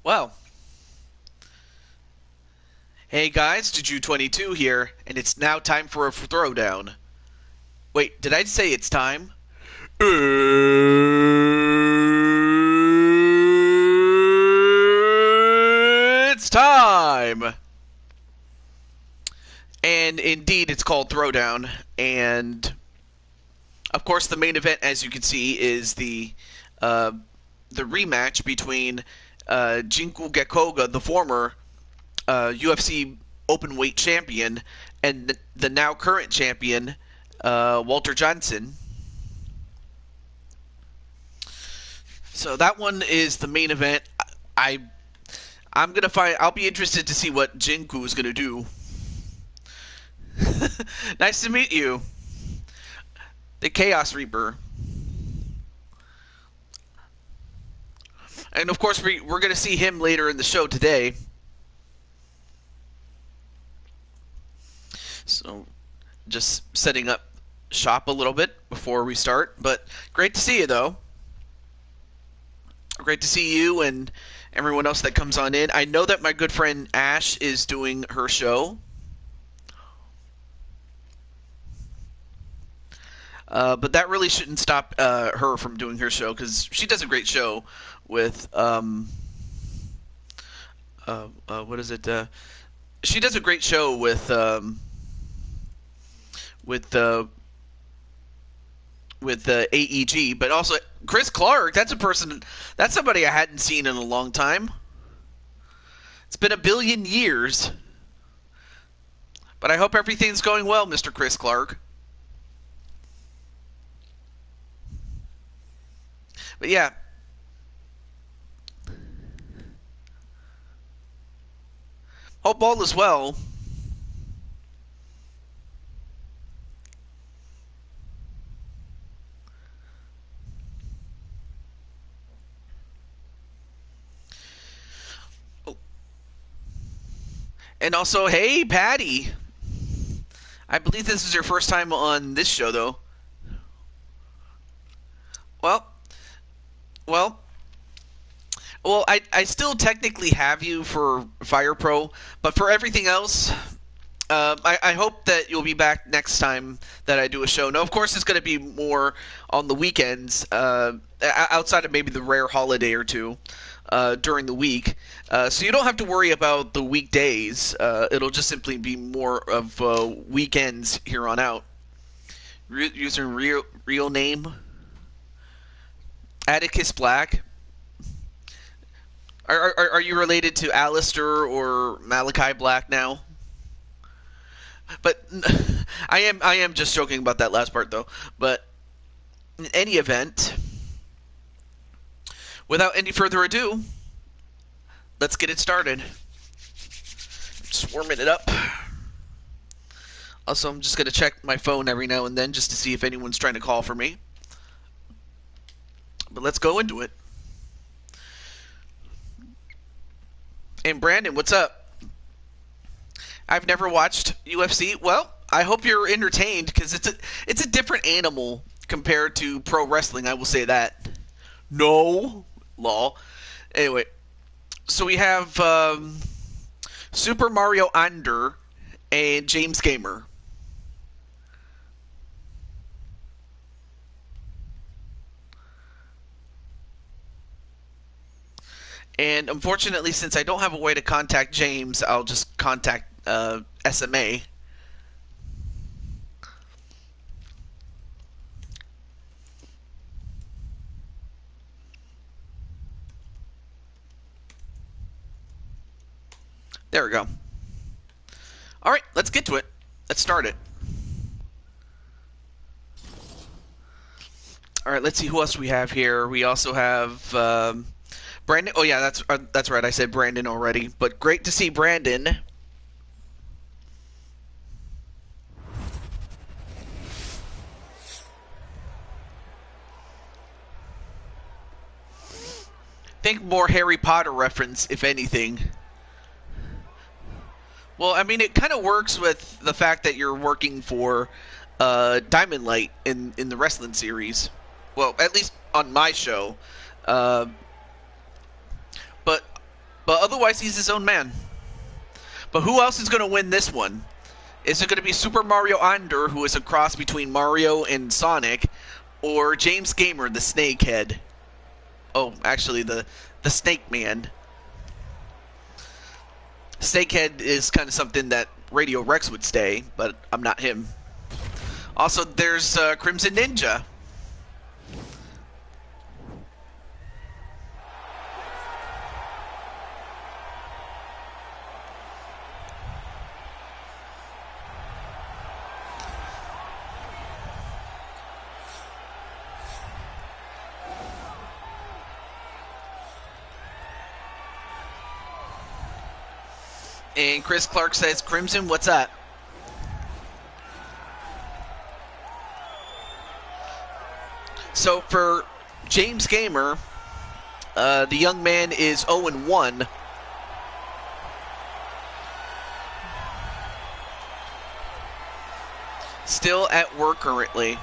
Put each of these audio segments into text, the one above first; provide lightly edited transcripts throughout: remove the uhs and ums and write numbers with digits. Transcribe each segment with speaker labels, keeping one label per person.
Speaker 1: Well, hey guys, Juju22 here, and it's now time for a throwdown. Wait, did I say it's time? It's time! And indeed, it's called Throwdown, and of course the main event, as you can see, is the rematch between Jinku Gekoga, the former UFC openweight champion, and the now current champion, Walter Johnson. So that one is the main event. I'm gonna find. I'll be interested to see what Jinku is gonna do. Nice to meet you, the Chaos Reaper. And of course, we're gonna see him later in the show today. So, just setting up shop a little bit before we start. But great to see you, though. Great to see you and everyone else that comes on in. I know that my good friend Ash is doing her show. But that really shouldn't stop her from doing her show, because she does a great show with what is it? She does a great show with AEG, but also Chris Clark. That's somebody I hadn't seen in a long time. It's been a billion years. But I hope everything's going well, Mr. Chris Clark. But yeah. Hope all is well. Oh. And also, hey, Patty. I believe this is your first time on this show, though. Well, I still technically have you for Fire Pro, but for everything else, I hope that you'll be back next time that I do a show. Now, of course, it's going to be more on the weekends, outside of maybe the rare holiday or two during the week. So you don't have to worry about the weekdays. It'll just simply be more of weekends here on out. Using real name. Atticus Black. Are you related to Alistair or Malachi Black now? But I am just joking about that last part, though. But in any event, without any further ado, let's get it started. Just warming it up. Also, I'm just going to check my phone every now and then just to see if anyone's trying to call for me. But let's go into it. And Brandon, what's up? I've never watched UFC. Well, I hope you're entertained, because it's a different animal compared to pro wrestling. I will say that. No, lol. Anyway, so we have Super Mario Under and James Gamer. And unfortunately, since I don't have a way to contact James, I'll just contact SMA. There we go. Alright, let's get to it. Let's start it. Alright, let's see who else we have here. We also have Brandon. Oh yeah, that's right. I said Brandon already, but great to see Brandon. Think more Harry Potter reference, if anything. Well, I mean, it kind of works with the fact that you're working for Diamond Light in the wrestling series. Well, at least on my show. But Otherwise, he's his own man. But who else is going to win this one? Is it going to be Super Mario Under, who is a cross between Mario and Sonic, or James Gamer, the Snakehead? Oh, actually, the Snake Man. Snakehead is kind of something that Radio Rex would say, but I'm not him. Also, there's Crimson Ninja. And Chris Clark says, Crimson, what's up? So for James Gamer, the young man is 0-1. Still at work currently.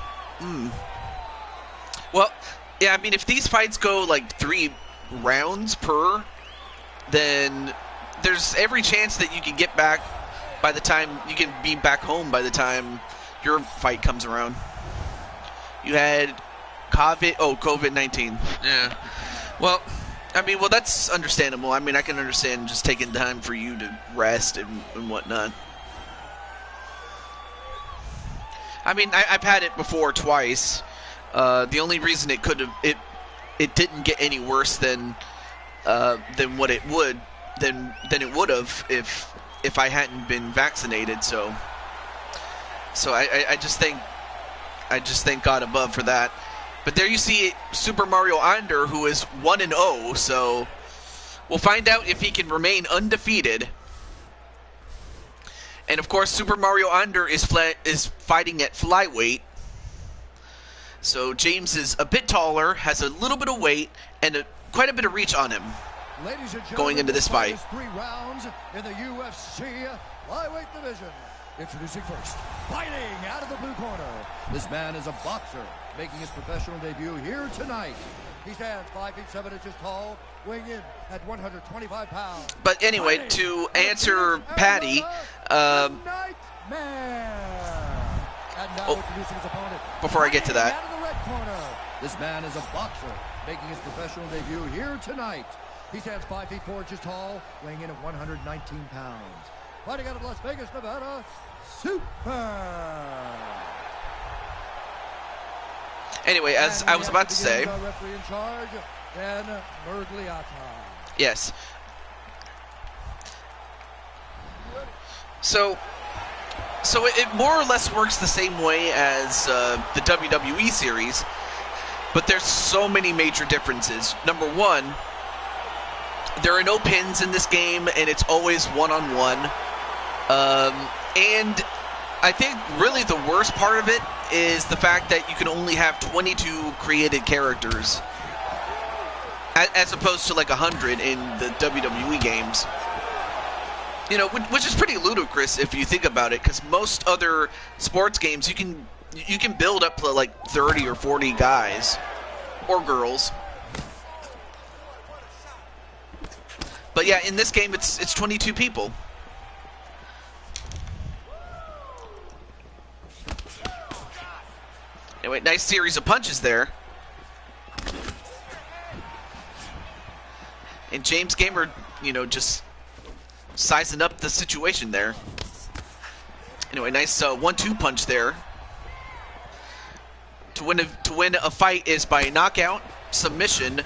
Speaker 1: Well, yeah, I mean, if these fights go like 3 rounds per, then there's every chance that you can get back by the time you can be back home by the time your fight comes around. You had COVID-19. Yeah. Well, I mean, that's understandable. I mean, I can understand just taking time for you to rest and whatnot. I mean, I've had it before twice. The only reason it didn't get any worse than what it would. Than it would have if I hadn't been vaccinated. So I just thank God above for that. But there you see Super Mario Under, who is 1-0. So we'll find out if he can remain undefeated. And of course, Super Mario Under is fighting at flyweight. So James is a bit taller, has a little bit of weight, and quite a bit of reach on him.
Speaker 2: Ladies and
Speaker 1: going into this fight.
Speaker 2: 3 rounds in the UFC flyweight division. Introducing first, fighting out of the blue corner. This man is a boxer, making his professional debut here tonight. He stands 5 feet 7 inches tall, weighing in at 125 pounds.
Speaker 1: But anyway, fighting to answer Patty,
Speaker 2: Nightmare. And now introducing his opponent.
Speaker 1: Before I get to that,
Speaker 2: out of the red corner. This man is a boxer, making his professional debut here tonight. He stands 5 feet 4 inches tall, weighing in at 119 pounds. Fighting out of Las Vegas, Nevada, Super.
Speaker 1: Anyway, as I was about to say,
Speaker 2: referee in charge, Ben Mergliata.
Speaker 1: Yes. So it more or less works the same way as the WWE series, but there's so many major differences. Number one, there are no pins in this game, and it's always one-on-one. And I think really the worst part of it is the fact that you can only have 22 created characters, as opposed to like 100 in the WWE games. You know, which is pretty ludicrous if you think about it, because most other sports games you can build up to like 30 or 40 guys or girls. But yeah, in this game it's 22 people. Anyway, nice series of punches there. And James Gamer, you know, just sizing up the situation there. Anyway, nice 1-2 punch there. To win a fight is by knockout, submission,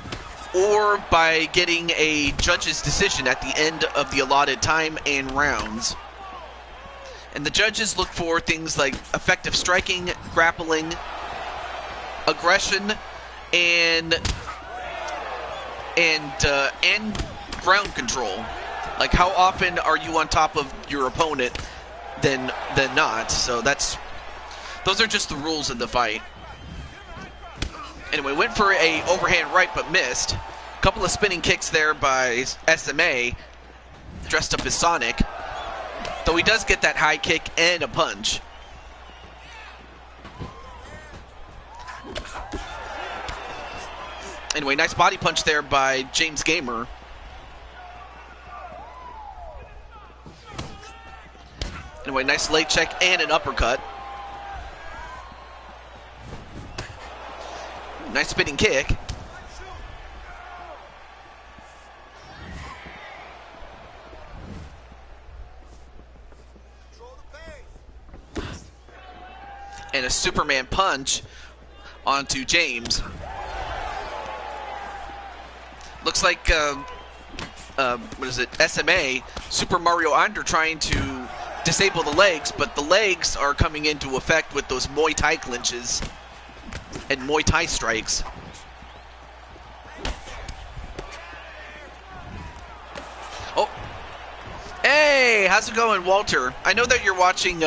Speaker 1: or by getting a judge's decision at the end of the allotted time and rounds. And the judges look for things like effective striking, grappling, aggression, and ground control. Like how often are you on top of your opponent than not. So those are just the rules of the fight. Anyway, went for a overhand right but missed. A couple of spinning kicks there by SMA, dressed up as Sonic. Though he does get that high kick and a punch. Anyway, nice body punch there by James Gamer. Anyway, nice leg check and an uppercut. Nice spinning kick. And a Superman punch onto James. Looks like, what is it, SMA, Super Mario Under trying to disable the legs, but the legs are coming into effect with those Muay Thai clinches and Muay Thai strikes. Oh. Hey, how's it going, Walter? I know that you're watching,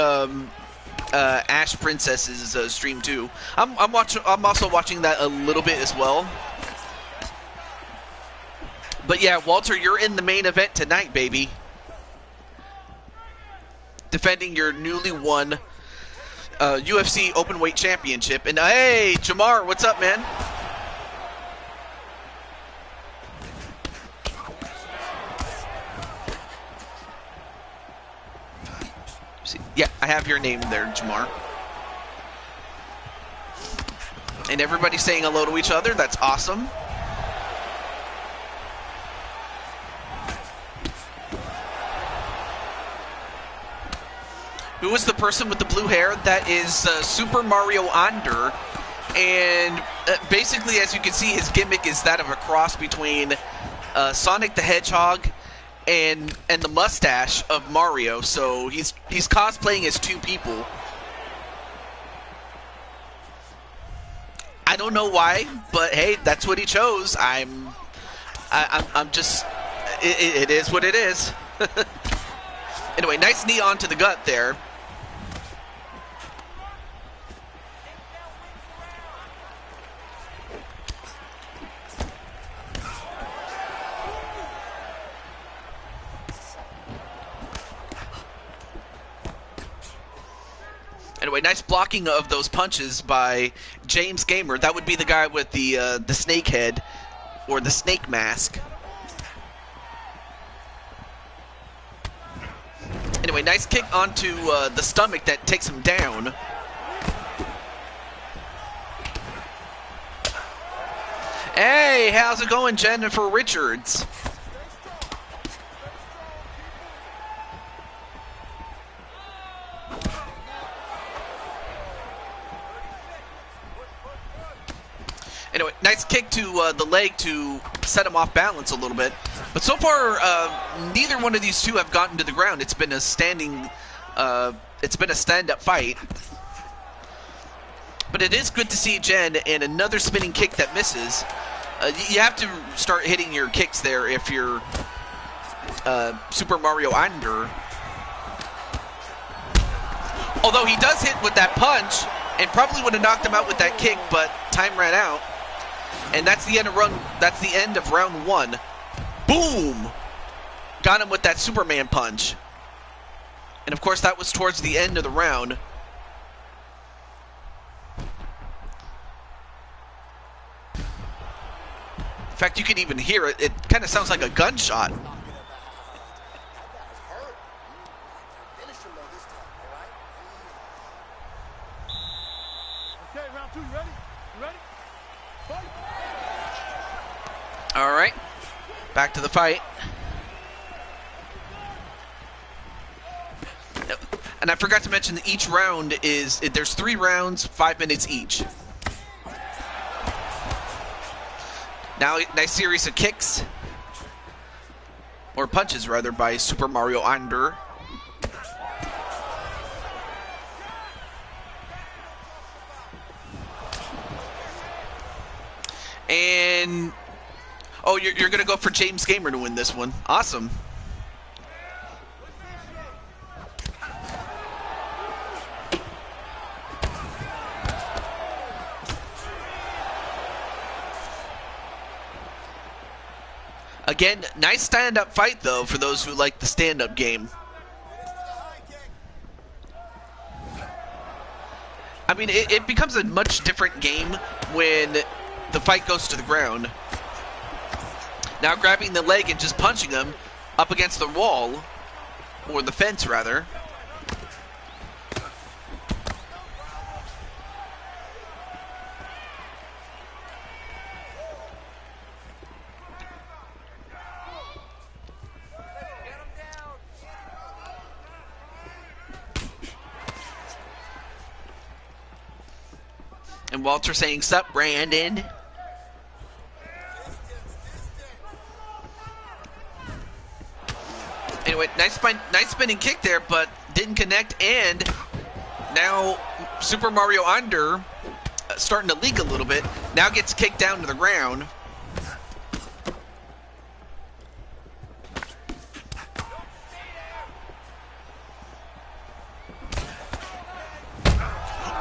Speaker 1: Ash Princess's stream too. I'm also watching that a little bit as well. But yeah, Walter, you're in the main event tonight, baby. Defending your newly won UFC Openweight Championship. And hey, Jamar, what's up, man? Yeah, I have your name there, Jamar. And everybody's saying hello to each other. That's awesome. Who is the person with the blue hair? That is Super Mario Under. And basically, as you can see, his gimmick is that of a cross between Sonic the Hedgehog and the mustache of Mario. So he's cosplaying as two people. I don't know why, but hey, that's what he chose. I'm just, it is what it is. Anyway, nice knee onto the gut there. Anyway, nice blocking of those punches by James Gamer. That would be the guy with the snake head or the snake mask. Anyway, nice kick onto the stomach that takes him down. Hey, how's it going, Jennifer Richards? Anyway, nice kick to the leg to set him off balance a little bit. But so far, neither one of these two have gotten to the ground. It's been a standing, it's been a stand-up fight. But it is good to see Jen and another spinning kick that misses. You have to start hitting your kicks there if you're Super Mario Under. Although he does hit with that punch and probably would have knocked him out with that kick, but time ran out. And that's the end of round one. Boom! Got him with that Superman punch. And of course that was towards the end of the round. In fact, you can even hear it. It kind of sounds like a gunshot.
Speaker 2: Okay, round two, you ready? You ready? Fight!
Speaker 1: All right, back to the fight. And I forgot to mention that each round is, there's 3 rounds, 5 minutes each. Now, nice series of kicks, or punches rather, by Super Mario Under. And oh, you're gonna go for James Gamer to win this one. Awesome. Again, nice stand-up fight, though, for those who like the stand-up game. I mean, it becomes a much different game when the fight goes to the ground. Now grabbing the leg and just punching him up against the wall, or the fence, rather. And Walter saying, "Sup, Brandon?" Anyway, nice spinning kick there, but didn't connect. And now Super Mario Under starting to leak a little bit. Now gets kicked down to the ground.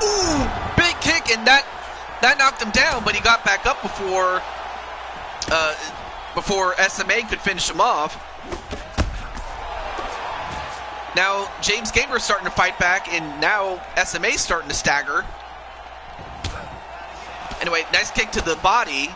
Speaker 1: Ooh, big kick, and that knocked him down, but he got back up before SMA could finish him off. Now James Gamer's starting to fight back, and now SMA's starting to stagger. Anyway, nice kick to the body.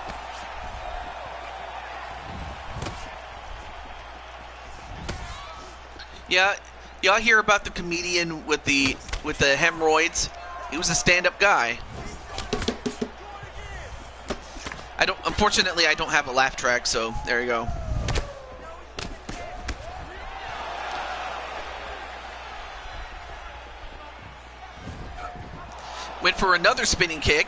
Speaker 1: Yeah, y'all hear about the comedian with the hemorrhoids? He was a stand-up guy. Unfortunately, I don't have a laugh track, so there you go. Went for another spinning kick.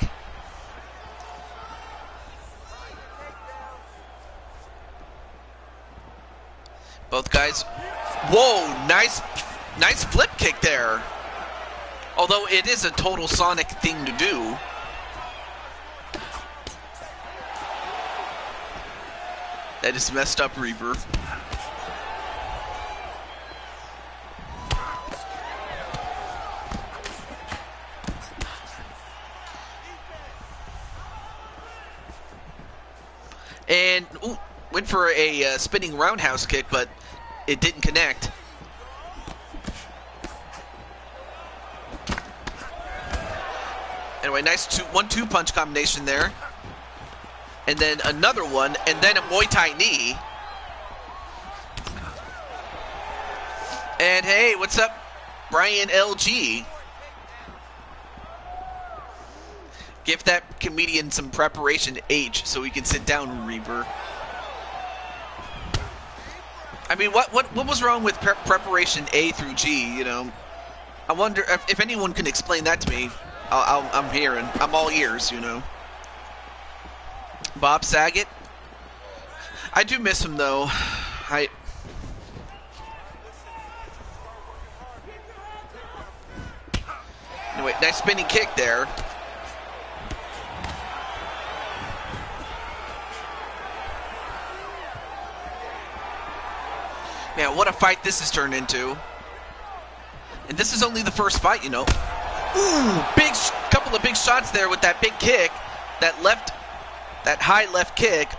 Speaker 1: Both guys. Whoa, nice flip kick there. Although it is a total Sonic thing to do. That is messed up, Reaper. And went for a spinning roundhouse kick, but it didn't connect. Anyway, nice 1-2 punch combination there. And then another one, and then a Muay Thai knee. And hey, what's up, Brian LG? Give that comedian some preparation H so he can sit down, Reaper. I mean, what was wrong with preparation A through G, you know? I wonder if anyone can explain that to me. I'm hearing. I'm all ears, you know. Bob Saget. I do miss him, though. Anyway, nice spinning kick there. Man, what a fight this has turned into. And this is only the first fight, you know. Ooh, couple of big shots there with that big kick. That high left kick.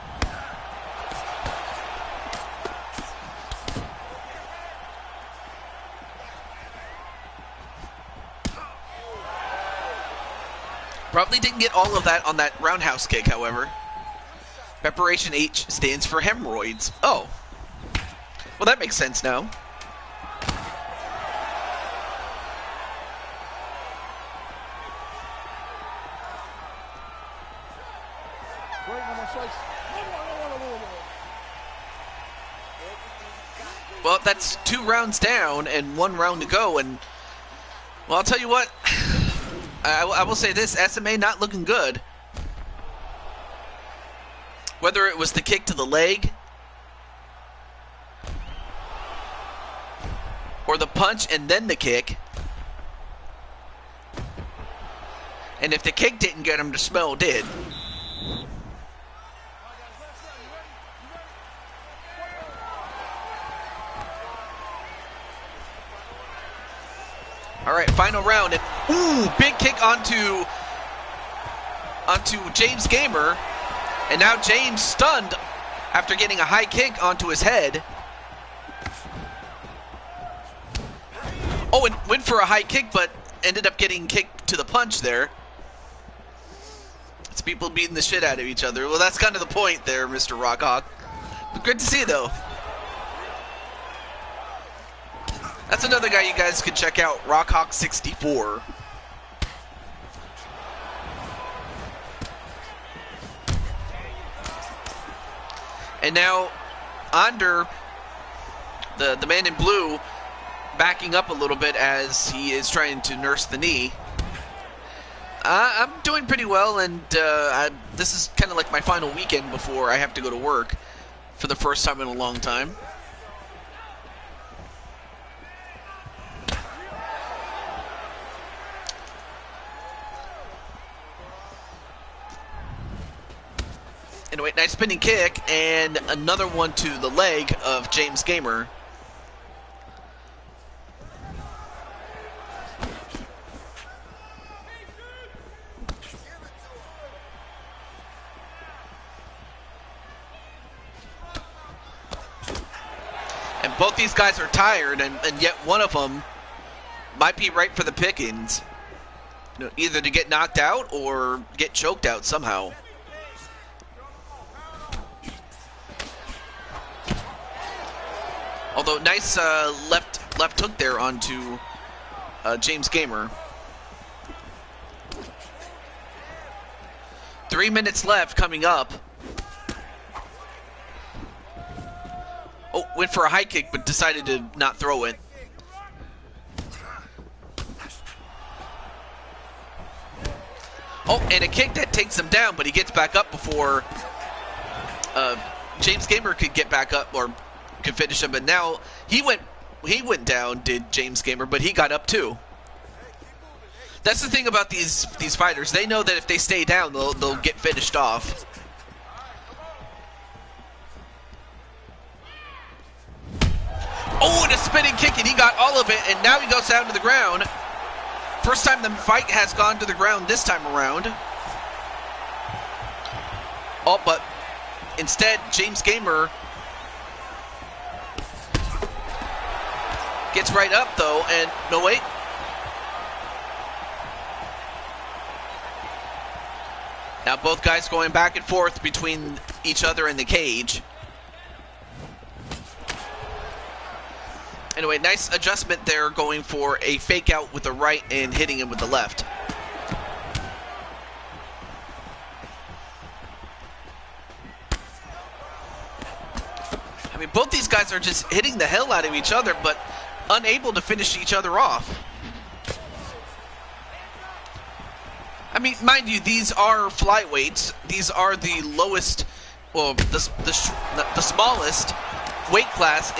Speaker 1: Probably didn't get all of that on that roundhouse kick, however. Preparation H stands for hemorrhoids. Oh. Well, that makes sense now. Well, that's 2 rounds down and 1 round to go, and well, I'll tell you what, I will say this, SMA not looking good. Whether it was the kick to the leg or the punch and then the kick, and if the kick didn't get him, the smell did. All right, final round, and ooh, big kick onto James Gamer, and now James stunned after getting a high kick onto his head. Oh, and went for a high kick, but ended up getting kicked to the punch there. It's people beating the shit out of each other. Well, that's kind of the point there, Mr. Rockhawk. But good to see, though. That's another guy you guys could check out, Rockhawk64. And now, Under, the man in blue, backing up a little bit as he is trying to nurse the knee. I'm doing pretty well, and this is kind of like my final weekend before I have to go to work for the first time in a long time. Anyway, nice spinning kick, and another one to the leg of James Gamer. And both these guys are tired, and yet one of them might be right for the pickings. You know, either to get knocked out or get choked out somehow. Although nice left hook there onto James Gamer. 3 minutes left coming up. Oh, went for a high kick, but decided to not throw it. Oh, and a kick that takes him down, but he gets back up before James Gamer could get back up or could finish him. But now he went down, did James Gamer, but he got up too. That's the thing about these fighters. They know that if they stay down, they'll get finished off. Oh, and a spinning kick, and he got all of it, and now he goes down to the ground. First time the fight has gone to the ground this time around. Oh, but instead, James Gamer gets right up, though, and no, wait. Now both guys going back and forth between each other in the cage. Anyway, nice adjustment there, going for a fake out with the right and hitting him with the left. I mean, both these guys are just hitting the hell out of each other, but unable to finish each other off. I mean, mind you, these are flyweights. These are the lowest, well, the smallest weight class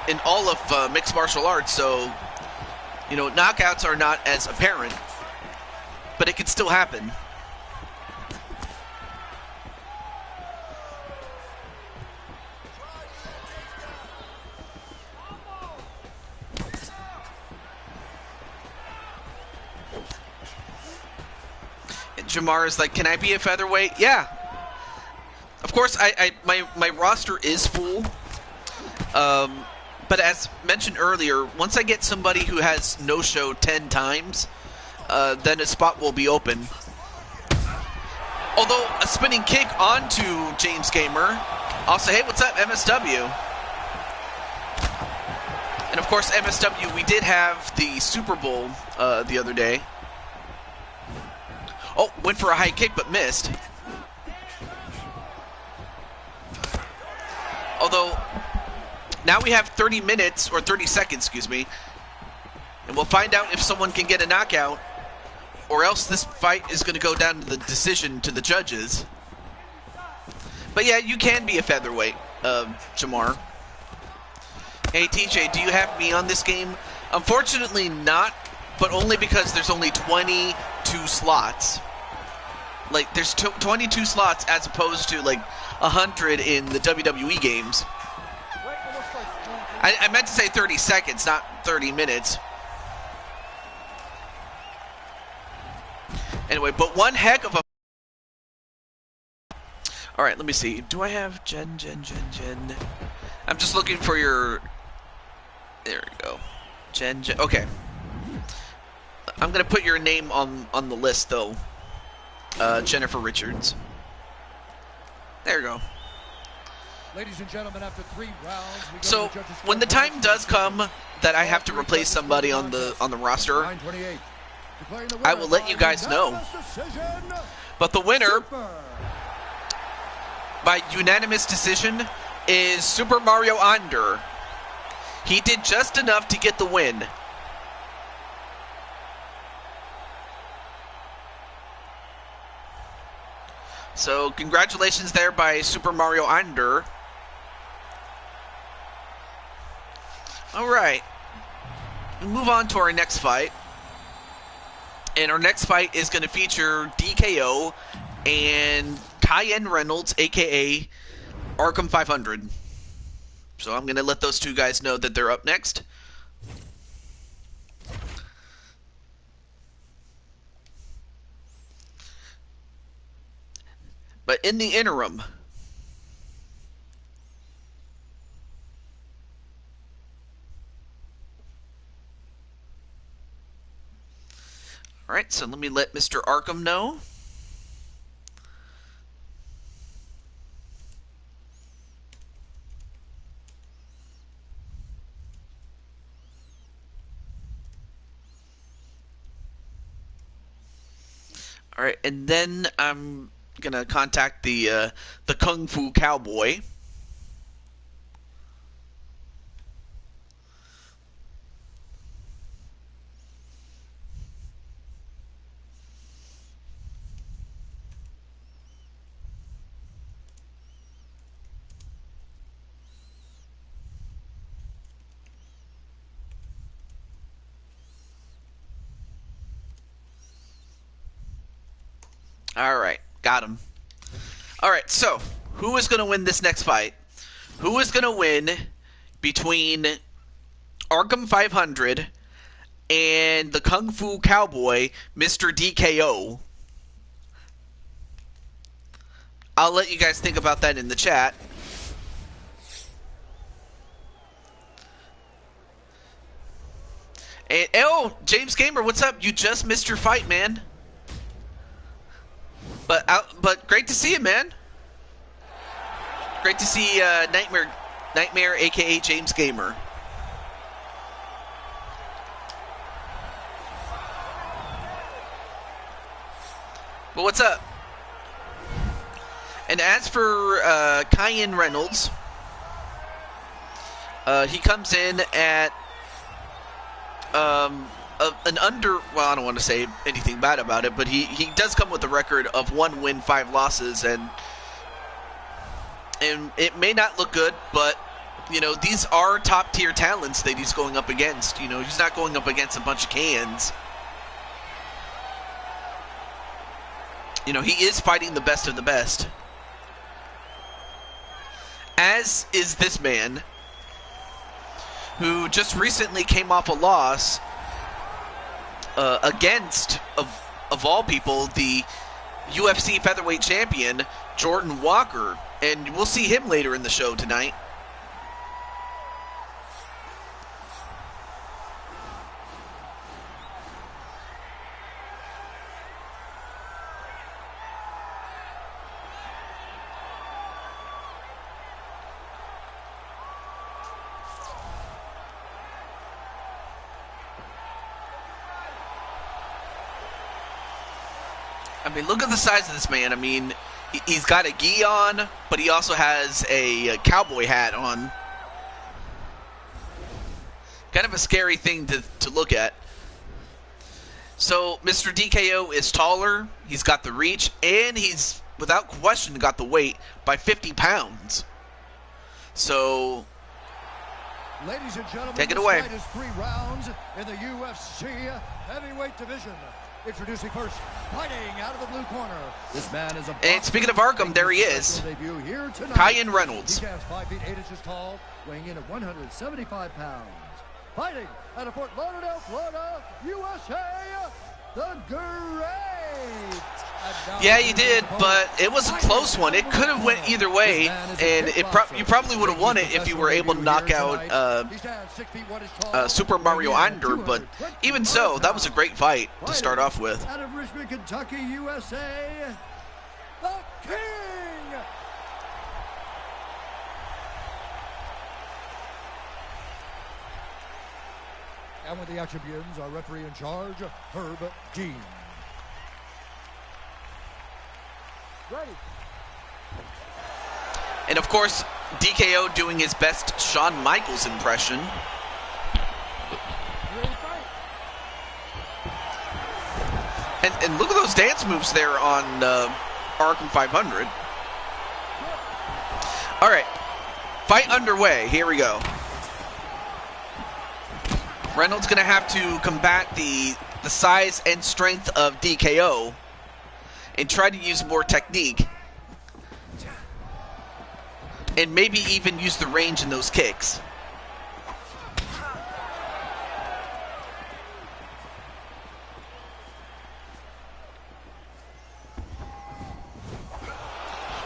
Speaker 1: in all of mixed martial arts, so, you know, knockouts are not as apparent, but it can still happen. And Jamar is like, can I be a featherweight? Yeah. Of course, my roster is full. But as mentioned earlier, once I get somebody who has no-show 10 times, then a spot will be open. Although, a spinning kick onto James Gamer. Also, hey, what's up, MSW? And of course, MSW, we did have the Super Bowl the other day. Oh, went for a high kick, but missed. Although, now we have 30 minutes, or 30 seconds, excuse me, and we'll find out if someone can get a knockout, or else this fight is going to go down to the decision to the judges. But yeah, you can be a featherweight, Jamar. Hey, TJ, do you have me on this game? Unfortunately not, but only because there's only 22 slots. Like, there's 22 slots as opposed to, like, 100 in the WWE games. I meant to say 30 seconds, not 30 minutes. Anyway, but one heck of a... Alright, let me see. Do I have Jen? I'm just looking for your... There we go. Jen. Okay. I'm going to put your name on the list, though. Jennifer Richards. There you go.
Speaker 2: Ladies and gentlemen, after 3 rounds, we go
Speaker 1: so
Speaker 2: to the judges'
Speaker 1: when the time does come that I have to replace somebody on the roster, I will let you guys know. But the winner by unanimous decision is Super Mario Under. He did just enough to get the win. So congratulations there by Super Mario Under. All right, we move on to our next fight, and our next fight is going to feature DKO and Cayenne Reynolds, aka Arkham 500. So I'm going to let those two guys know that they're up next. But in the interim, all right, so let me let Mr. Arkham know. All right, and then I'm gonna contact the Kung Fu Cowboy. All right, got him. All right, so who is gonna win this next fight? Who is gonna win between Arkham 500 and the Kung Fu Cowboy, Mr. DKO? I'll let you guys think about that in the chat. And, oh, James Gamer, what's up? You just missed your fight, man. But great to see you, man. Great to see Nightmare, aka James Gamer. But what's up? And as for Cayenne Reynolds, he comes in at an under. Well, I don't want to say anything bad about it, but he does come with a record of 1 win, 5 losses, and it may not look good, but you know, these are top tier talents that he's going up against. You know, he's not going up against a bunch of cans. You know, he is fighting the best of the best. As is this man, who just recently came off a loss against, of all people, the UFC featherweight champion, Jordan Walker. And we'll see him later in the show tonight. I mean, look at the size of this man. I mean, he's got a gi on, but he also has a cowboy hat on. Kind of a scary thing to look at. So, Mr. DKO is taller, he's got the reach, and he's, without question, got the weight by 50 pounds. So,
Speaker 2: ladies and gentlemen,
Speaker 1: take it away.
Speaker 2: This fight is 3 rounds in the UFC heavyweight division. Introducing first, fighting out of the blue corner. This man is a boxer.
Speaker 1: And speaking of Arkham, there he is. Cayenne Reynolds.
Speaker 2: He stands 5 feet 8 inches tall, weighing in at 175 pounds. Fighting out of Fort Lauderdale, Florida, USA, the Great.
Speaker 1: Yeah, you did, but it was a close one. It could have went either way, and you probably would have won it if you were able to knock out Super Mario Under, but even so, that was a great fight to start off with.
Speaker 2: Out of Richmond, Kentucky, USA, the King. And with the action begins, our referee in charge, Herb Dean. Ready.
Speaker 1: And of course, DKO doing his best Shawn Michaels impression. And look at those dance moves there on Arkham 500. All right, fight underway. Here we go. Reynolds going to have to combat the size and strength of DKO and try to use more technique. And maybe even use the range in those kicks.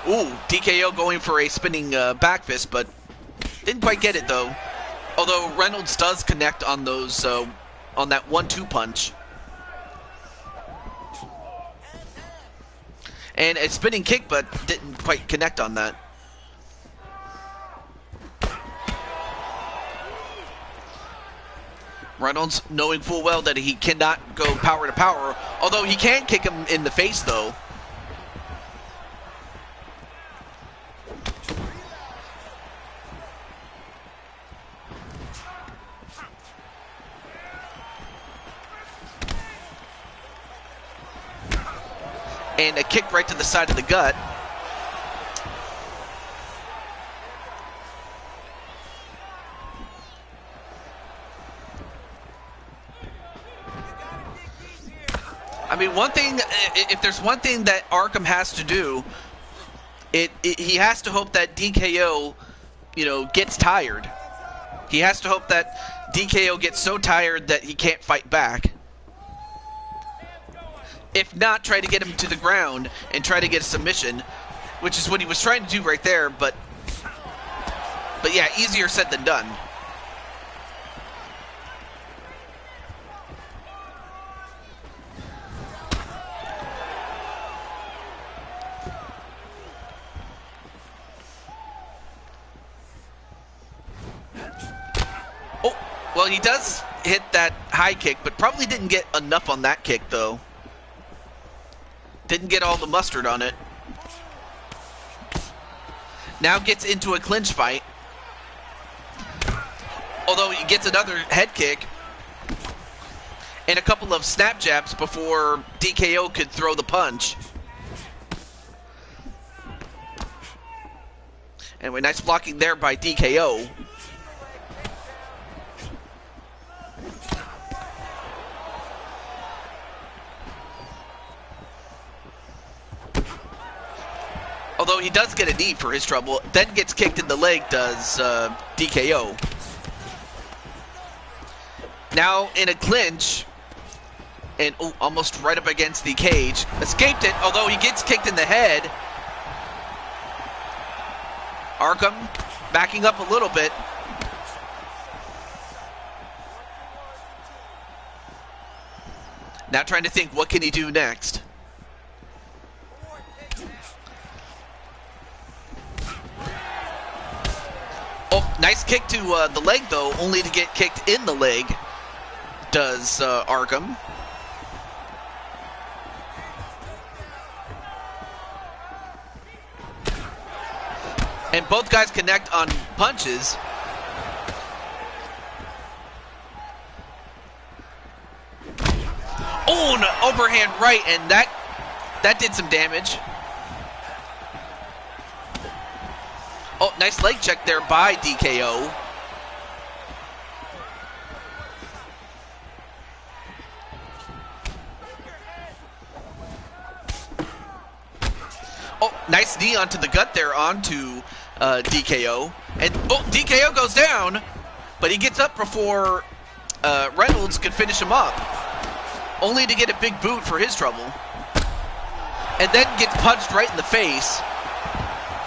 Speaker 1: Ooh, DKO going for a spinning back fist, but didn't quite get it though. Although Reynolds does connect on those, on that 1-2 punch. And a spinning kick, but didn't quite connect on that. Reynolds knowing full well that he cannot go power to power, although he can kick him in the face though. And a kick right to the side of the gut. I mean, one thing, if there's one thing that Arkham has to do, he has to hope that DKO, you know, gets tired. He has to hope that DKO gets so tired that he can't fight back. If not, try to get him to the ground and try to get a submission, which is what he was trying to do right there, but yeah, easier said than done. Oh, well, he does hit that high kick, but probably didn't get enough on that kick, though. Didn't get all the mustard on it. Now gets into a clinch fight. Although he gets another head kick. And a couple of snap jabs before DKO could throw the punch. Anyway, nice blocking there by DKO. Although he does get a knee for his trouble, then gets kicked in the leg, does DKO. Now in a clinch, and almost right up against the cage. Escaped it, although he gets kicked in the head. Arkham backing up a little bit. Now trying to think, what can he do next? Oh, nice kick to the leg, though, only to get kicked in the leg, does Arkham. And both guys connect on punches. Oh, an overhand right, and that did some damage. Oh, nice leg check there by DKO. Oh, nice knee onto the gut there onto DKO. And, oh, DKO goes down, but he gets up before Reynolds could finish him up. Only to get a big boot for his trouble. And then gets punched right in the face.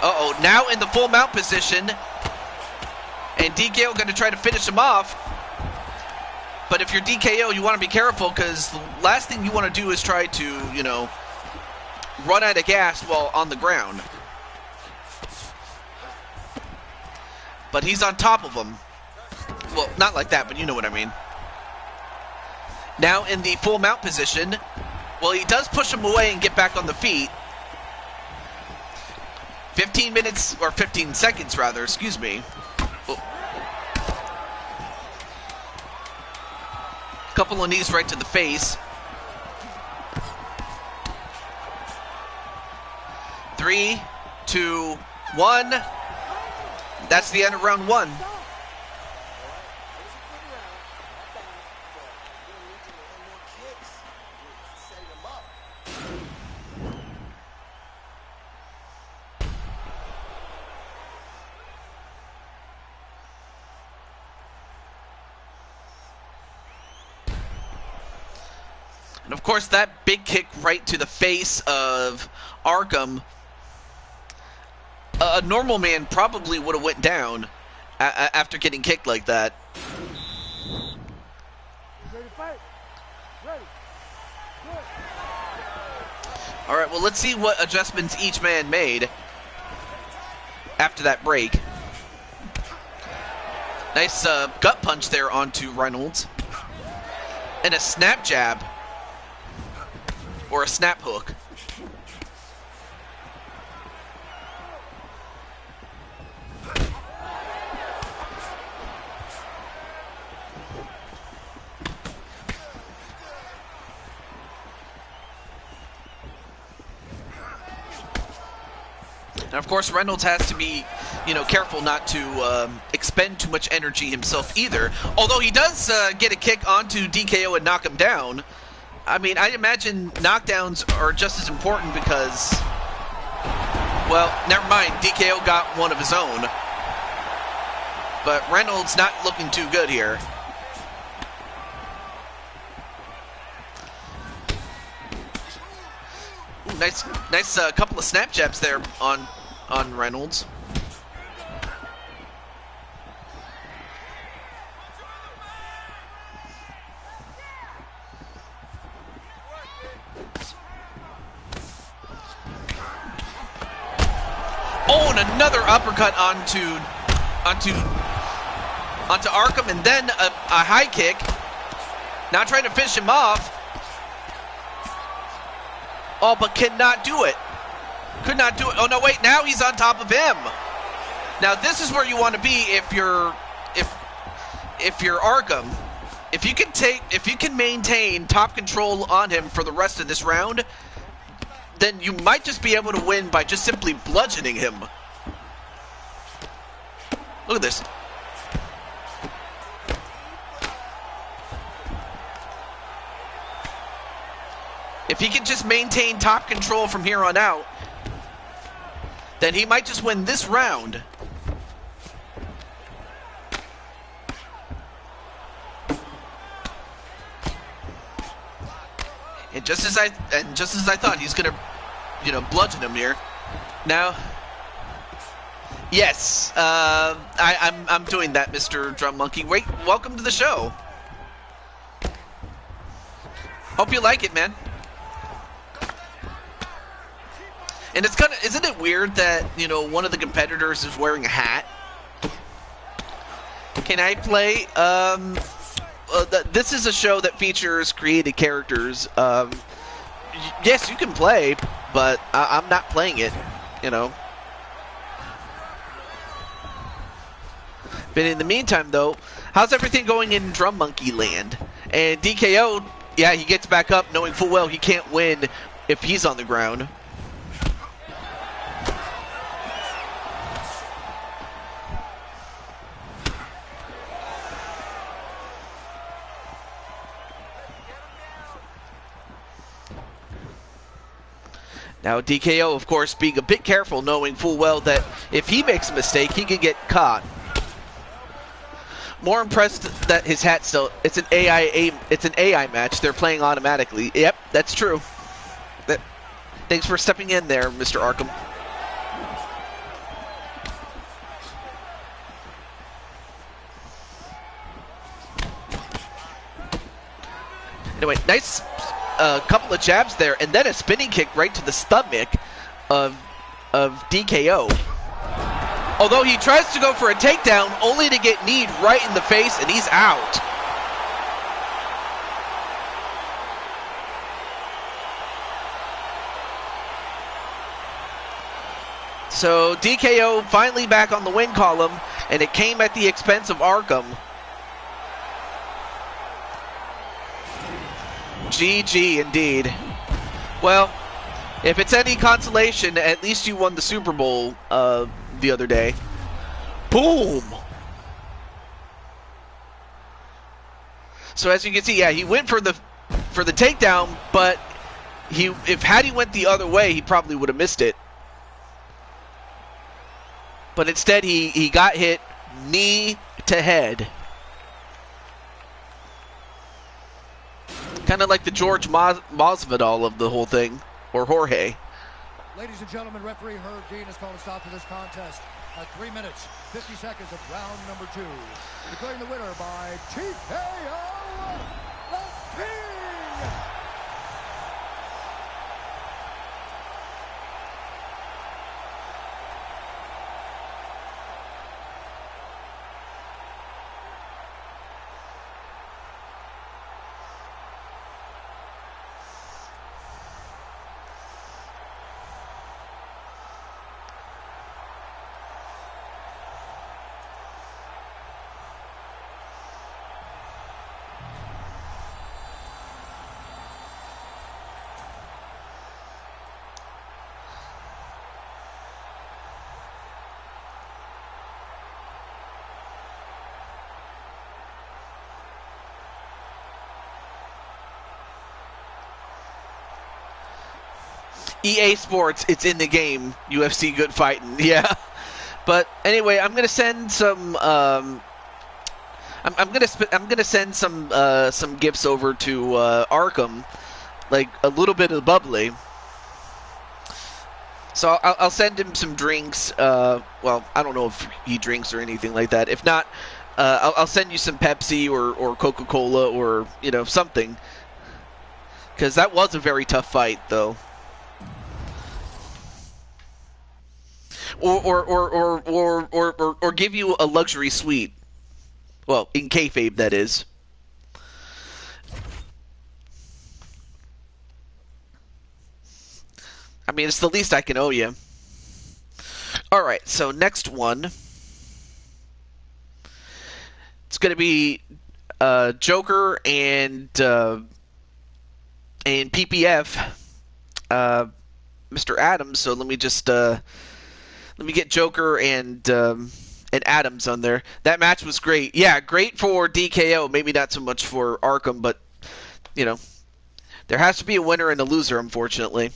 Speaker 1: Uh-oh, now in the full mount position. And DKO going to try to finish him off. But if you're DKO, you want to be careful, because the last thing you want to do is try to, you know, run out of gas while on the ground. But he's on top of him. Well, not like that, but you know what I mean. Now in the full mount position. Well, he does push him away and get back on the feet. 15 minutes, or 15 seconds rather, excuse me. Oh. Couple of knees right to the face. 3, 2, 1. That's the end of round 1. And of course, that big kick right to the face of Arkham, a normal man probably would have went down after getting kicked like that.
Speaker 3: Ready to fight? Ready. Good.
Speaker 1: All right, well, let's see what adjustments each man made after that break. Nice gut punch there onto Reynolds. And a snap jab. Or a snap hook. And of course, Reynolds has to be, careful not to expend too much energy himself either. Although he does get a kick onto DKO and knock him down. I mean, I imagine knockdowns are just as important because, well, never mind. DKO got one of his own. But Reynolds not looking too good here. Ooh, nice couple of snap jabs there on Reynolds. Oh, and another uppercut onto Arkham, and then a high kick. Now trying to finish him off. Oh, but cannot do it. Could not do it. Oh no, wait! Now he's on top of him. Now this is where you want to be if you're Arkham. If you can maintain top control on him for the rest of this round, then you might just be able to win by just simply bludgeoning him. Look at this. If he can just maintain top control from here on out, then he might just win this round. And just as I thought, he's gonna, bludgeon him here. Now, yes, I'm doing that, Mr. Drum Monkey. Wait, welcome to the show. Hope you like it, man. And it's isn't it weird that one of the competitors is wearing a hat? Can I play? This is a show that features created characters. Yes, you can play, but I'm not playing it, But in the meantime, though, how's everything going in Drum Monkey Land? And DKO, yeah, he gets back up knowing full well he can't win if he's on the ground. Now DKO, of course, being a bit careful, knowing full well that if he makes a mistake, he can get caught. More impressed that his hat it's an AI match. They're playing automatically. Yep, that's true. Thanks for stepping in there, Mr. Arkham. Anyway, nice couple of jabs there, and then a spinning kick right to the stomach of DKO. Although he tries to go for a takedown, only to get kneed right in the face, and he's out. So DKO finally back on the win column, and it came at the expense of Arkham. GG indeed. Well, If it's any consolation, at least you won the Super Bowl the other day. Boom! So as you can see, yeah, he went for the takedown, but had he went the other way, he probably would have missed it. But instead, he got hit knee to head. Kind of like the George Masvidal of the whole thing, or Jorge.
Speaker 2: Ladies and gentlemen, referee Herb Dean has called a stop to this contest at 3 minutes, 50 seconds of round number 2. Declaring the winner by TKO, the King!
Speaker 1: EA Sports, it's in the game. UFC good fighting, yeah. But anyway, I'm gonna send some. I'm gonna send some gifts over to Arkham, like a little bit of bubbly. So I'll send him some drinks. Well, I don't know if he drinks or anything like that. If not, I'll send you some Pepsi or Coca-Cola or something. Because that was a very tough fight, though. Or give you a luxury suite. Well, in kayfabe, that is. I mean, it's the least I can owe you. Alright, so next one. It's going to be Joker and PPF. Mr. Adams, so let me just... let me get Joker and Adams on there. That match was great. Yeah, great for DKO. Maybe not so much for Arkham, but, there has to be a winner and a loser, unfortunately.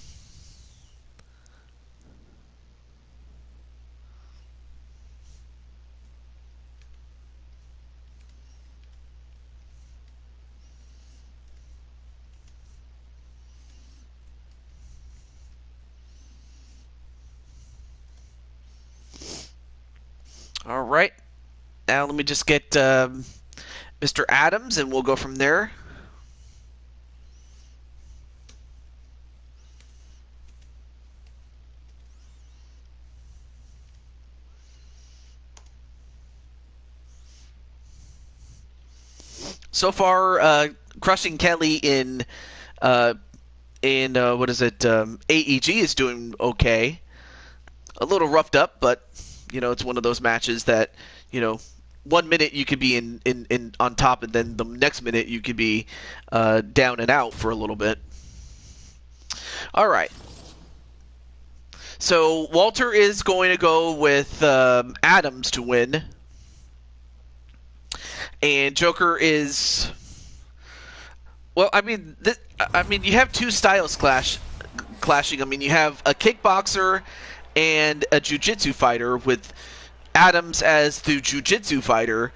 Speaker 1: All right. Now let me just get Mr. Adams, and we'll go from there. So far, crushing Kelly in what is it? AEG is doing okay. A little roughed up, but it's one of those matches that 1 minute you could be in on top, and then the next minute you could be down and out for a little bit. All right. So Walter is going to go with Adams to win. And Joker is, well, I mean, you have two styles clashing. I mean, you have a kickboxer and a jiu-jitsu fighter, with Adams as the jiu-jitsu fighter.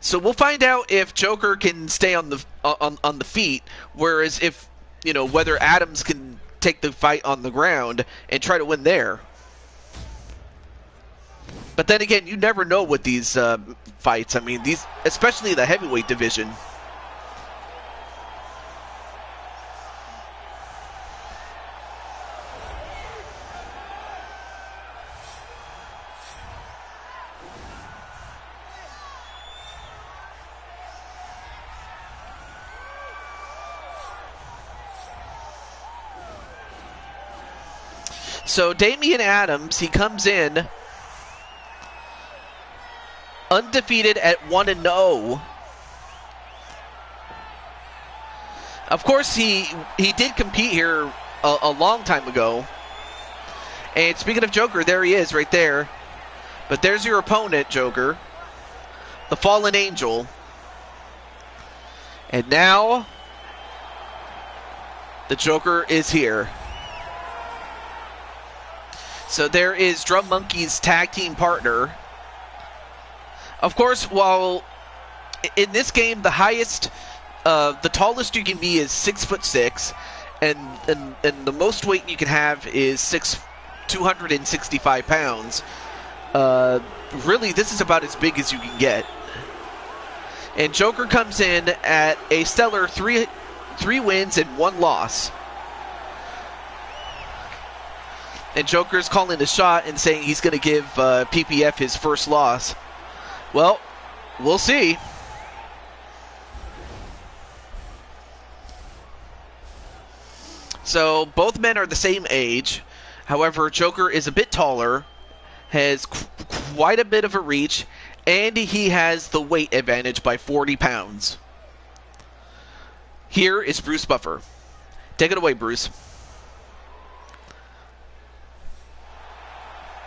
Speaker 1: So we'll find out if Joker can stay on the feet, whereas if whether Adams can take the fight on the ground and try to win there. But then again, you never know with these fights. I mean, these, especially the heavyweight division. So Damian Adams, he comes in undefeated at 1-0. Of course, he did compete here a long time ago. And speaking of Joker, there he is right there. But there's your opponent, Joker. The Fallen Angel. And now, the Joker is here. So there is Drum Monkey's tag team partner. Of course, while in this game, the highest, the tallest you can be is 6'6", and the most weight you can have is 265 pounds. Really, this is about as big as you can get. And Joker comes in at a stellar three wins and 1 loss. And Joker's calling a shot and saying he's going to give PPF his first loss. Well, we'll see. So both men are the same age. However, Joker is a bit taller, has quite a bit of a reach, and he has the weight advantage by 40 pounds. Here is Bruce Buffer. Take it away, Bruce.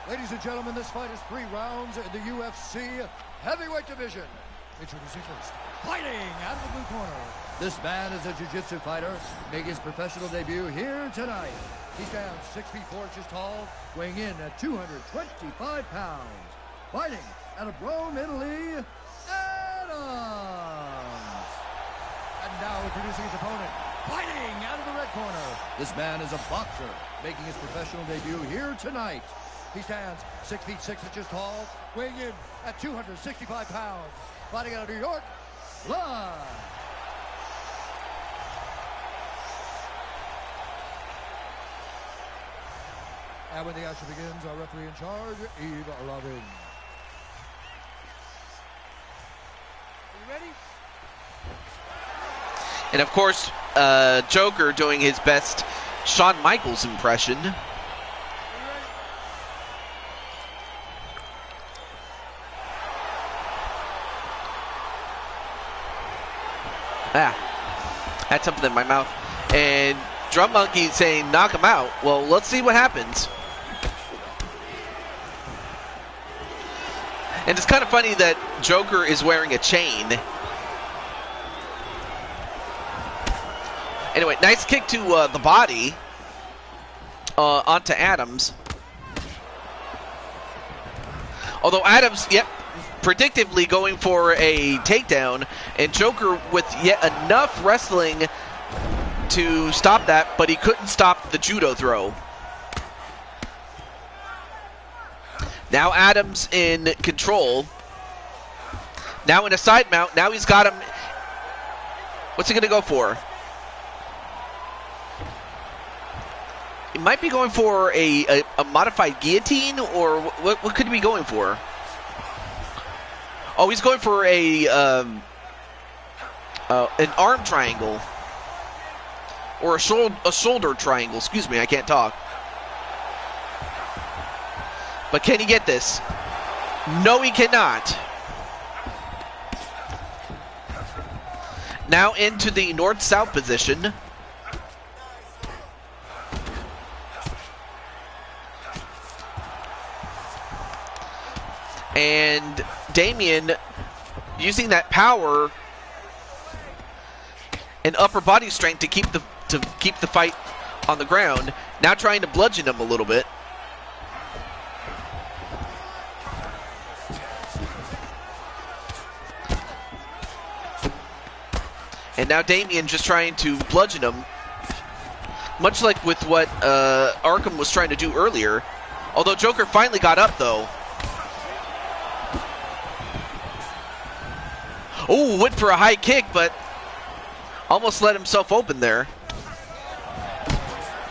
Speaker 2: Ladies and gentlemen, this fight is 3 rounds in the UFC heavyweight division. Introducing first, fighting out of the blue corner. This man is a jiu-jitsu fighter, making his professional debut here tonight. He stands 6 feet 4 inches tall, weighing in at 225 pounds. Fighting out of Rome, Italy, Adams. And now introducing his opponent, fighting out of the red corner. This man is a boxer, making his professional debut here tonight. He stands 6 feet 6 inches tall, weighing in at 265 pounds. Fighting out of New York, live. And when the action begins, our referee in charge, Eve Loving.
Speaker 3: Are you ready?
Speaker 1: And of course, Joker doing his best Shawn Michaels impression. Had something in my mouth. And Drum Monkey saying, knock him out. Well, let's see what happens. And it's kind of funny that Joker is wearing a chain. Anyway, nice kick to the body. Onto Adams. Although Adams, yep, predictably going for a takedown, and Joker with yet enough wrestling to stop that, but he couldn't stop the judo throw. Now Adams in control. Now in a side mount. Now he's got him. What's he going to go for? He might be going for a modified guillotine, or what could he be going for? Oh, he's going for an arm triangle. Or a shoulder triangle. Excuse me, I can't talk. But can he get this? No, he cannot. Now into the north-south position. And Damien using that power and upper body strength to keep the fight on the ground. Now trying to bludgeon him a little bit. And now Damien just trying to bludgeon him. Much like with what Arkham was trying to do earlier. Although Joker finally got up though. Oh, went for a high kick, but almost let himself open there.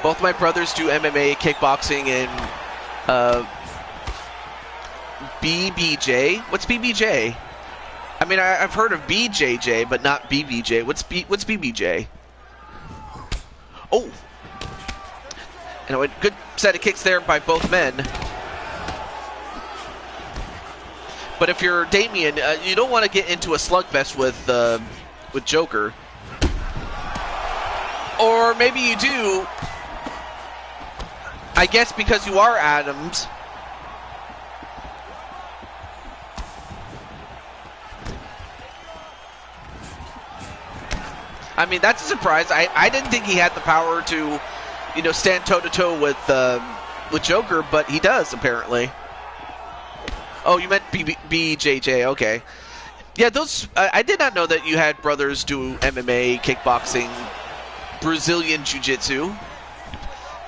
Speaker 1: Both my brothers do MMA, kickboxing, and BBJ. What's BBJ? I mean, I've heard of BJJ, but not BBJ. What's BBJ? Oh. Anyway, good set of kicks there by both men. But if you're Damien, you don't want to get into a slugfest with Joker. Or maybe you do, I guess because you are Adams. I mean, that's a surprise. I didn't think he had the power to, you know, stand toe-to-toe with Joker, but he does, apparently. Oh, you meant BJJ, okay. Yeah, those... I did not know that you had brothers do MMA, kickboxing, Brazilian Jiu-Jitsu.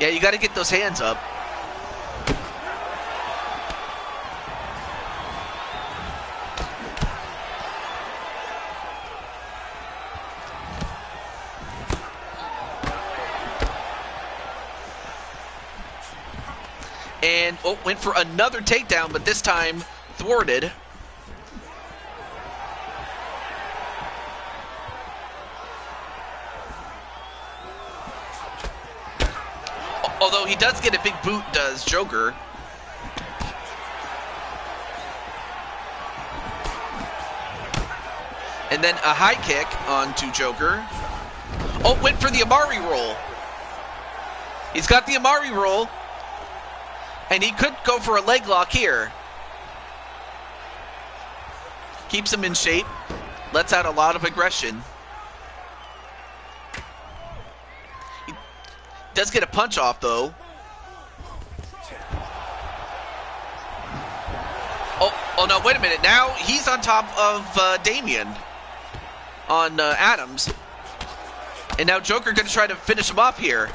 Speaker 1: Yeah, you got to get those hands up. And went for another takedown, but this time thwarted. Although he does get a big boot, does Joker. And then a high kick onto Joker. Oh, went for the Amari roll. He's got the Amari roll. And he could go for a leg lock here. Keeps him in shape. Lets out a lot of aggression. He does get a punch off, though. Oh no, wait a minute. Now he's on top of Damian. On Adams. And now Joker going to try to finish him off here.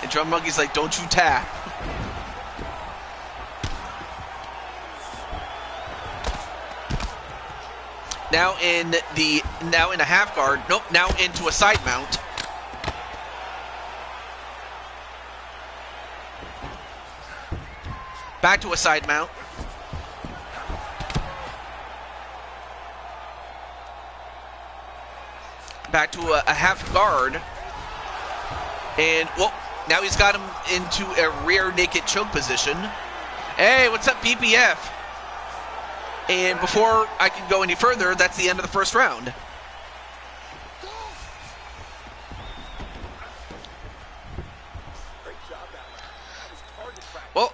Speaker 1: And Drum Monkey's like, don't you tap. Now in a half guard. Nope, now into a side mount. Back to a side mount. Back to a half guard. And, well, now he's got him into a rear naked choke position. Hey, what's up, PPF? And before I can go any further, that's the end of the first round. Well,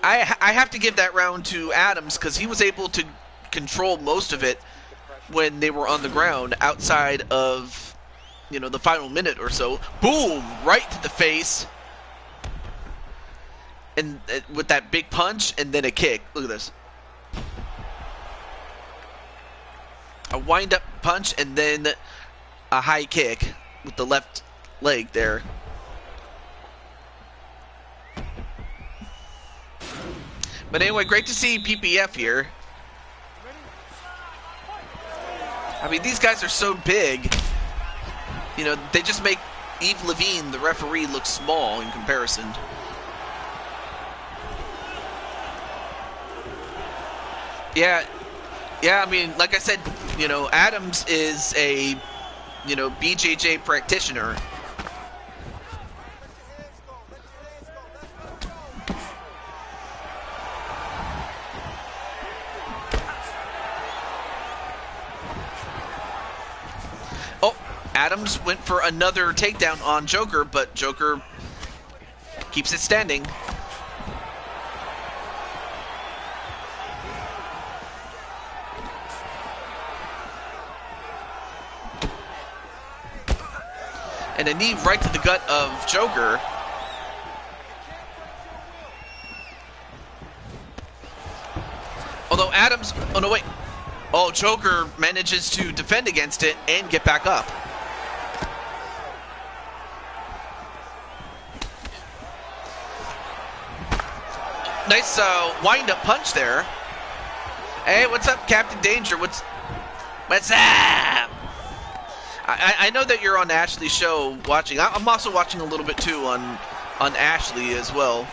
Speaker 1: I have to give that round to Adams because he was able to control most of it when they were on the ground outside of, you know, the final minute or so. Boom! Right to the face. And with that big punch and then a kick. Look at this. A wind-up punch and then a high kick with the left leg there. But anyway, great to see PPF here. I mean, these guys are so big. You know, they just make Yves Levine, the referee, look small in comparison. Yeah, I mean, like I said, you know, Adams is a, you know, BJJ practitioner. Oh, Adams went for another takedown on Joker, but Joker keeps it standing. And a knee right to the gut of Joker. Although Adams, oh no wait. Oh, Joker manages to defend against it and get back up. Nice wind-up punch there. Hey, what's up, Captain Danger? What's up? I know that you're on Ashley's show watching. I'm also watching a little bit too on Ashley as well.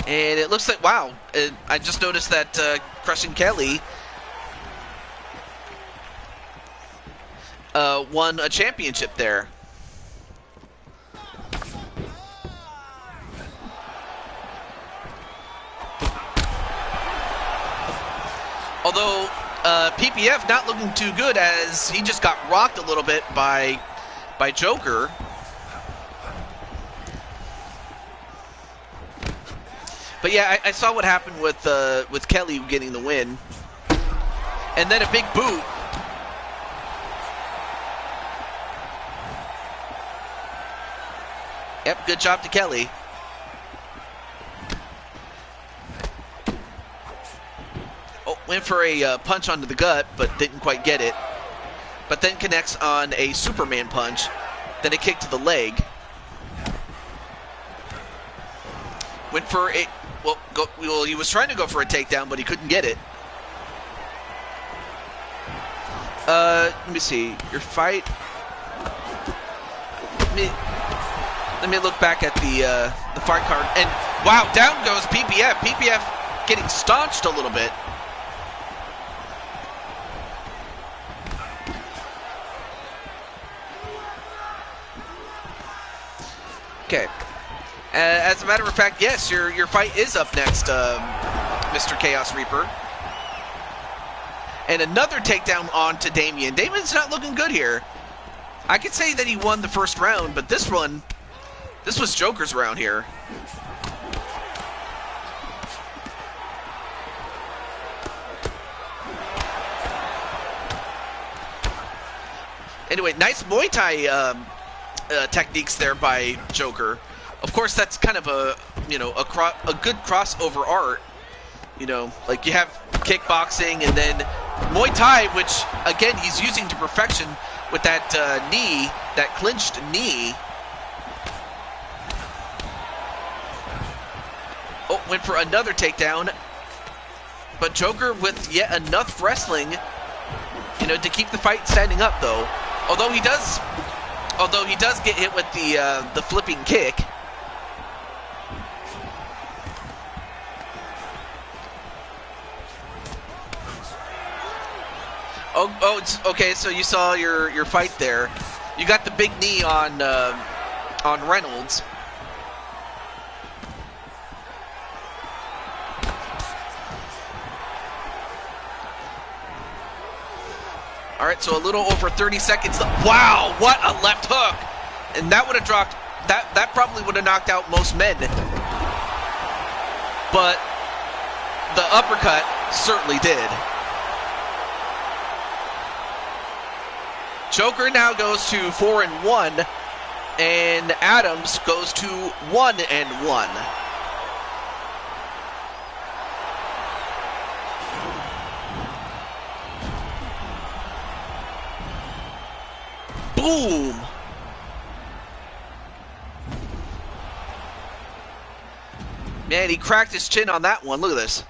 Speaker 1: And it looks like, wow, I just noticed that Crushing Kelly won a championship there. PPF not looking too good as he just got rocked a little bit by Joker. But yeah, I saw what happened with Kelly getting the win. And then a big boot. Yep, good job to Kelly. Oh, went for a punch onto the gut, but didn't quite get it. But then connects on a Superman punch. Then a kick to the leg. Went for a... Well, he was trying to go for a takedown, but he couldn't get it. Let me see. Your fight... Let me look back at the fight card. And, wow, down goes PPF. PPF getting staunched a little bit. Okay. As a matter of fact, yes, your fight is up next, Mr. Chaos Reaper. And another takedown on to Damien. Damien's not looking good here. I could say that he won the first round, but this was Joker's round here. Anyway, nice Muay Thai techniques there by Joker. Of course, that's kind of a good crossover art. You know, like you have kickboxing and then Muay Thai, which again he's using to perfection with that knee, that clinched knee. Oh, went for another takedown. But Joker with yet enough wrestling, you know, to keep the fight standing up though. Although he does get hit with the flipping kick. Oh, it's okay. So you saw your fight there. You got the big knee on Reynolds. All right, so a little over 30 seconds left. Wow, what a left hook! And that would have dropped. That probably would have knocked out most men. But the uppercut certainly did. Joker now goes to 4-1, and Adams goes to 1-1. Boom! Man, he cracked his chin on that one. Look at this.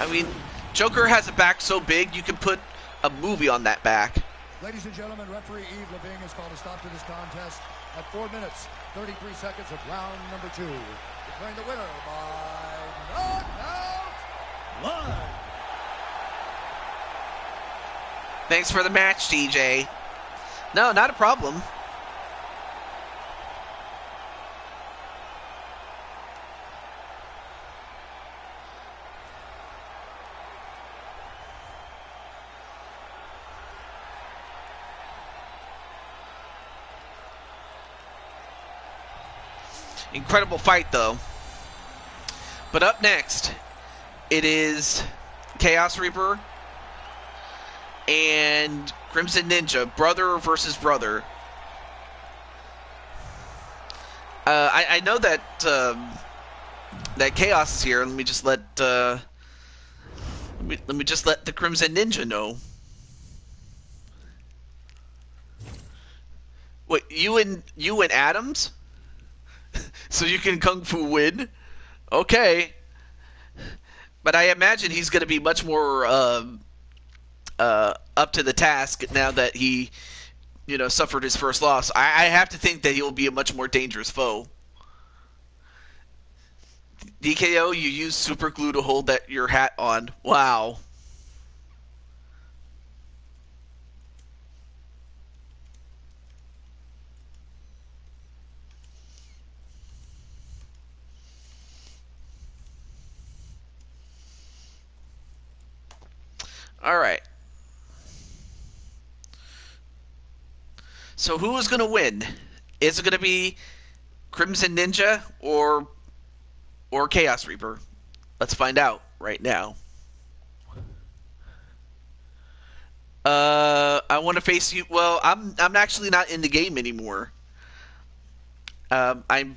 Speaker 1: I mean, Joker has a back so big, you can put a movie on that back.
Speaker 2: Ladies and gentlemen, referee Yves Leving has called a stop to this contest at 4 minutes, 33 seconds of round number 2. Declaring the winner by knockout blood.
Speaker 1: Thanks for the match, DJ. No, not a problem. Incredible fight, though. But up next, it is Chaos Reaper and Crimson Ninja, brother versus brother. I know that that Chaos is here. Let me just let the Crimson Ninja know. Wait, you and Adams? So you can Kung Fu win? Okay. But I imagine he's going to be much more up to the task now that he, you know, suffered his first loss. I have to think that he'll be a much more dangerous foe. DKO, you use super glue to hold your hat on. Wow. All right. So who is going to win? Is it going to be Crimson Ninja or Chaos Reaper? Let's find out right now. I want to face you. Well, I'm actually not in the game anymore. I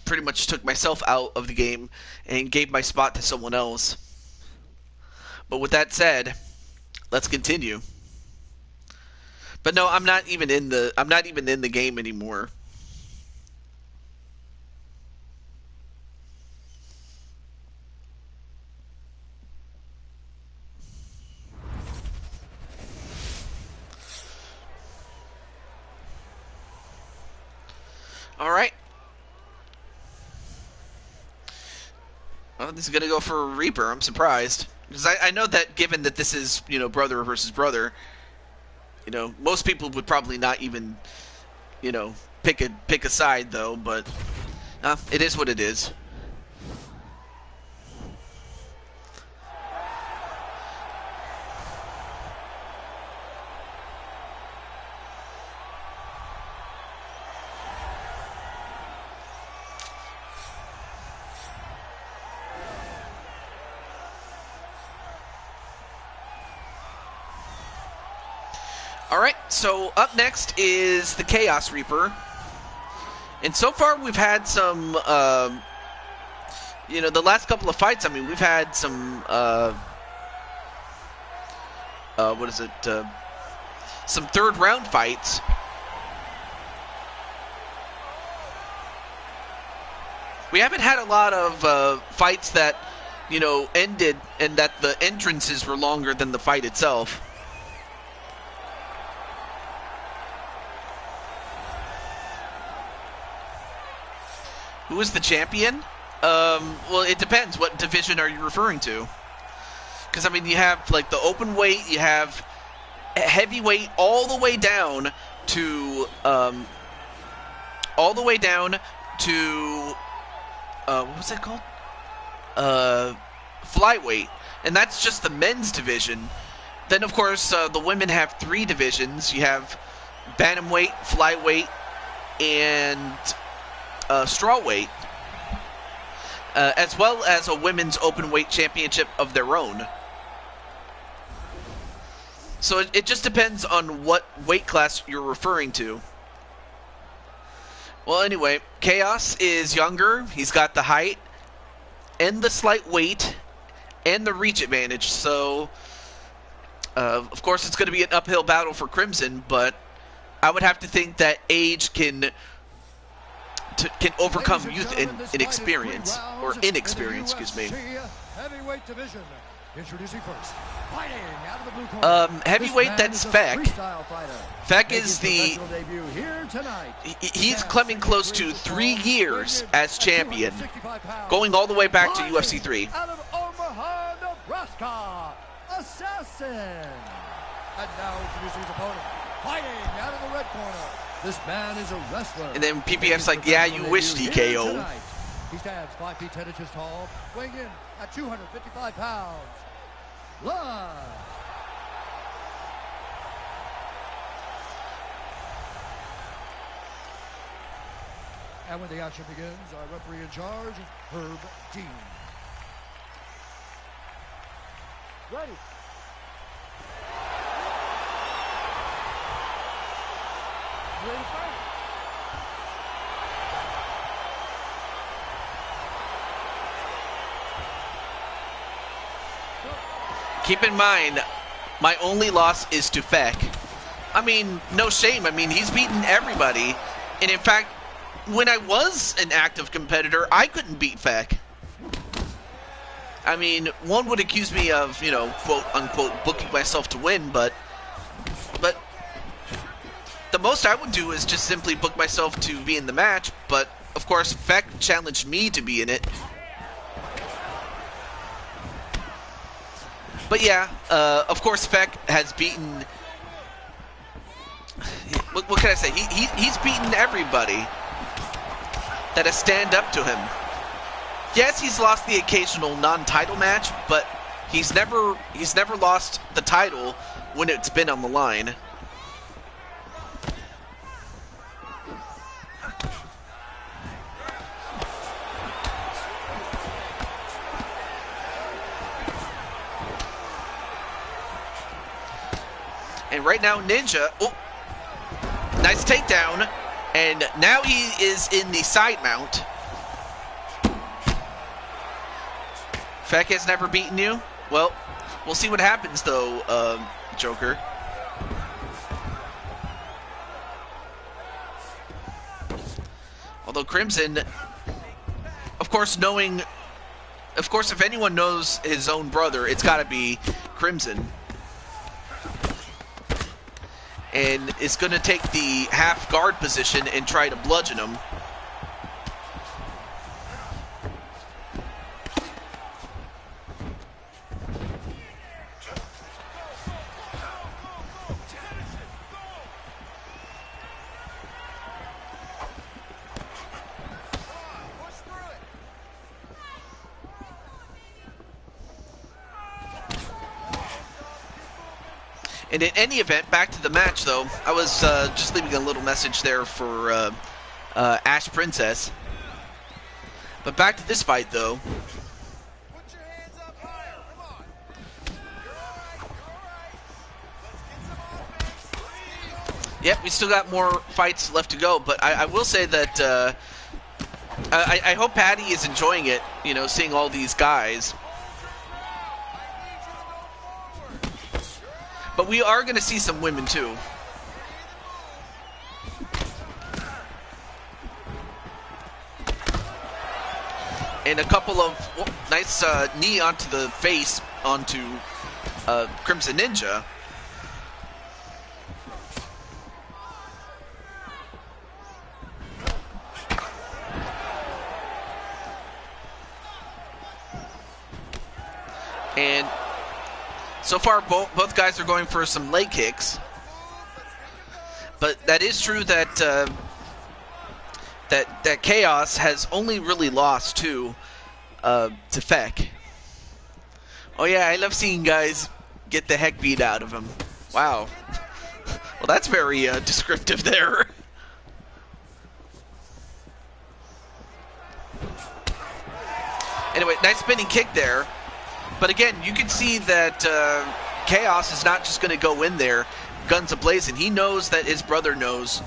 Speaker 1: pretty much took myself out of the game and gave my spot to someone else. But with that said, let's continue. But no, I'm not even in the game anymore. All right. Well, this is gonna go for Reaper. I'm surprised because I know that given that this is brother versus brother, most people would probably not even pick a side though. But it is what it is. Alright, so up next is the Chaos Reaper. And so far we've had some, the last couple of fights, I mean, we've had some, some third round fights. We haven't had a lot of fights that, ended and that the entrances were longer than the fight itself. Who is the champion? Well, it depends. What division are you referring to? Because, I mean, you have, like, the open weight, you have heavyweight all the way down to, what was that called? Flyweight. And that's just the men's division. Then, of course, the women have 3 divisions. You have bantamweight, flyweight, and strawweight, as well as a women's open weight championship of their own. So it just depends on what weight class you're referring to. Well, anyway, Chaos is younger. He's got the height and the slight weight and the reach advantage. So, of course, it's going to be an uphill battle for Crimson, but I would have to think that age can overcome youth and inexperience, or inexperience, excuse me.
Speaker 2: Heavyweight division. Introducing first, fighting out of the blue corner.
Speaker 1: Heavyweight, that's Vega. Vega is he's coming close to 3 years as champion, going all the way back to UFC 3.
Speaker 2: Out of Omaha, Nebraska, Assassin. And now introducing his opponent, fighting out of the red corner. This man is a wrestler.
Speaker 1: And then PPF's like, yeah, you wish, DKO.
Speaker 2: He stands 5 feet 10 inches tall, weighing in at 255 pounds. Live. And when the action begins, our referee in charge, Herb Dean.
Speaker 3: Ready. Ready to fight?
Speaker 1: Keep in mind, my only loss is to Feck. I mean, no shame. I mean, he's beaten everybody. And in fact, when I was an active competitor, I couldn't beat Feck. I mean, one would accuse me of, quote unquote, booking myself to win, but the most I would do is just simply book myself to be in the match. But of course, Feck challenged me to be in it. But yeah, of course, Feck has beaten. What can I say? He's beaten everybody that has stand up to him. Yes, he's lost the occasional non-title match, but He's never lost the title when it's been on the line. And right now, Ninja, oh, nice takedown, and now he is in the side mount. Feck has never beaten you? Well, we'll see what happens, though, Joker. Although Crimson, of course, if anyone knows his own brother, it's got to be Crimson. And is going to take the half guard position and try to bludgeon him. And in any event, back to the match, though. I was just leaving a little message there for Ash Princess. But back to this fight, though.
Speaker 4: Put your hands up higher. Come on. You're all right. Let's get some offense.
Speaker 1: Yep, we still got more fights left to go. But I will say that I hope Patty is enjoying it, you know, seeing all these guys. But we are going to see some women, too. And a couple of nice knee onto the face onto Crimson Ninja. And so far, both guys are going for some leg kicks, but that is true that that Chaos has only really lost to Feck. Oh yeah, I love seeing guys get the heck beat out of him. Wow. Well, that's very descriptive there. Anyway, nice spinning kick there. But again, you can see that Chaos is not just going to go in there guns a-blazing. He knows that his brother knows.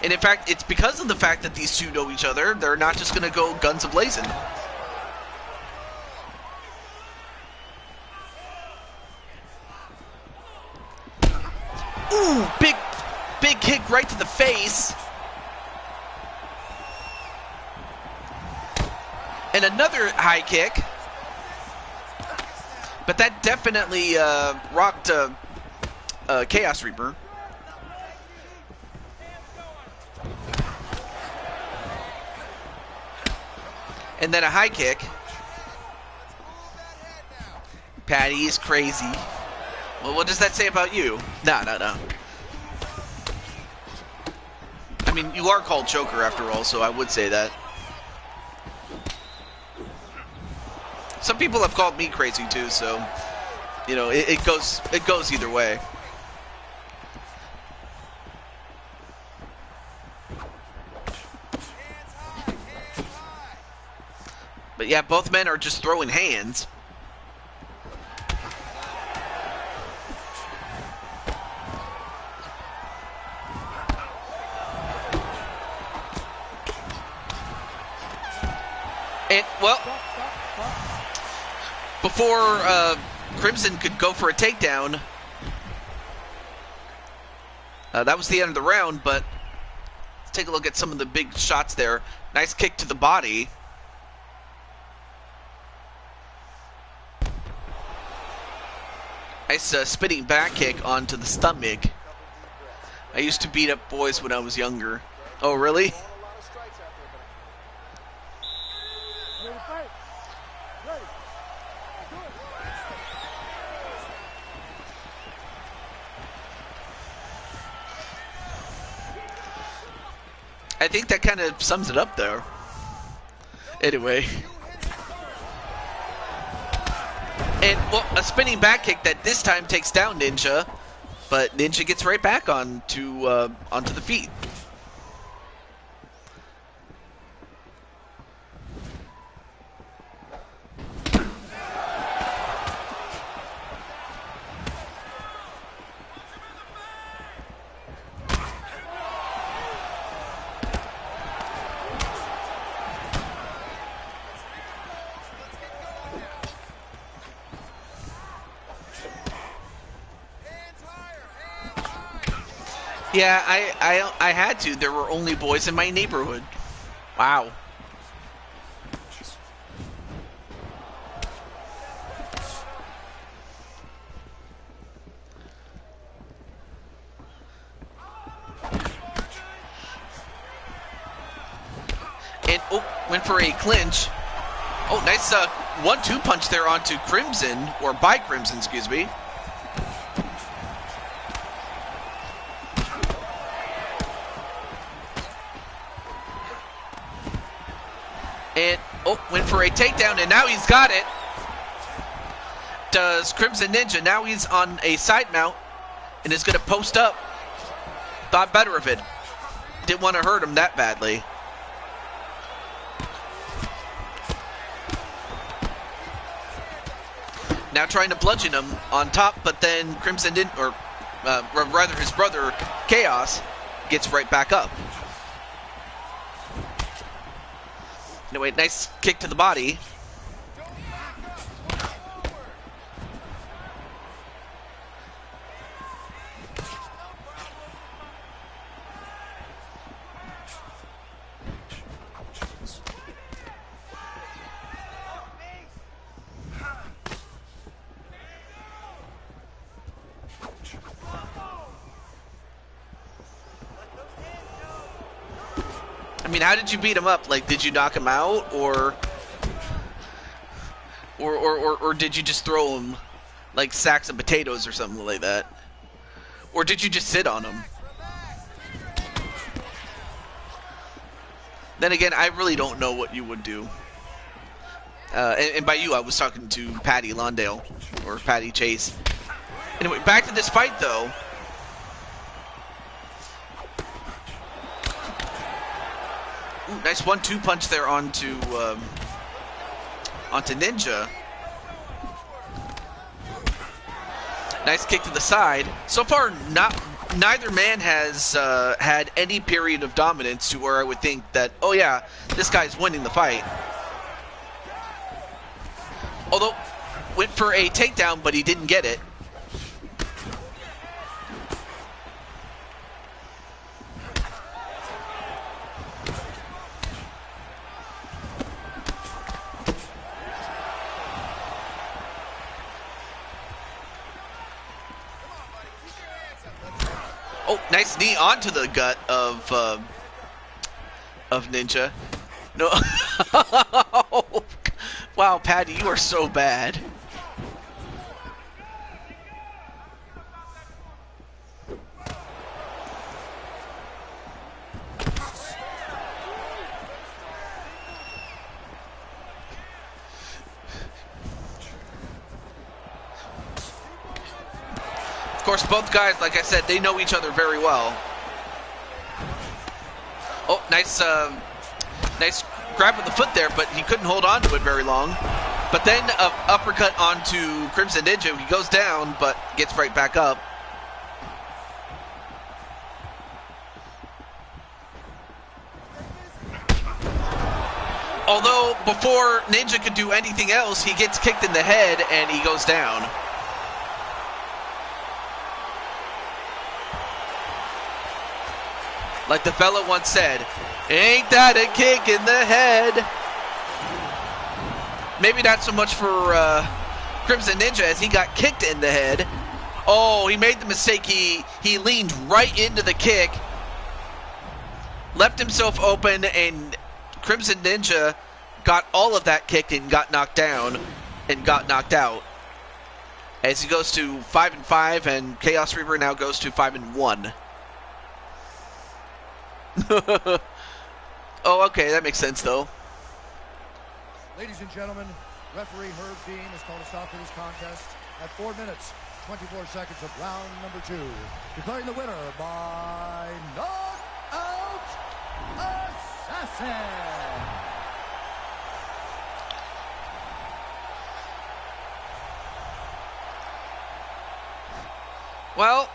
Speaker 1: And in fact, it's because of the fact that these two know each other, they're not just going to go guns a-blazing. Ooh, big kick right to the face. And another high kick. But that definitely rocked Chaos Reaper. And then a high kick. Patty is crazy. Well, what does that say about you? No. I mean, you are called Joker after all, so I would say that. Some people have called me crazy too, so you know it goes either way. But yeah, both men are just throwing hands. And well, before Crimson could go for a takedown, that was the end of the round, but let's take a look at some of the big shots there. Nice kick to the body. Nice spinning back kick onto the stomach. I used to beat up boys when I was younger. Oh, really?
Speaker 3: Ready to fight? Ready. Do it.
Speaker 1: I think that kind of sums it up there. Anyway. And, well, a spinning back kick that this time takes down Ninja, but Ninja gets right back onto the feet. Yeah, I had to. There were only boys in my neighborhood. Wow. And, oh, went for a clinch. Oh, nice 1-2 punch there onto Crimson, or by Crimson, excuse me. And, oh, went for a takedown, and now he's got it. Does Crimson Ninja. Now he's on a side mount and is going to post up. Thought better of it. Didn't want to hurt him that badly. Now trying to bludgeon him on top, but then Crimson didn't, or rather his brother, Chaos, gets right back up. Anyway, nice kick to the body. I mean, how did you beat him up? Like, did you knock him out, or did you just throw him like sacks of potatoes or something like that? Or did you just sit on him? Then again, I really don't know what you would do. And by you, I was talking to Patty Londale, or Patty Chase. Anyway, back to this fight, though. Ooh, nice 1-2 punch there onto Ninja. Nice kick to the side. So far, neither man has had any period of dominance to where I would think that, oh yeah, this guy's winning the fight. Although, went for a takedown, but he didn't get it. Oh, nice knee onto the gut of Ninja. No. Wow, Patty, you are so bad. Of course, both guys, like I said, they know each other very well. Oh, nice grab with the foot there, but he couldn't hold on to it very long. But then an uppercut onto Crimson Ninja. He goes down, but gets right back up. Although, before Ninja could do anything else, he gets kicked in the head and he goes down. Like the fella once said, ain't that a kick in the head? Maybe not so much for Crimson Ninja as he got kicked in the head. Oh, he made the mistake. He leaned right into the kick, left himself open, and Crimson Ninja got all of that kick and got knocked down and got knocked out. As he goes to 5-5, and Chaos Reaper now goes to 5-1. Oh, okay, that makes sense though.
Speaker 2: Ladies and gentlemen, referee Herb Dean has called a stop to this contest at 4 minutes, 24 seconds of round number 2. Declaring the winner by knockout assassin.
Speaker 1: Well,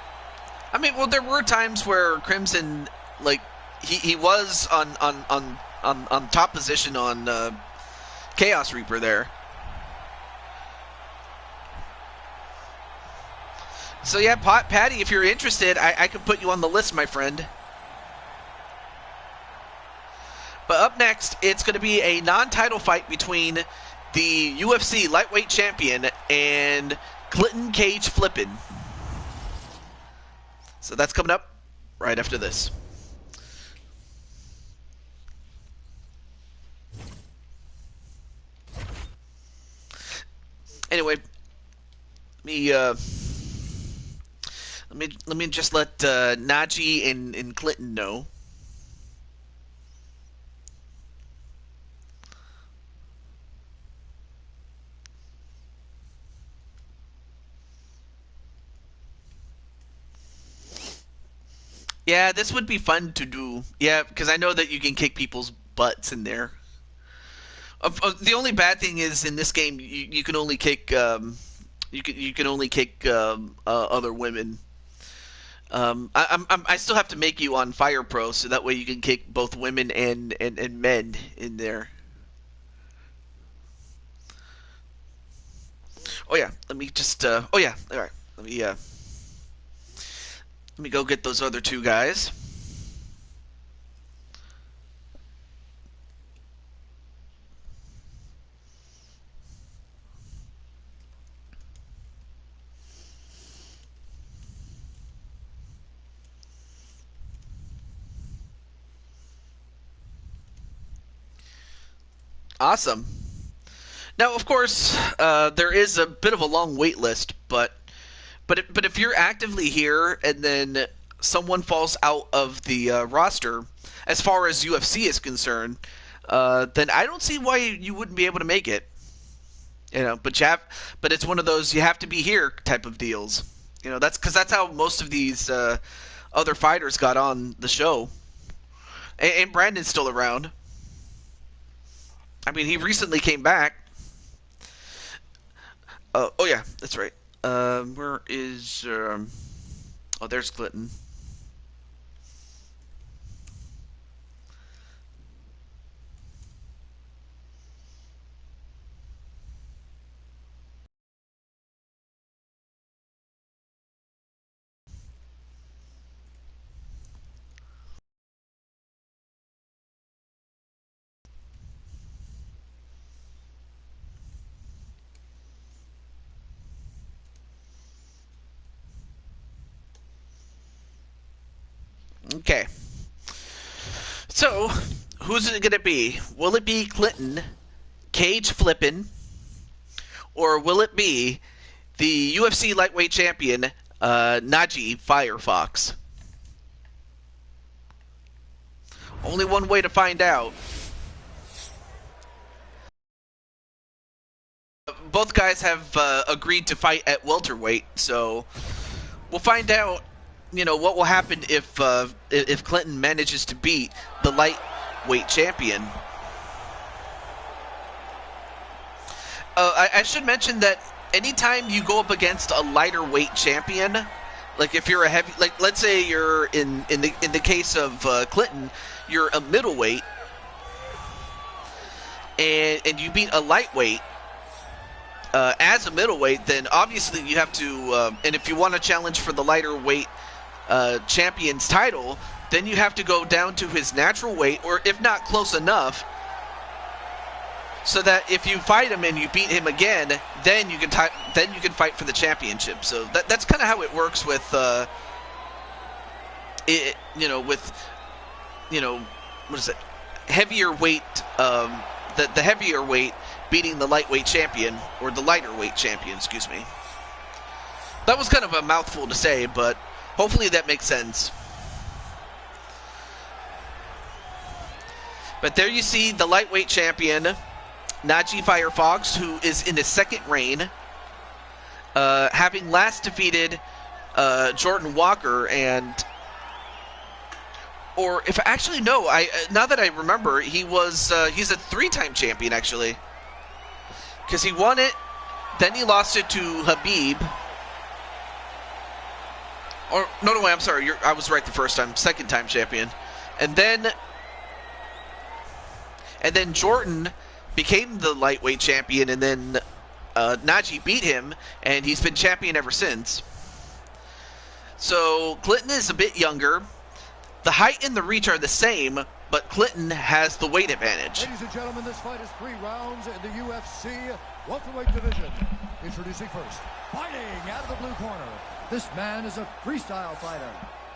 Speaker 1: I mean, well, there were times where Crimson, like, he was on top position on Chaos Reaper there. So yeah, Patty, if you're interested, I could put you on the list, my friend. But up next, it's going to be a non-title fight between the UFC lightweight champion and Clinton Cage Flippin'. So that's coming up right after this. Anyway, let me just let Najee and Clinton know. Yeah, this would be fun to do. Yeah, because I know that you can kick people's butts in there. The only bad thing is in this game you can only kick you can only kick other women. I still have to make you on Fire Pro so that way you can kick both women and men in there. Oh yeah, let me just oh yeah, all right. Let me go get those other two guys. Awesome. Now, of course, there is a bit of a long wait list, but if you're actively here and then someone falls out of the roster, as far as UFC is concerned, then I don't see why you wouldn't be able to make it. You know, but it's one of those you have to be here type of deals. You know, that's how most of these other fighters got on the show. And Brandon's still around. I mean, he recently came back. Oh yeah, that's right. Where is oh, there's Clinton. Okay. So, who's it going to be? Will it be Clinton, Cage Flippin', or will it be the UFC lightweight champion, Najee Firefox? Only one way to find out. Both guys have agreed to fight at welterweight, so we'll find out. You know what will happen if Clinton manages to beat the lightweight champion. I should mention that anytime you go up against a lighter weight champion, like if you're a heavy, like let's say you're in the case of Clinton, you're a middleweight, and you beat a lightweight. As a middleweight, then obviously you have to, and if you want to challenge for the lighter weight champion's title, then you have to go down to his natural weight, or if not close enough, so that if you fight him and you beat him again, then you can fight for the championship. So that's kind of how it works with what is it, heavier weight, the heavier weight beating the lightweight champion, or the lighter weight champion, excuse me. That was kind of a mouthful to say, but hopefully that makes sense. But there you see the lightweight champion, Najee Firefox, who is in his second reign, having last defeated Jordan Walker or if actually no, now that I remember, he's a 3-time champion actually, because he won it, then he lost it to Habib. Or no, I'm sorry, I was right the first time, 2nd-time champion, and then Jordan became the lightweight champion, and then Najee beat him, and he's been champion ever since. So Clinton is a bit younger. The height and the reach are the same, but Clinton has the weight advantage.
Speaker 2: Ladies and gentlemen, this fight is 3 rounds in the UFC welterweight division. Introducing first, fighting out of the blue corner. This man is a freestyle fighter,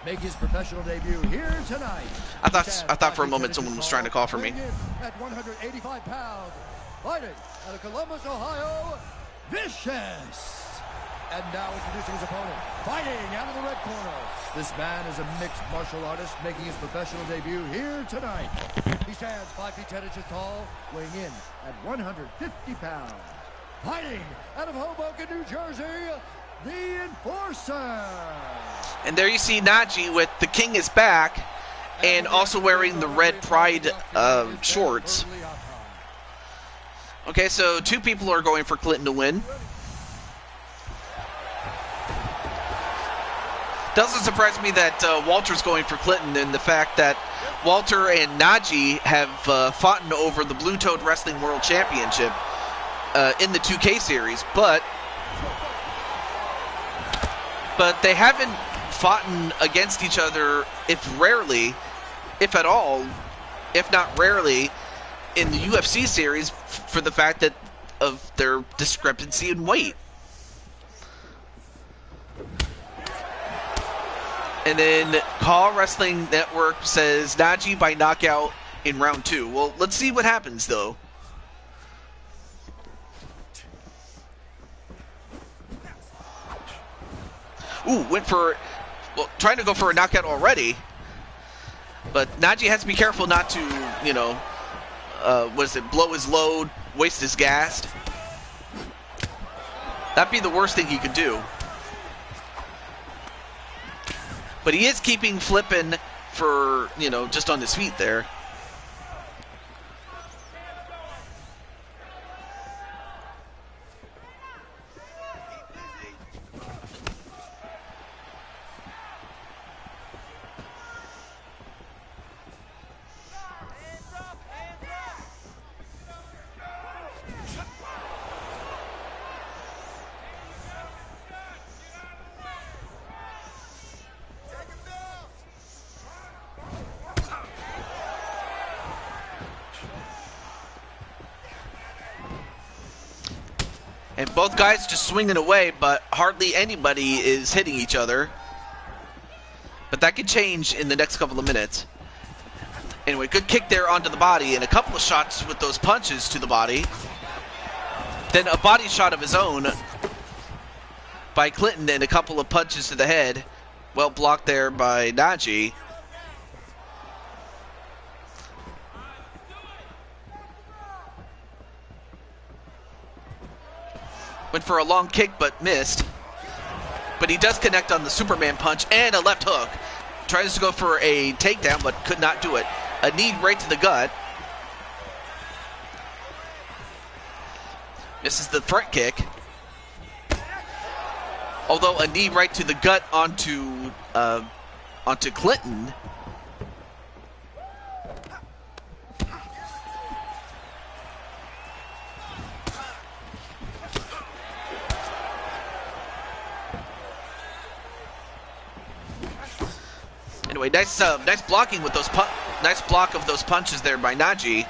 Speaker 2: making his professional debut here tonight.
Speaker 1: I thought for a moment someone was trying to call for me.
Speaker 2: At 185 pounds, fighting out of Columbus, Ohio, Vicious. And now introducing his opponent, fighting out of the red corner. This man is a mixed martial artist, making his professional debut here tonight. He stands 5 feet 10 inches tall, weighing in at 150 pounds. Fighting out of Hoboken, New Jersey, the Enforcer.
Speaker 1: And there you see Najee with the King is back, and also wearing the red Pride shorts. Okay, so 2 people are going for Clinton to win. Doesn't surprise me that Walter's going for Clinton, and the fact that Walter and Najee have fought over the Blue Toad Wrestling World Championship in the 2K series, but they haven't fought against each other, if at all, if not rarely, in the UFC series for the fact of their discrepancy in weight. And then Call Wrestling Network says Najee by knockout in round 2. Well, let's see what happens, though. Ooh, trying to go for a knockout already. But Najee has to be careful not to, blow his load, waste his gas. That'd be the worst thing he could do. But he is keeping flipping for, just on his feet there. And both guys just swinging away, but hardly anybody is hitting each other. But that could change in the next couple of minutes. Anyway, good kick there onto the body, and a couple of shots with those punches to the body. Then a body shot of his own by Clinton, and a couple of punches to the head. Well blocked there by Najee. Went for a long kick, but missed. But he does connect on the Superman punch and a left hook. Tries to go for a takedown, but could not do it. A knee right to the gut. Misses the front kick. Although a knee right to the gut onto Clinton. Anyway, nice blocking with those nice block of those punches there by Najee.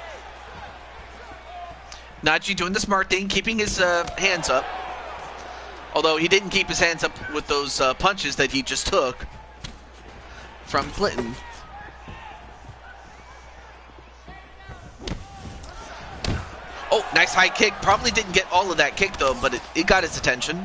Speaker 1: Najee doing the smart thing, keeping his hands up. Although he didn't keep his hands up with those punches that he just took from Clinton. Oh, nice high kick. Probably didn't get all of that kick though, but it got his attention.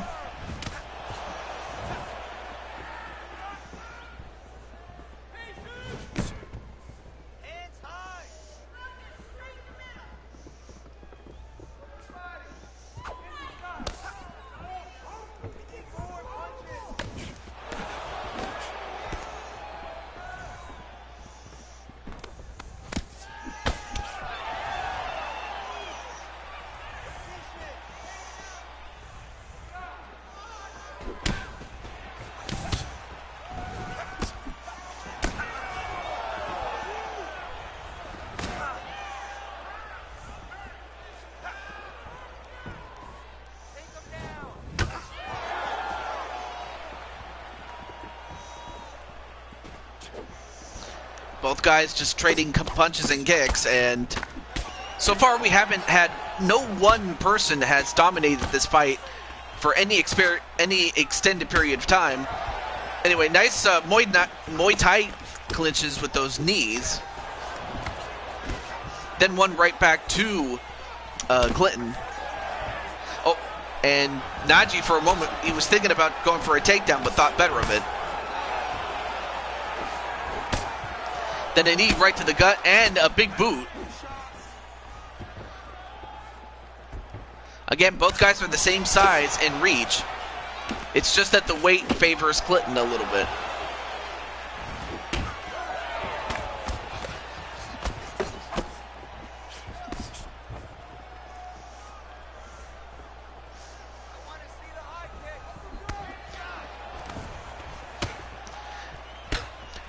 Speaker 1: both guys just trading punches and kicks, and so far we haven't had, no one person has dominated this fight for any extended period of time. Anyway, nice Muay Thai clinches with those knees. Then one right back to Clinton. Oh, and Naji for a moment, he was thinking about going for a takedown, but thought better of it. Then a knee right to the gut and a big boot. Again, both guys are the same size and reach. It's just that the weight favors Clinton a little bit.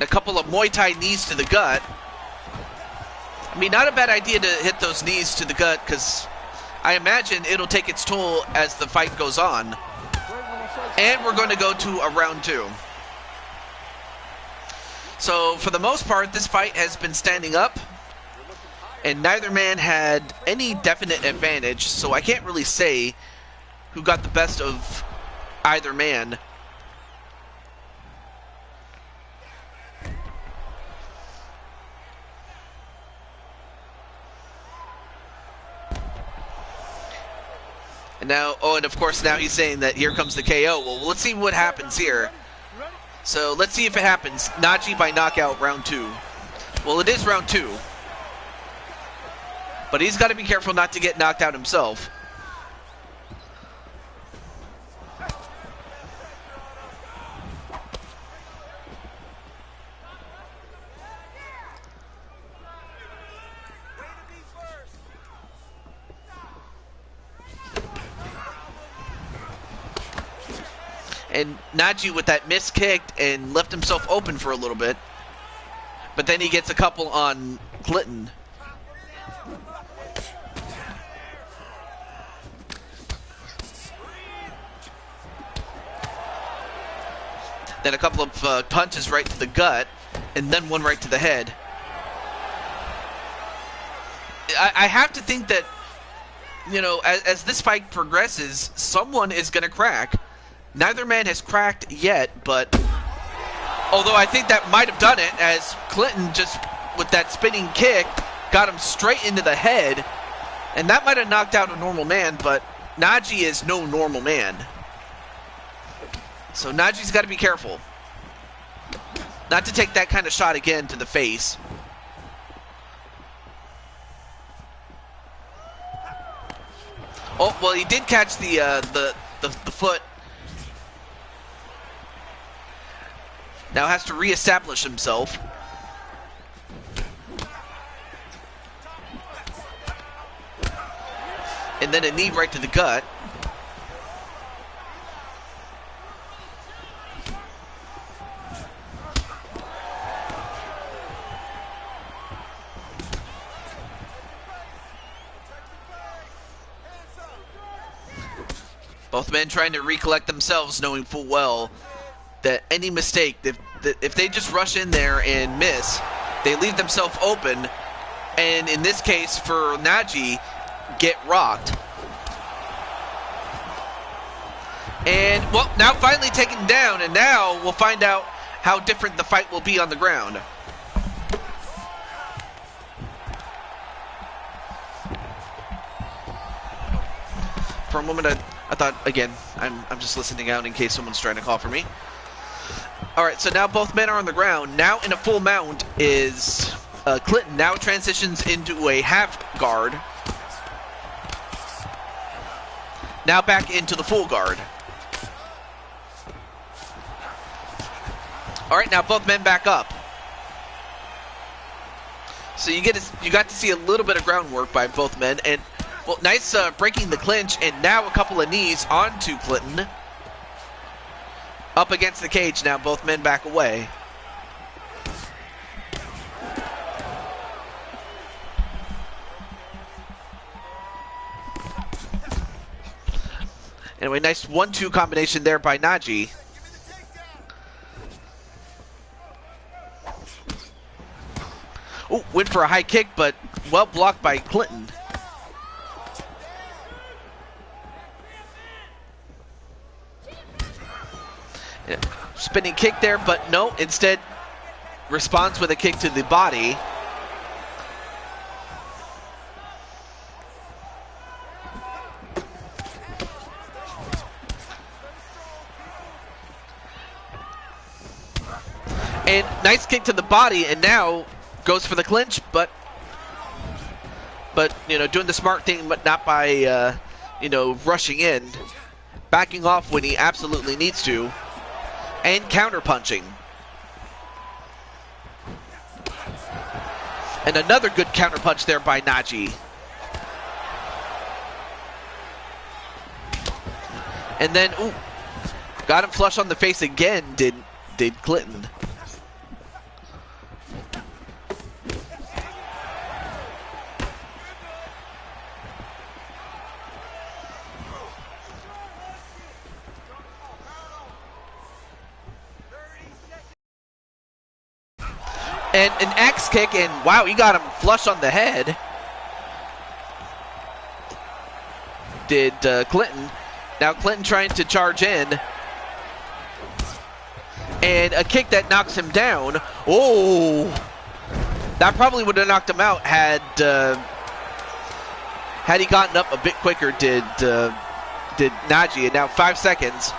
Speaker 1: And a couple of Muay Thai knees to the gut. I mean, not a bad idea to hit those knees to the gut, because I imagine it'll take its toll as the fight goes on. And we're going to go to a round 2. So, for the most part, this fight has been standing up, and neither man had any definite advantage, so I can't really say who got the best of either man. And now, oh, and of course now he's saying that here comes the KO. Well, let's see what happens here. So let's see if it happens. Naji by knockout, round 2. Well, it is round 2. But he's got to be careful not to get knocked out himself. And Naji with that miss kicked and left himself open for a little bit. But then he gets a couple on Clinton. Then a couple of punches right to the gut. And then one right to the head. I have to think that, you know, as this fight progresses, someone is going to crack. Neither man has cracked yet, but although I think that might have done it, as Clinton just, with that spinning kick, got him straight into the head, and that might have knocked out a normal man, but Naji is no normal man. So Naji's got to be careful not to take that kind of shot again to the face. Oh, well, he did catch the foot. Now has to reestablish himself. And then a knee right to the gut. Both men trying to recollect themselves, knowing full well that any mistake, if they just rush in there and miss, they leave themselves open, and in this case for Naji, get rocked. And, well, now finally taken down, and now we'll find out how different the fight will be on the ground. For a moment I thought, again, I'm just listening out in case someone's trying to call for me. Alright, so now both men are on the ground. Now in a full mount is Clinton. Now transitions into a half guard. Now back into the full guard. Alright, now both men back up. So you got to see a little bit of groundwork by both men. And, well, nice breaking the clinch, and now a couple of knees onto Clinton. Up against the cage now, both men back away. Anyway, nice 1-2 combination there by Naji. for a high kick, but well blocked by Clinton. Yeah, spinning kick there, but no, instead responds with a kick to the body. And nice kick to the body, and now goes for the clinch, but you know, doing the smart thing, but not by you know, rushing in, backing off when he absolutely needs to, and counter punching. And another good counter punch there by Naji. And then, ooh, got him flush on the face again, did Clinton. And an axe kick, and wow, he got him flush on the head. Did Clinton. Now Clinton trying to charge in. And a kick that knocks him down. Oh! That probably would have knocked him out had he gotten up a bit quicker, did Naji. And now 5 seconds.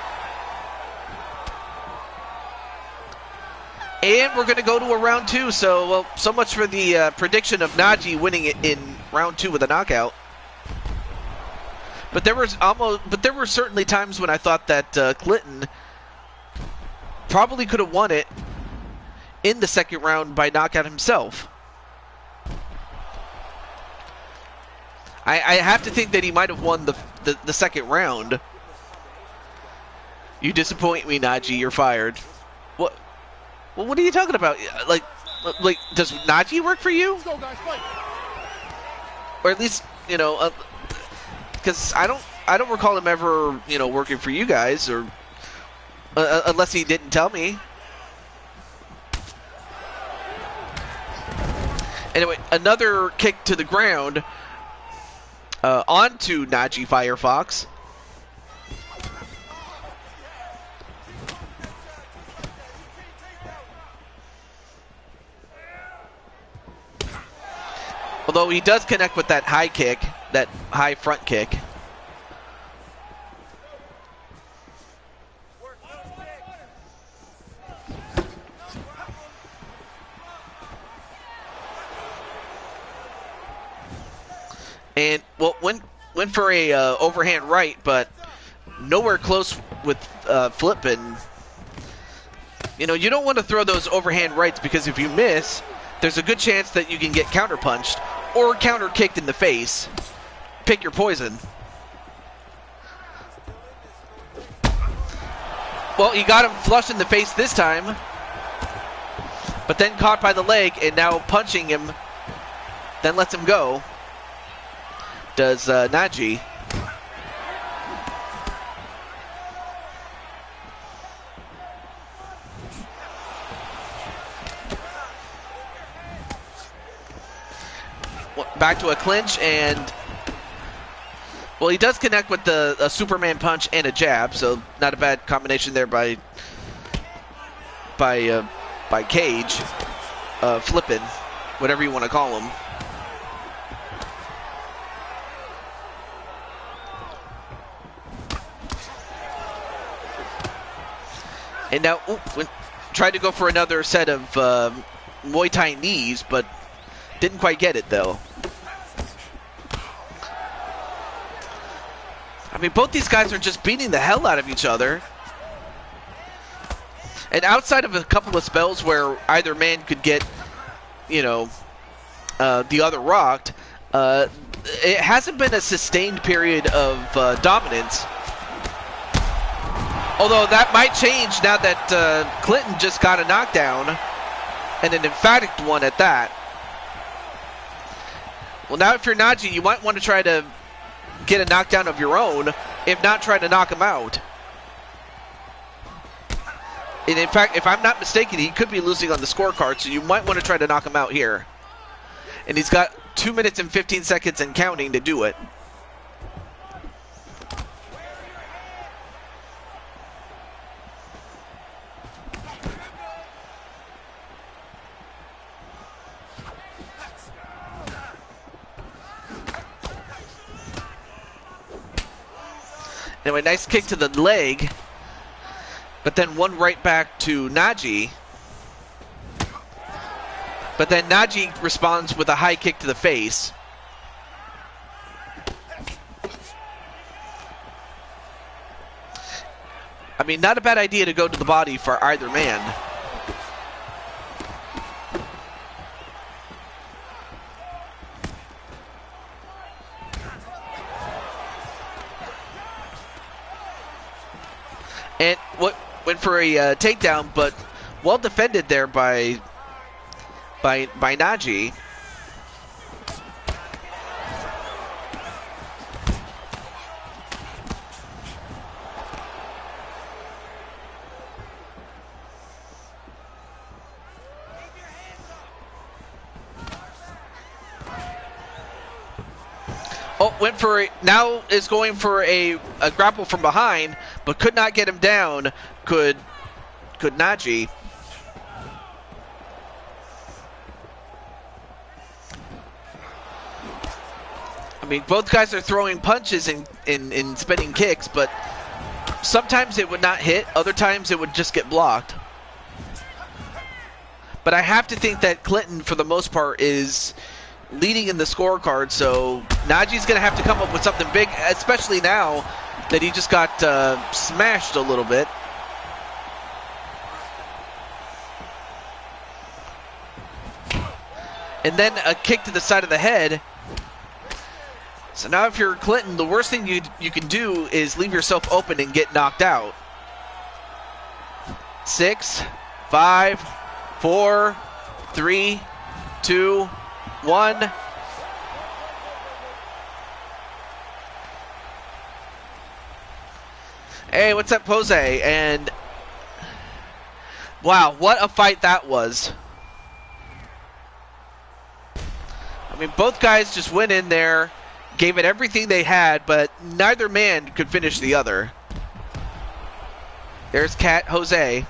Speaker 1: And we're going to go to a round 2, so well, so much for the prediction of Naji winning it in round 2 with a knockout. But there were certainly times when I thought that Clinton probably could have won it in the second round by knockout himself. I have to think that he might have won the second round. You disappoint me, Naji. You're fired. What? Well, what are you talking about? Like, does Naji work for you?
Speaker 3: Let's go, guys, fight.
Speaker 1: Or at least, you know, because I don't recall him ever, you know, working for you guys, or unless he didn't tell me. Anyway, another kick to the ground onto Naji Firefox. Although he does connect with that high kick, that high front kick. And, well, went for a overhand right, but nowhere close with flipping. You know, you don't want to throw those overhand rights, because if you miss, there's a good chance that you can get counter-punched or counter-kicked in the face. Pick your poison. Well, he got him flush in the face this time, but then caught by the leg, and now punching him, then lets him go. Does Naji. Back to a clinch, and well, he does connect with a Superman punch and a jab, so not a bad combination there by Cage, flipping, whatever you want to call him. And now, tried to go for another set of Muay Thai knees, but didn't quite get it, though. I mean, both these guys are just beating the hell out of each other. And outside of a couple of spells where either man could get, you know, the other rocked, it hasn't been a sustained period of dominance. Although that might change now that Clinton just got a knockdown, and an emphatic one at that. Well, now if you're Naji, you might want to try to get a knockdown of your own, if not try to knock him out. And in fact, if I'm not mistaken, he could be losing on the scorecard, so you might want to try to knock him out here. and he's got 2 minutes and 15 seconds and counting to do it. Anyway, nice kick to the leg, but then one right back to Naji. But then Naji responds with a high kick to the face. I mean, not a bad idea to go to the body for either man. And what went for a takedown, but well defended there by Naji. Oh, went for now is going for a grapple from behind, but could not get him down. Could Naji? I mean, both guys are throwing punches in spinning kicks, but sometimes it would not hit. Other times it would just get blocked. But I have to think that Clinton, for the most part, is leading in the scorecard, so Naji's going to have to come up with something big, especially now that he just got smashed a little bit. And then a kick to the side of the head. So now if you're Clinton, the worst thing you can do is leave yourself open and get knocked out. 6, 5, 4, 3, 2, 1. Hey, what's up, Pose? And wow, what a fight that was. I mean, both guys just went in there, gave it everything they had, but neither man could finish the other. There's Cat Jose.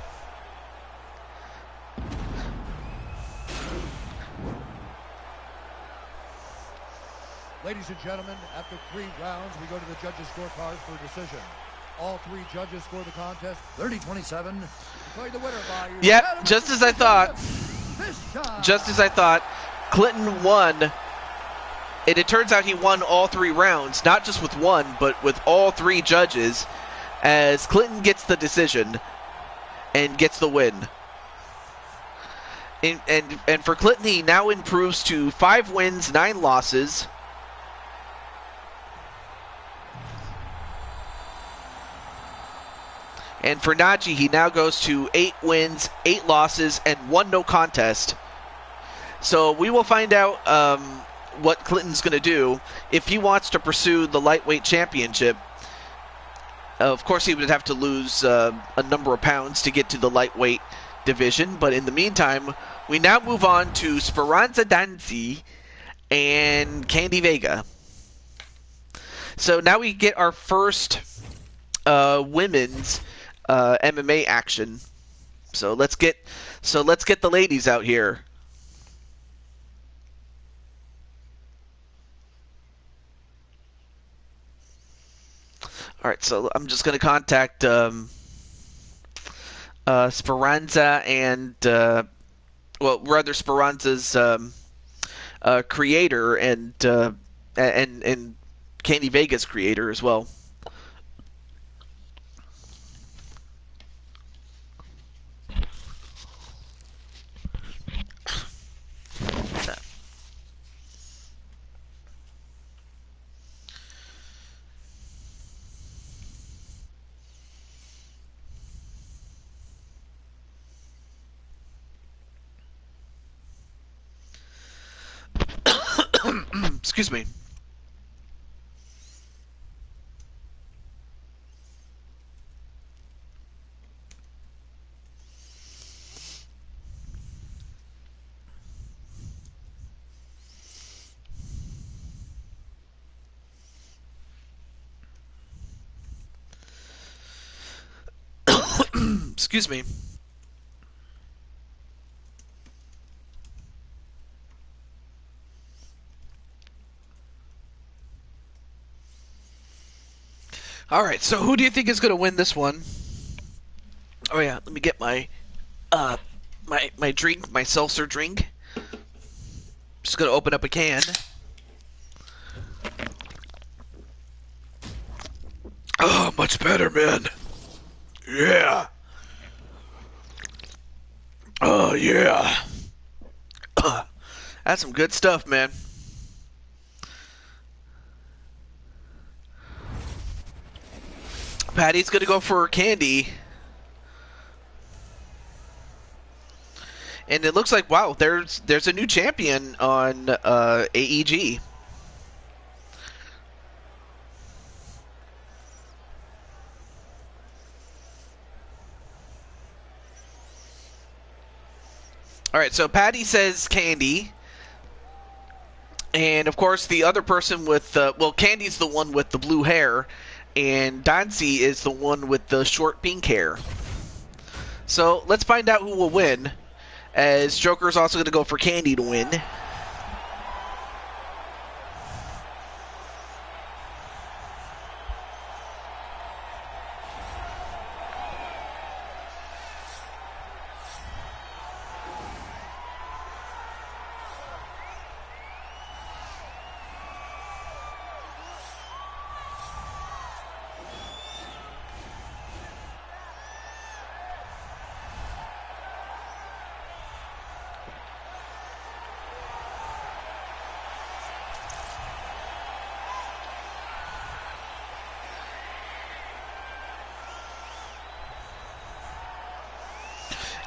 Speaker 2: Ladies and gentlemen, after 3 rounds, we go to the judges' scorecards for a decision. All 3 judges score the contest 30-27. Declare the winner by
Speaker 1: Yep, just as I thought. Just as I thought. Clinton won. And it turns out he won all 3 rounds, not just with one, but with all 3 judges, as Clinton gets the decision and gets the win. And for Clinton, he now improves to 5 wins, 9 losses. And for Naji, he now goes to 8 wins, 8 losses, and 1 no contest. So we will find out what Clinton's going to do if he wants to pursue the lightweight championship. Of course, he would have to lose a number of pounds to get to the lightweight division. But in the meantime, we now move on to Spironza Danzi and Candy Vega. So now we get our first women's MMA action. So let's get the ladies out here. All right, so I'm just going to contact Spironza and well, rather Spironza's creator and Candy Vega's creator as well. Excuse me. Excuse me. All right, so who do you think is going to win this one? Oh yeah, let me get my my drink, my seltzer drink. Just going to open up a can. Oh, much better, man. Yeah. Oh yeah. That's some good stuff, man. Patty's gonna go for candy. And it looks like, wow, there's a new champion on AEG. All right, so Patty says candy. And, of course, the other person with, well, Candy's the one with the blue hair. And Danzi is the one with the short pink hair. So let's find out who will win. As Joker's also going to go for Candy to win.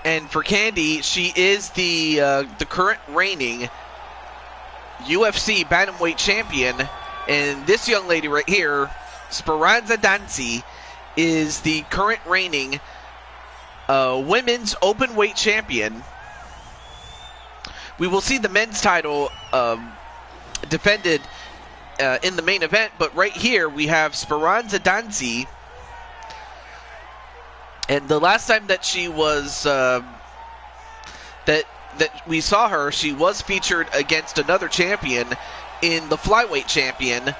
Speaker 1: And for Candy, she is the current reigning UFC bantamweight champion, and this young lady right here, Spironza Danzi, is the current reigning women's openweight champion. We will see the men's title defended in the main event, but right here we have Spironza Danzi. And the last time that she was, that we saw her, she was featured against another champion in the flyweight champion,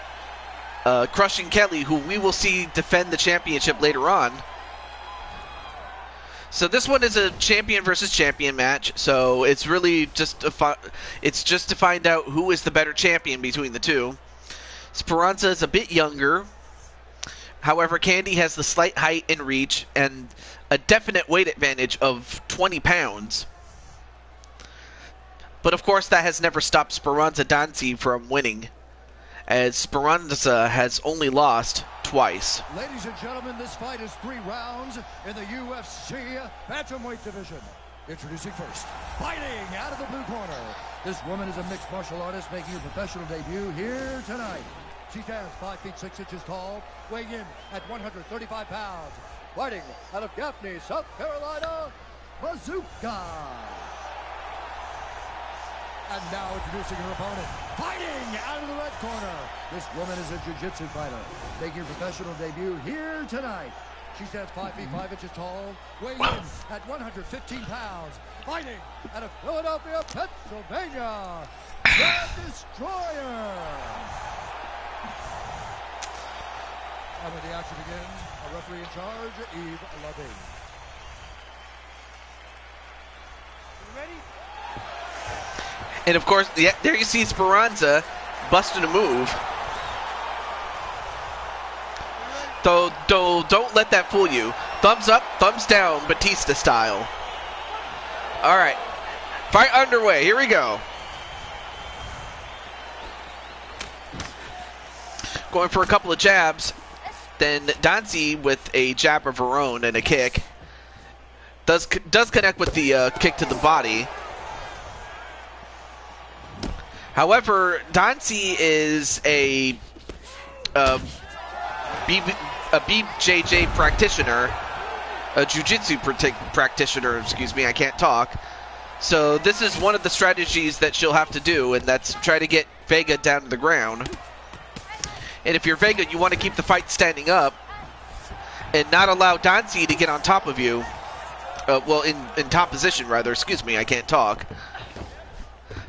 Speaker 1: Crushing Kelly, who we will see defend the championship later on. So this one is a champion versus champion match. So it's really just to find out who is the better champion between the two. Spironza is a bit younger. However, Candy has the slight height and reach and a definite weight advantage of 20 pounds. But of course, that has never stopped Spironza Danzi from winning, as Spironza has only lost twice.
Speaker 2: Ladies and gentlemen, this fight is 3 rounds in the UFC bantamweight division. Introducing first, fighting out of the blue corner. This woman is a mixed martial artist making her professional debut here tonight. She stands 5 feet 6 inches tall, weighing in at 135 pounds. Fighting out of Gaffney, South Carolina, Bazooka. And now introducing her opponent, fighting out of the red corner. This woman is a jiu-jitsu fighter, making her professional debut here tonight. She stands 5 feet 5 inches tall, weighing in at 115 pounds. Fighting out of Philadelphia, Pennsylvania, the Destroyer. And when the action begins, a referee in charge, Yves Lavine.
Speaker 3: You ready?
Speaker 1: And of course, yeah, there you see Spironza busting a move. Don't let that fool you. Thumbs up, thumbs down, Batista style. All right, fight underway. Here we go. Going for a couple of jabs. Then Danzi with a jab of her own and a kick. Does connect with the kick to the body. However, Danzi is a BJJ practitioner, a jiu-jitsu practitioner, excuse me, I can't talk. So this is one of the strategies that she'll have to do, and that's try to get Vega down to the ground. And if you're Vega, you want to keep the fight standing up and not allow Danzi to get on top of you. Well, in top position, rather. Excuse me, I can't talk.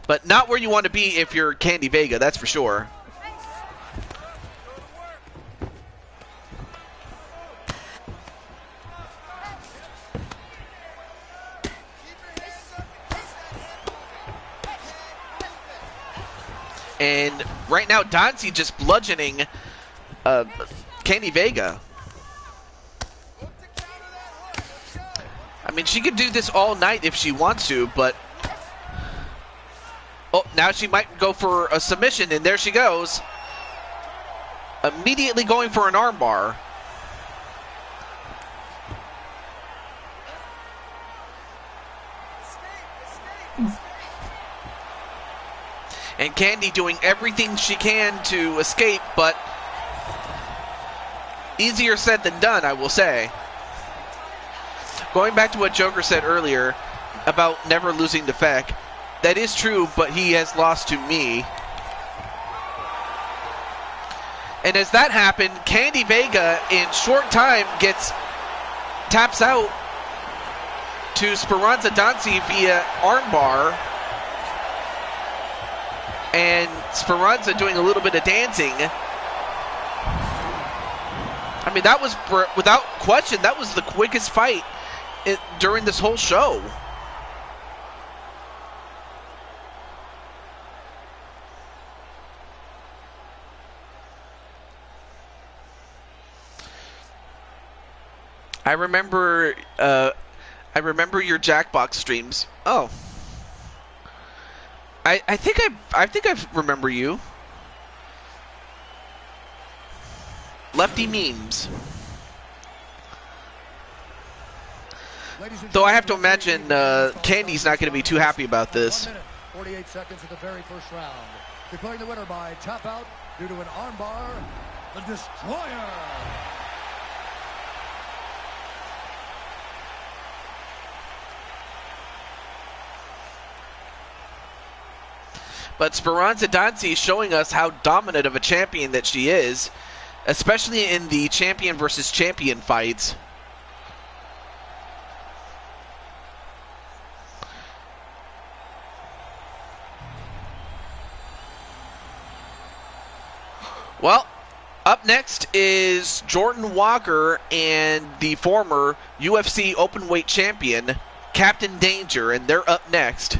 Speaker 1: But not where you want to be if you're Candy Vega, that's for sure. And right now, Danzi just bludgeoning Candy Vega. I mean, she could do this all night if she wants to, but... Oh, now she might go for a submission, and there she goes. Immediately going for an armbar. And Candy doing everything she can to escape, but easier said than done, I will say. Going back to what Joker said earlier about never losing to Feck, that is true, but he has lost to me. And as that happened, Candy Vega in short time taps out to Spironza Danzi via armbar. And Spironza doing a little bit of dancing. I mean, that was, without question, that was the quickest fight during this whole show. I remember your Jackbox streams. Oh. I think I remember you. Lefty memes. Though I have to imagine Candy's not going to be too happy about this.
Speaker 2: 1 minute, 48 seconds of the very first round. Declaring the winner by tap out due to an armbar, the Destroyer.
Speaker 1: But Spironza Danzi showing us how dominant of a champion that she is, especially in the champion versus champion fights. Well, up next is Jordan Walker and the former UFC openweight champion, Captain Danger, and they're up next.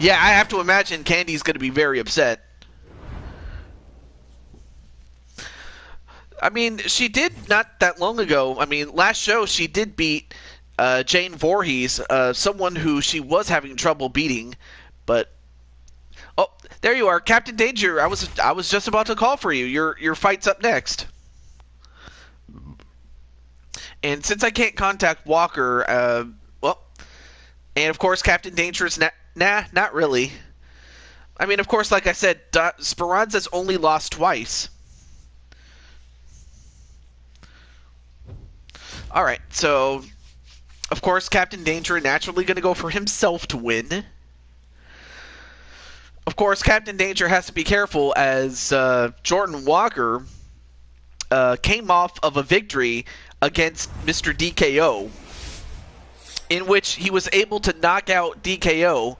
Speaker 1: Yeah, I have to imagine Candy's going to be very upset. I mean, she did not that long ago. I mean, last show she did beat Jane Voorhees, someone who she was having trouble beating. But oh, there you are, Captain Danger. I was just about to call for you. Your fight's up next. And since I can't contact Walker, well, and of course Captain Danger is Nah, not really. I mean, of course, like I said, Spironza's only lost twice. Alright, so, of course, Captain Danger naturally going to go for himself to win. Of course, Captain Danger has to be careful as Jordan Walker came off of a victory against Mr. DKO, in which he was able to knock out DKO,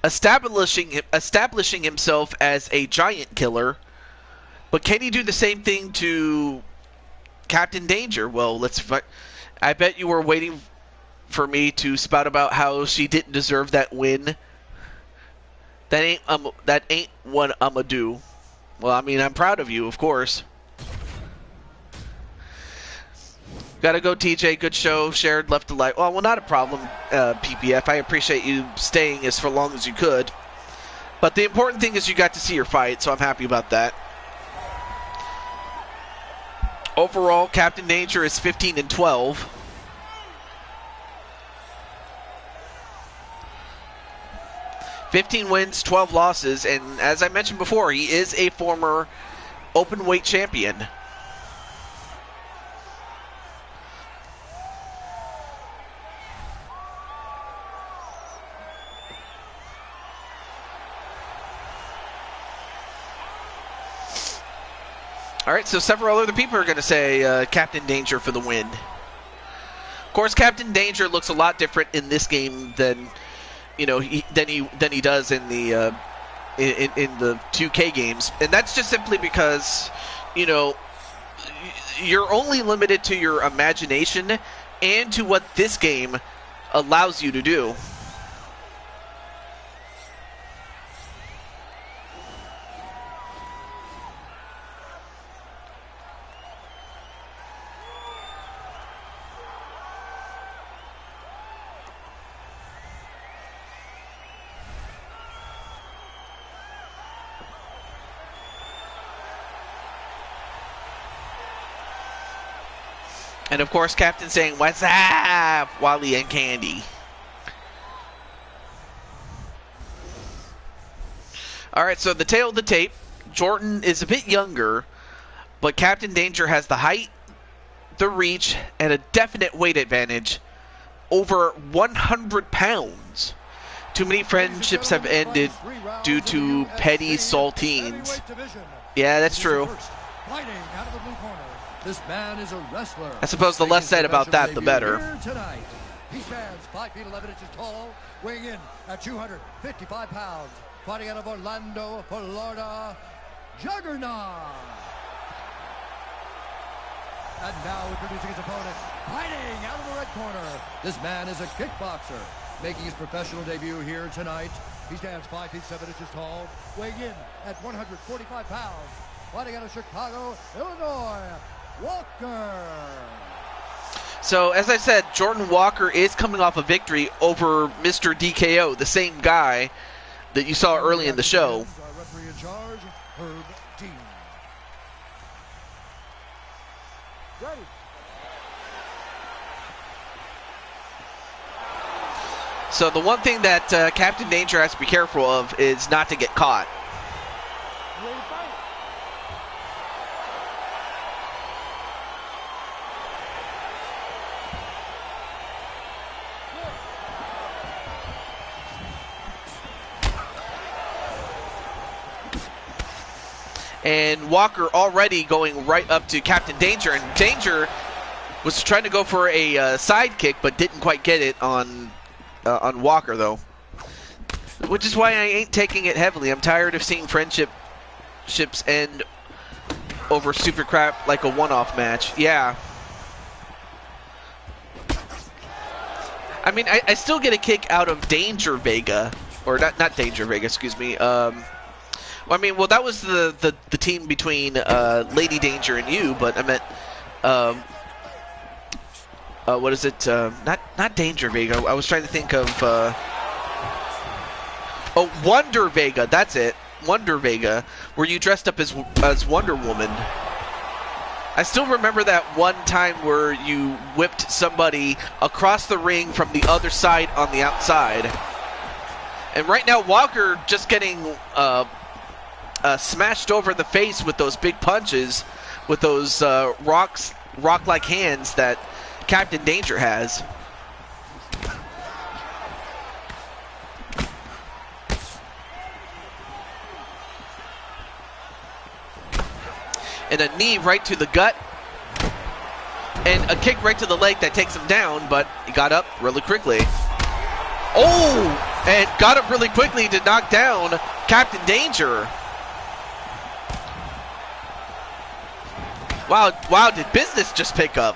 Speaker 1: establishing himself as a giant killer. But can he do the same thing to Captain Danger? Well, let's fight. I bet you were waiting for me to spout about how she didn't deserve that win. That ain't what I'ma do. Well, I mean, I'm proud of you, of course. Gotta go, TJ. Good show. Shared, left a like. Well, not a problem, PPF. I appreciate you staying as for long as you could. But the important thing is you got to see your fight, so I'm happy about that. Overall, Captain Danger is 15-12. (15 wins, 12 losses), and as I mentioned before, he is a former openweight champion. All right, so several other people are going to say Captain Danger for the win. Of course, Captain Danger looks a lot different in this game than he does in the in the 2K games, and that's just simply because you're only limited to your imagination and to what this game allows you to do. And of course, Captain saying, "What's up, Wally and Candy?" Alright, so the tail of the tape. Jordan is a bit younger, but Captain Danger has the height, the reach, and a definite weight advantage. Over 100 pounds. Too many friendships have ended due to petty saltines. Yeah, that's true.
Speaker 2: This man is a wrestler.
Speaker 1: I suppose the less said about that, the better.
Speaker 2: He stands 5 feet 11 inches tall, weighing in at 255 pounds. Fighting out of Orlando, Florida, Juggernaut. And now introducing his opponent, fighting out of the red corner. This man is a kickboxer, making his professional debut here tonight. He stands 5 feet 7 inches tall, weighing in at 145 pounds. Fighting out of Chicago, Illinois, Walker.
Speaker 1: So, as I said, Jordan Walker is coming off a victory over Mr. DKO, the same guy that you saw early in the show.
Speaker 2: Referee in charge, Herb Dean.
Speaker 3: Ready.
Speaker 1: So the one thing that Captain Danger has to be careful of is not to get caught.
Speaker 3: Ready to fight.
Speaker 1: And Walker already going right up to Captain Danger, and Danger was trying to go for a side kick, but didn't quite get it on Walker, though. Which is why I ain't taking it heavily. I'm tired of seeing friendships end over stupid crap like a one-off match. Yeah. I mean, I still get a kick out of Danger Vega, or not Danger Vega, excuse me. Well, I mean, well, that was the team between Lady Danger and you, but I meant, what is it? Not Danger Vega. I was trying to think of, oh, Wonder Vega. That's it, Wonder Vega. Where you dressed up as Wonder Woman. I still remember that one time where you whipped somebody across the ring from the other side on the outside. And right now, Walker just getting smashed over the face with those big punches, with those rock-like hands that Captain Danger has. And a knee right to the gut, and a kick right to the leg that takes him down, but he got up really quickly. Oh, and got up really quickly to knock down Captain Danger. Wow, did business just pick up?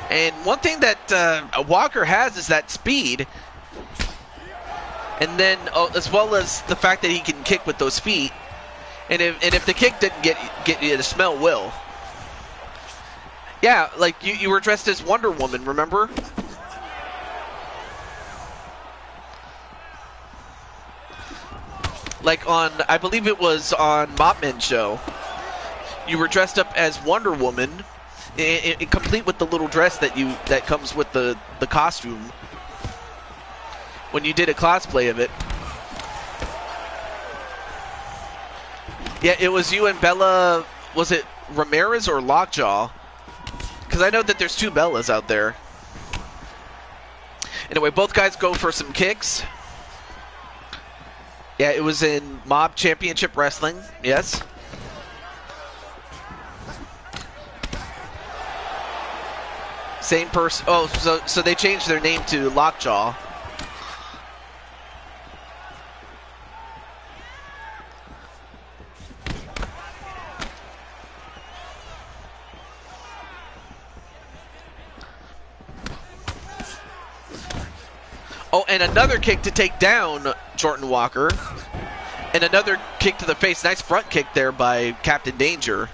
Speaker 1: And one thing that Walker has is that speed. And then, as well as the fact that he can kick with those feet. And if the kick didn't get you, the smell will. Yeah, like you were dressed as Wonder Woman, remember? Like on, I believe it was on Mopman's show. You were dressed up as Wonder Woman, complete with the little dress that comes with the costume. When you did a cosplay of it. Yeah, it was you and Bella, was it Ramirez or Lockjaw? Because I know that there's two Bellas out there. Anyway, both guys go for some kicks. Yeah, it was in Mob Championship Wrestling. Yes. Same person. Oh, so they changed their name to Lockjaw. Oh, and another kick to take down Jordan Walker. And another kick to the face. Nice front kick there by Captain Danger.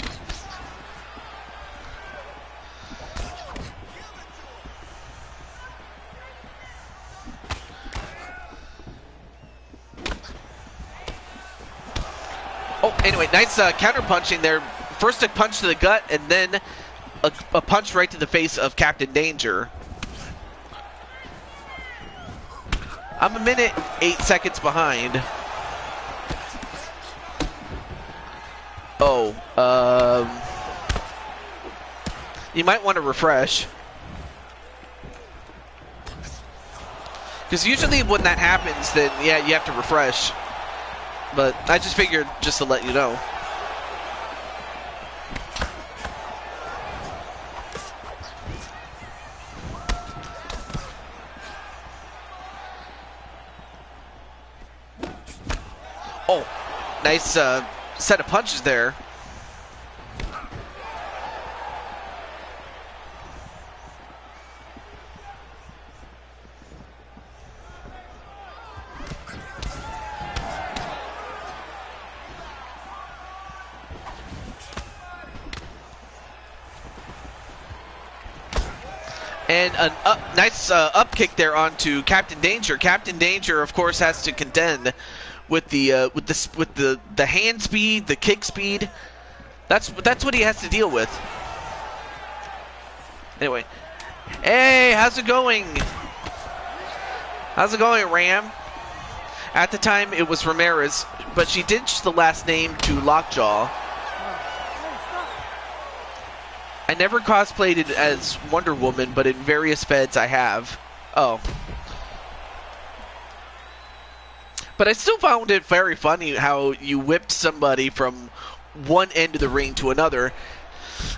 Speaker 1: Oh, anyway, nice counter punching there. First a punch to the gut, and then a punch right to the face of Captain Danger. I'm a minute 8 seconds behind. Oh, you might want to refresh. Because usually when that happens, then yeah, you have to refresh. But I just figured just to let you know. Oh, nice set of punches there. And an nice up kick there onto Captain Danger. Captain Danger, of course, has to contend with the hand speed, the kick speed. That's what he has to deal with. Anyway, hey, how's it going? How's it going, Ram? At the time, it was Ramirez, but she ditched the last name to Lockjaw. I never cosplayed it as Wonder Woman, but in various feds I have. Oh. But I still found it very funny how you whipped somebody from one end of the ring to another.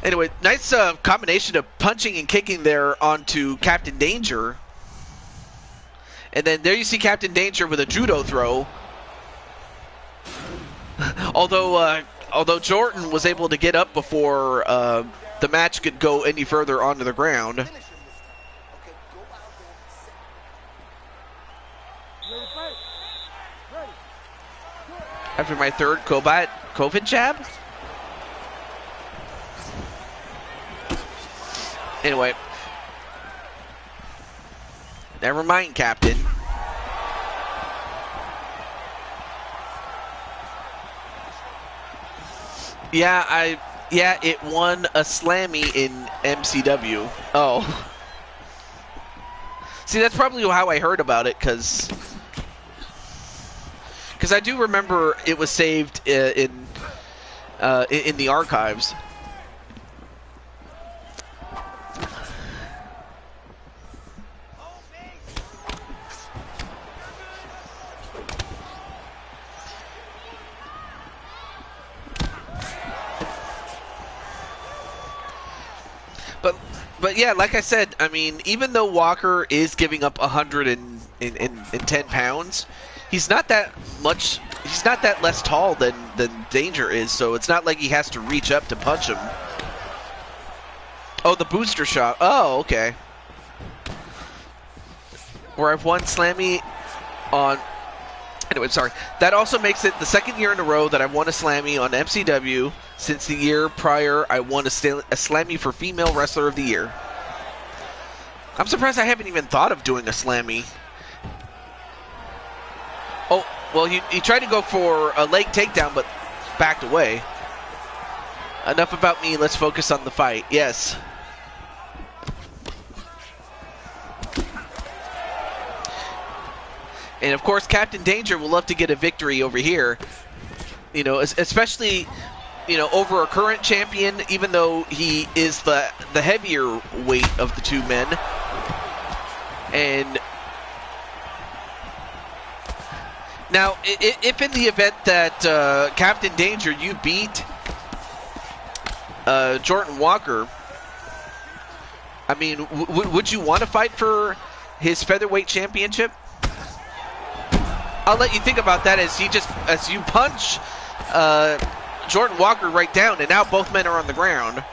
Speaker 1: Anyway, nice combination of punching and kicking there onto Captain Danger. And then there you see Captain Danger with a judo throw. Although Jordan was able to get up before the match could go any further onto the ground. After my third COVID jab. Anyway. Never mind, Captain. Yeah, it won a Slammy in MCW. Oh. See, that's probably how I heard about it, because I do remember it was saved in the archives. But yeah, like I said, I mean, even though Walker is giving up 110 pounds, he's not that much. He's not that less tall than Danger is, so it's not like he has to reach up to punch him. Oh, the booster shot. Oh, okay. Where I've won Slammy on. Anyway, sorry. That also makes it the second year in a row that I've won a Slammy on MCW. Since the year prior, I won a Slammy for Female Wrestler of the Year. I'm surprised I haven't even thought of doing a Slammy. Oh, well, he tried to go for a leg takedown, but backed away. Enough about me. Let's focus on the fight. Yes. And, of course, Captain Danger will love to get a victory over here. You know, especially, you know, over a current champion, even though he is the heavier weight of the two men. Now, if in the event that Captain Danger, you beat Jordan Walker, I mean, would you want to fight for his featherweight championship? I'll let you think about that as you punch Jordan Walker right down, and now both men are on the ground.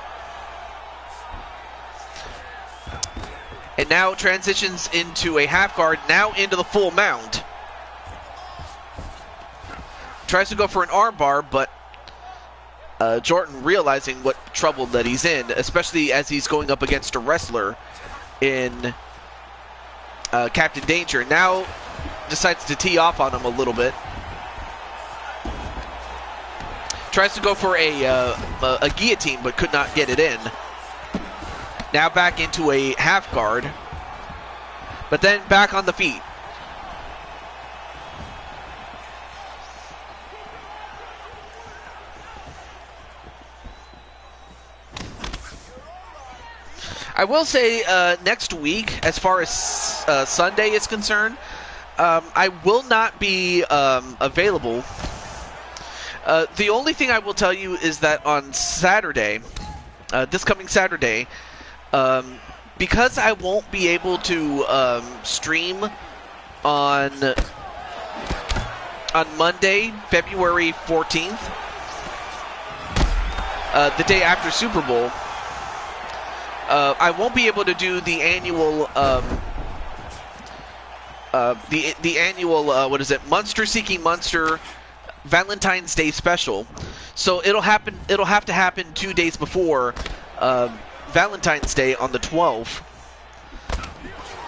Speaker 1: And now transitions into a half guard, now into the full mount. Tries to go for an arm bar, but Jordan realizing what trouble that he's in, especially as he's going up against a wrestler in Captain Danger. Now decides to tee off on him a little bit. Tries to go for a guillotine, but could not get it in. Now back into a half guard, but then back on the feet. I will say next week, as far as Sunday is concerned, I will not be available. The only thing I will tell you is that on Saturday, this coming Saturday, because I won't be able to stream on Monday, February 14th, the day after Super Bowl, I won't be able to do the annual the annual what is it, Monster Seeking Monster Valentine's Day special. So it'll have to happen 2 days before Valentine's Day on the 12th.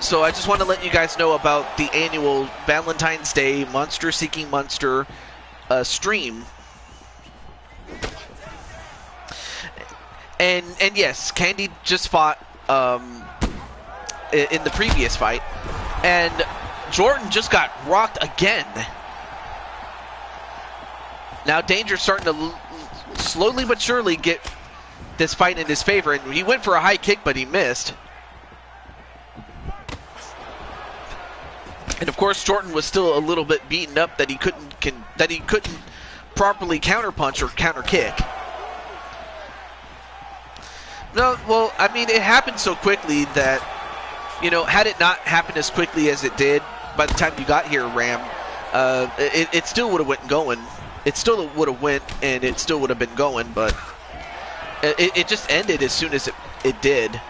Speaker 1: So I just want to let you guys know about the annual Valentine's Day Monster Seeking Monster stream. And yes, Candy just fought in the previous fight, and Jordan just got rocked again. Now Danger's starting to slowly but surely get this fight in his favor, and he went for a high kick, but he missed. And of course, Jordan was still a little bit beaten up that he couldn't properly counterpunch or counter kick. No, well, I mean, it happened so quickly that, you know, had it not happened as quickly as it did by the time you got here, Ram, it still would have went going. It still would have went, and it still would have been going, but it just ended as soon as it did.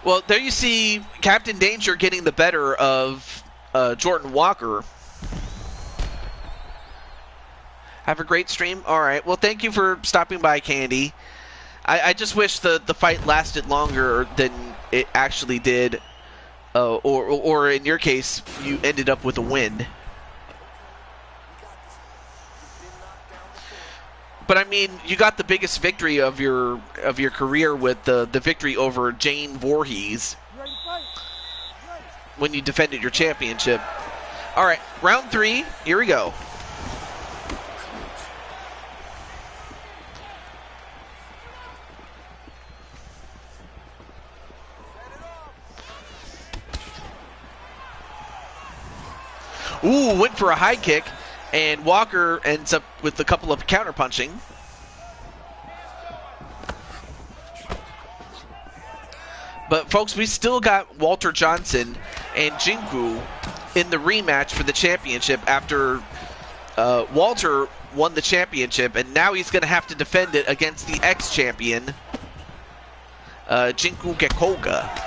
Speaker 1: Well, there you see Captain Danger getting the better of Jordan Walker. Have a great stream. All right. Well, thank you for stopping by, Candy. I just wish the fight lasted longer than it actually did, or in your case, you ended up with a win. But I mean, you got the biggest victory of your career with the victory over Jane Voorhees when you defended your championship. All right, round 3. Here we go. Ooh, went for a high kick. And Walker ends up with a couple of counterpunching. But folks, we still got Walter Johnson and Jinku in the rematch for the championship after Walter won the championship, and now he's going to have to defend it against the ex-champion, Jinku Gekoga.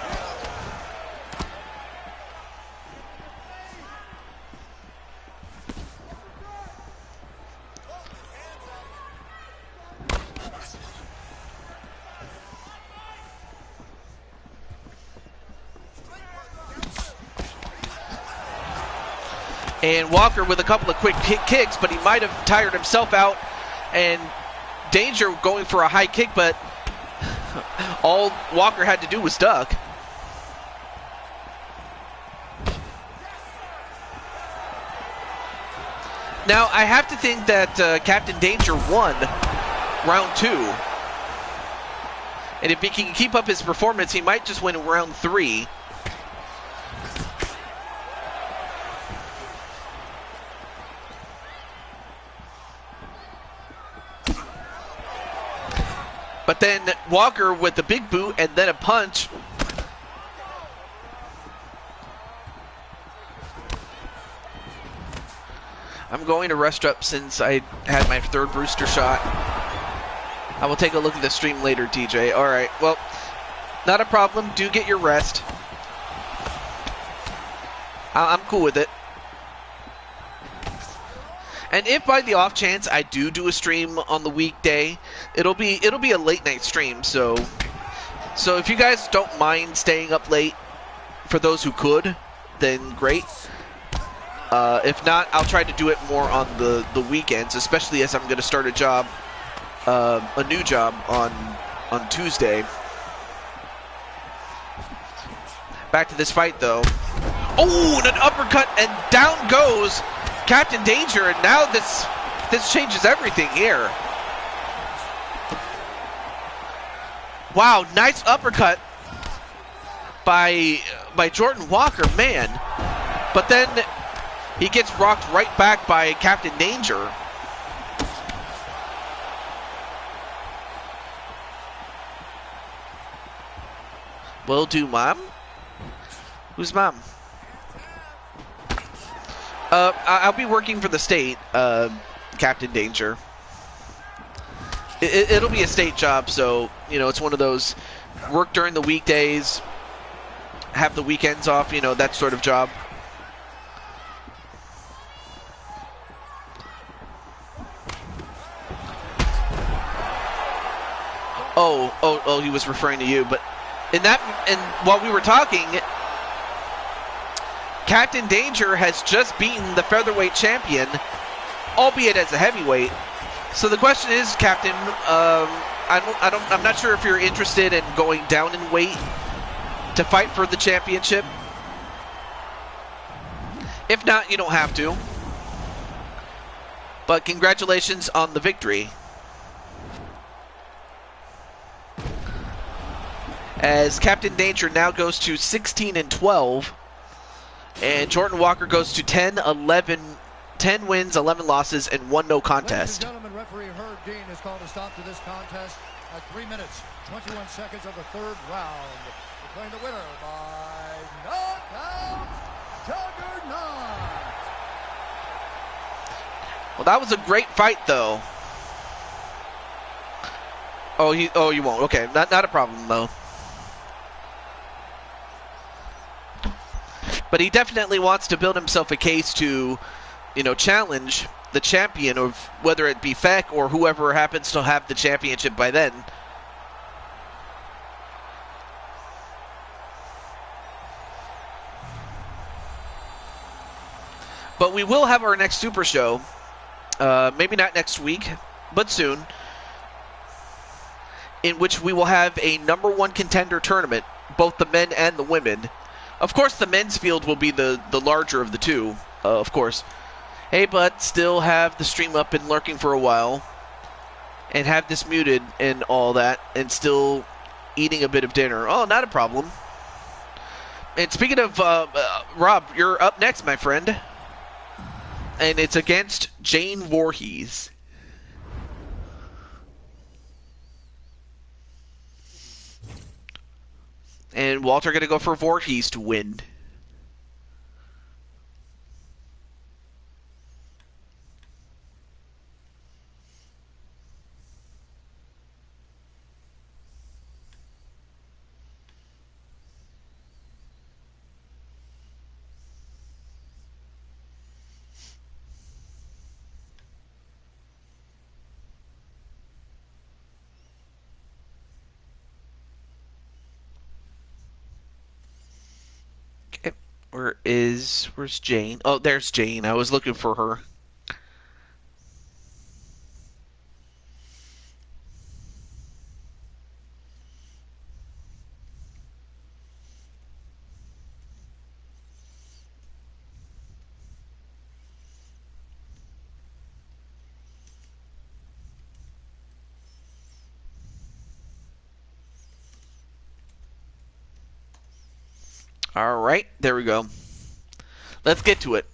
Speaker 1: And Walker with a couple of quick kicks, but he might have tired himself out. And Danger going for a high kick, but all Walker had to do was duck. Now, I have to think that Captain Danger won round 2. And if he can keep up his performance, he might just win round 3. But then Walker with the big boot and then a punch. I'm going to rest up since I had my 3rd booster shot. I will take a look at the stream later, TJ. Alright, well, not a problem. Do get your rest. I'm cool with it. And if by the off chance I do a stream on the weekday, it'll be a late night stream. So if you guys don't mind staying up late, for those who could, then great. If not, I'll try to do it more on the weekends, especially as I'm going to start a new job on Tuesday. Back to this fight though. Oh, and an uppercut, and down goes Captain Danger, and now this changes everything here. Wow, nice uppercut by Jordan Walker, man. But then he gets rocked right back by Captain Danger. Will do, Mom. Who's Mom? I'll be working for the state, Captain Danger. It'll be a state job, so, you know, it's one of those work during the weekdays, have the weekends off, you know, that sort of job. Oh, he was referring to you, but while we were talking, Captain Danger has just beaten the featherweight champion, albeit as a heavyweight. So the question is, Captain, I'm not sure if you're interested in going down in weight to fight for the championship. If not, you don't have to. But congratulations on the victory. As Captain Danger now goes to 16-12, and Jordan Walker goes to 10 wins, 11 losses, and 1 no contest.
Speaker 2: Ladies and gentlemen, referee Herb Dean has called a stop to this contest at 3 minutes, 21 seconds of the 3rd round. Declaring the winner by knockout, Juggernaut.
Speaker 1: Well, that was a great fight, though. Oh, you won't. Okay, not a problem, though. But he definitely wants to build himself a case to, you know, challenge the champion, of whether it be Feck or whoever happens to have the championship by then. But we will have our next Super Show. Maybe not next week, but soon. In which we will have a #1 contender tournament, both the men and the women. Of course, the men's field will be the larger of the two, of course. Hey, but still have the stream up and lurking for a while. And have this muted and all that. And still eating a bit of dinner. Oh, not a problem. And speaking of, Rob, you're up next, my friend. And it's against Jane Voorhees. And Walter going to go for Voorhees to win. Where's Jane? Oh, there's Jane. I was looking for her. All right, there we go. Let's get to it.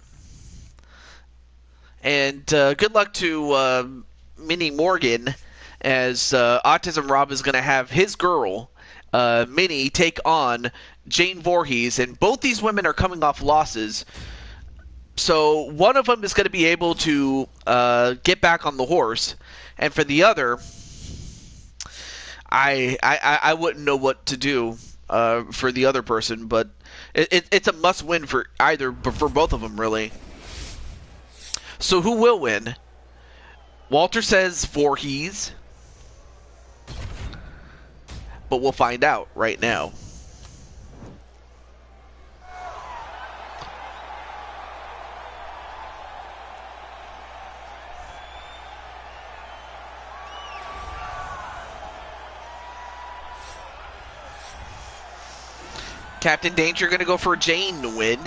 Speaker 1: And good luck to Minnie Morgan, as Autism Rob is going to have his girl, Minnie, take on Jane Voorhees. And both these women are coming off losses. So one of them is going to be able to get back on the horse. And for the other, I wouldn't know what to do for the other person. But it's a must-win for either, but for both of them, really. So who will win? Walter says Voorhees, but we'll find out right now. Captain Danger going to go for Jane to win.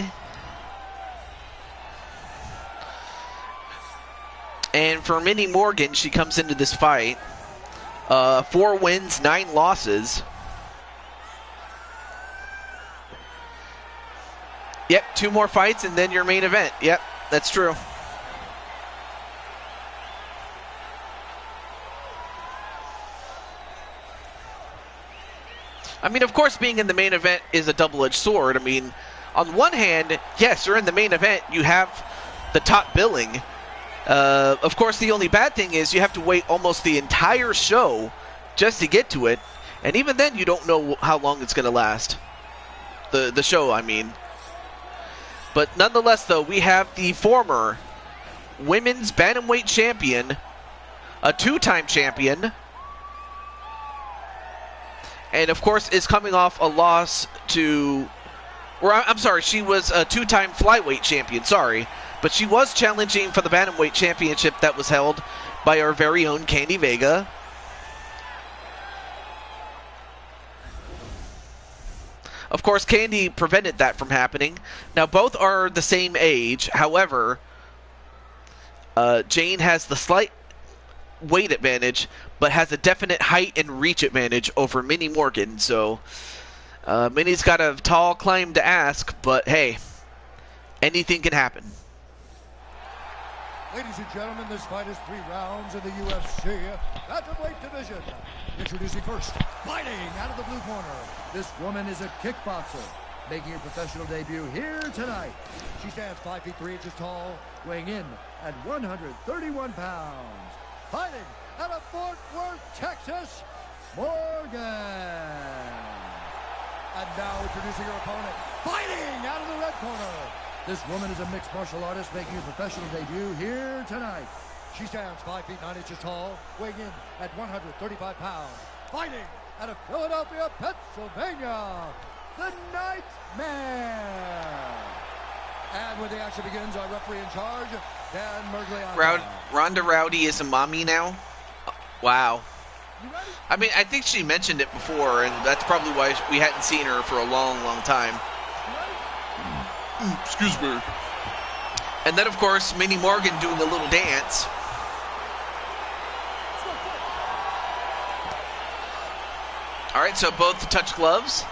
Speaker 1: And for Minnie Morgan, she comes into this fight. 4 wins, 9 losses. Yep, 2 more fights and then your main event. Yep, that's true. I mean, of course, being in the main event is a double-edged sword. I mean, on one hand, yes, you're in the main event. You have the top billing. Of course, the only bad thing is you have to wait almost the entire show just to get to it. And even then, you don't know how long it's going to last. The show, I mean. But nonetheless, though, we have the former women's bantamweight champion, a 2-time champion, and of course is coming off a loss to, or I'm sorry, she was a 2-time flyweight champion, sorry, but she was challenging for the bantamweight championship that was held by our very own Candy Vega. Of course, Candy prevented that from happening. Now, both are the same age. However, Jane has the slight weight advantage, but has a definite height and reach advantage over Minnie Morgan. So, Minnie's got a tall climb to ask, but hey, anything can happen.
Speaker 2: Ladies and gentlemen, this fight is 3 rounds in the UFC bantamweight division. Introducing first, fighting out of the blue corner. This woman is a kickboxer, making her professional debut here tonight. She stands 5 feet 3 inches tall, weighing in at 131 pounds. Fighting out of Fort Worth, Texas, Morgan. And now introducing her opponent, fighting out of the red corner. This woman is a mixed martial artist making her professional debut here tonight. She stands 5 feet 9 inches tall, weighing in at 135 pounds. Fighting out of Philadelphia, Pennsylvania, the Nightmare. And when the action begins, our referee in charge, Dan Mergliano.
Speaker 1: Ronda Rousey is a mommy now? Wow. I mean, I think she mentioned it before, and that's probably why we hadn't seen her for a long, long time. Excuse me. And then, of course, Minnie Morgan doing a little dance. All right, so both touch gloves.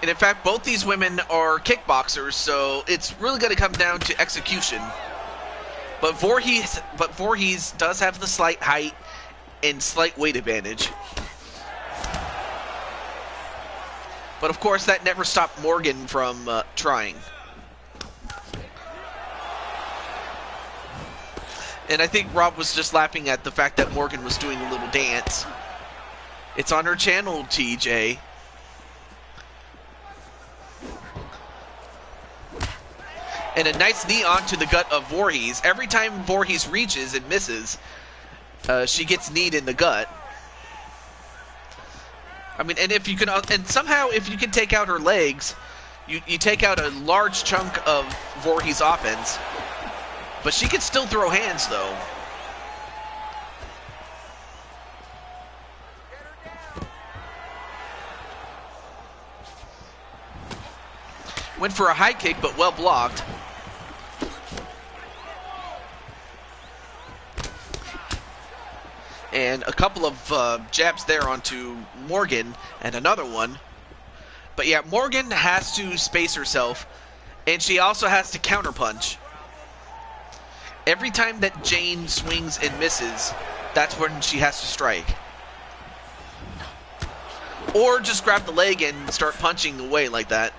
Speaker 1: And in fact, both these women are kickboxers, so it's really going to come down to execution. But Voorhees does have the slight height and slight weight advantage. But of course, that never stopped Morgan from trying. And I think Rob was just laughing at the fact that Morgan was doing a little dance. It's on her channel, TJ. And a nice knee onto the gut of Voorhees. Every time Voorhees reaches and misses, she gets kneed in the gut. I mean, and if you can, and somehow if you can take out her legs, you take out a large chunk of Voorhees' offense. But she can still throw hands, though. Went for a high kick, but well blocked. And a couple of jabs there onto Morgan, and another one. But yeah, Morgan has to space herself, and she also has to counterpunch. Every time that Jane swings and misses, that's when she has to strike. Or just grab the leg and start punching away like that.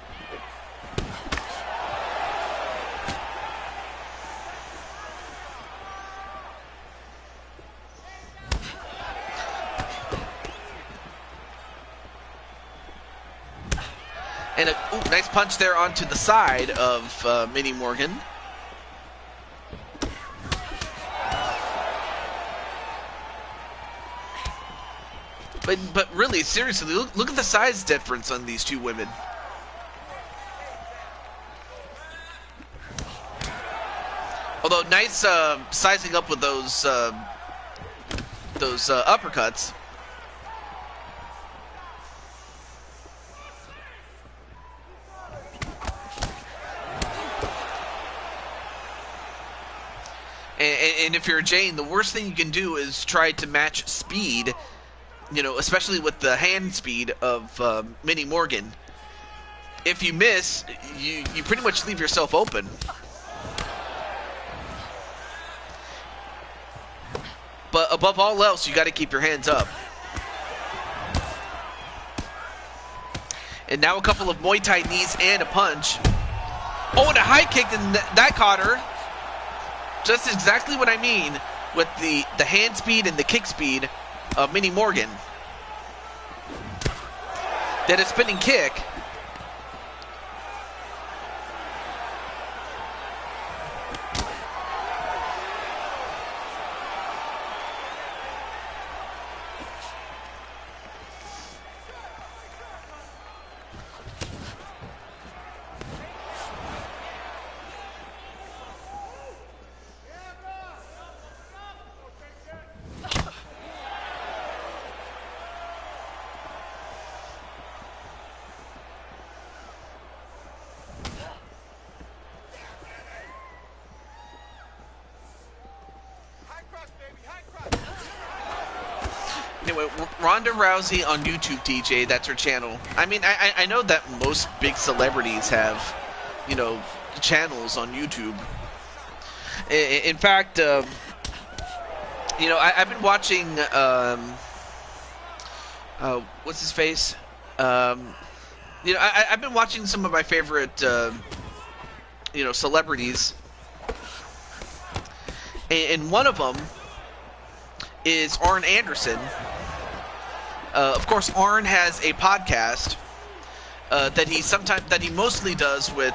Speaker 1: And a nice punch there onto the side of Mini Morgan. But really, seriously, look at the size difference on these two women. Although nice sizing up with those uppercuts. And if you're Jane, the worst thing you can do is try to match speed, you know, especially with the hand speed of Mini Morgan. If you miss, you pretty much leave yourself open. But above all else, you got to keep your hands up. And now a couple of Muay Thai knees and a punch. Oh, and a high kick, and that caught her. Just exactly what I mean with the hand speed and the kick speed of Mini Morgan. Then a spinning kick. Anyway, Ronda Rousey on YouTube, TJ, that's her channel. I mean, I know that most big celebrities have, you know, channels on YouTube. In fact, you know, I've been watching, what's his face? You know, I've been watching some of my favorite, you know, celebrities. And one of them is Arn Anderson. Of course, Arn has a podcast that he mostly does with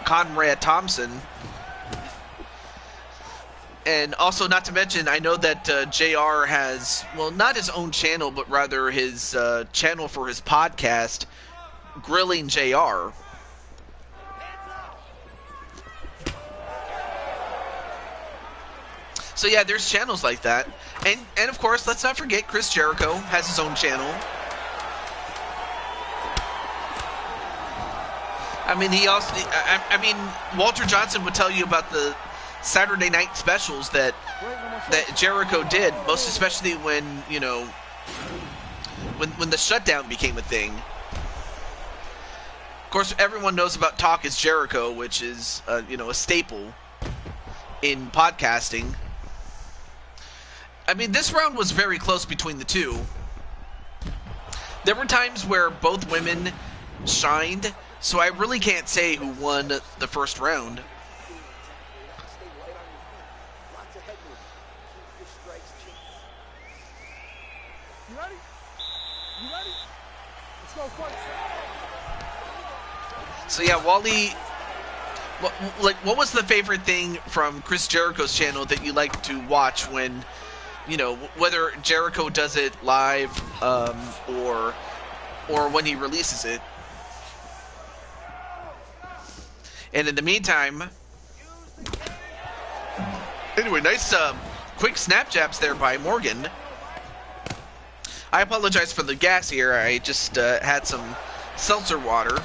Speaker 1: Conrad Thompson, and also not to mention, I know that JR has, well, not his own channel, but rather his channel for his podcast, Grilling JR. So yeah, there's channels like that. And of course, let's not forget Chris Jericho has his own channel. I mean, he also, I mean, Walter Johnson would tell you about the Saturday night specials that Jericho did, most especially when, you know, when the shutdown became a thing. Of course, everyone knows about Talk is Jericho, which is, you know, a staple in podcasting. I mean, this round was very close between the two. There were times where both women shined, so I really can't say who won the first round.
Speaker 3: You ready? You ready? Let's go fight.
Speaker 1: So yeah, Wally, what was the favorite thing from Chris Jericho's channel that you like to watch when, you know, whether Jericho does it live or when he releases it? And in the meantime, anyway, nice quick snap jabs there by Morgan. I apologize for the gas here. I just had some seltzer water.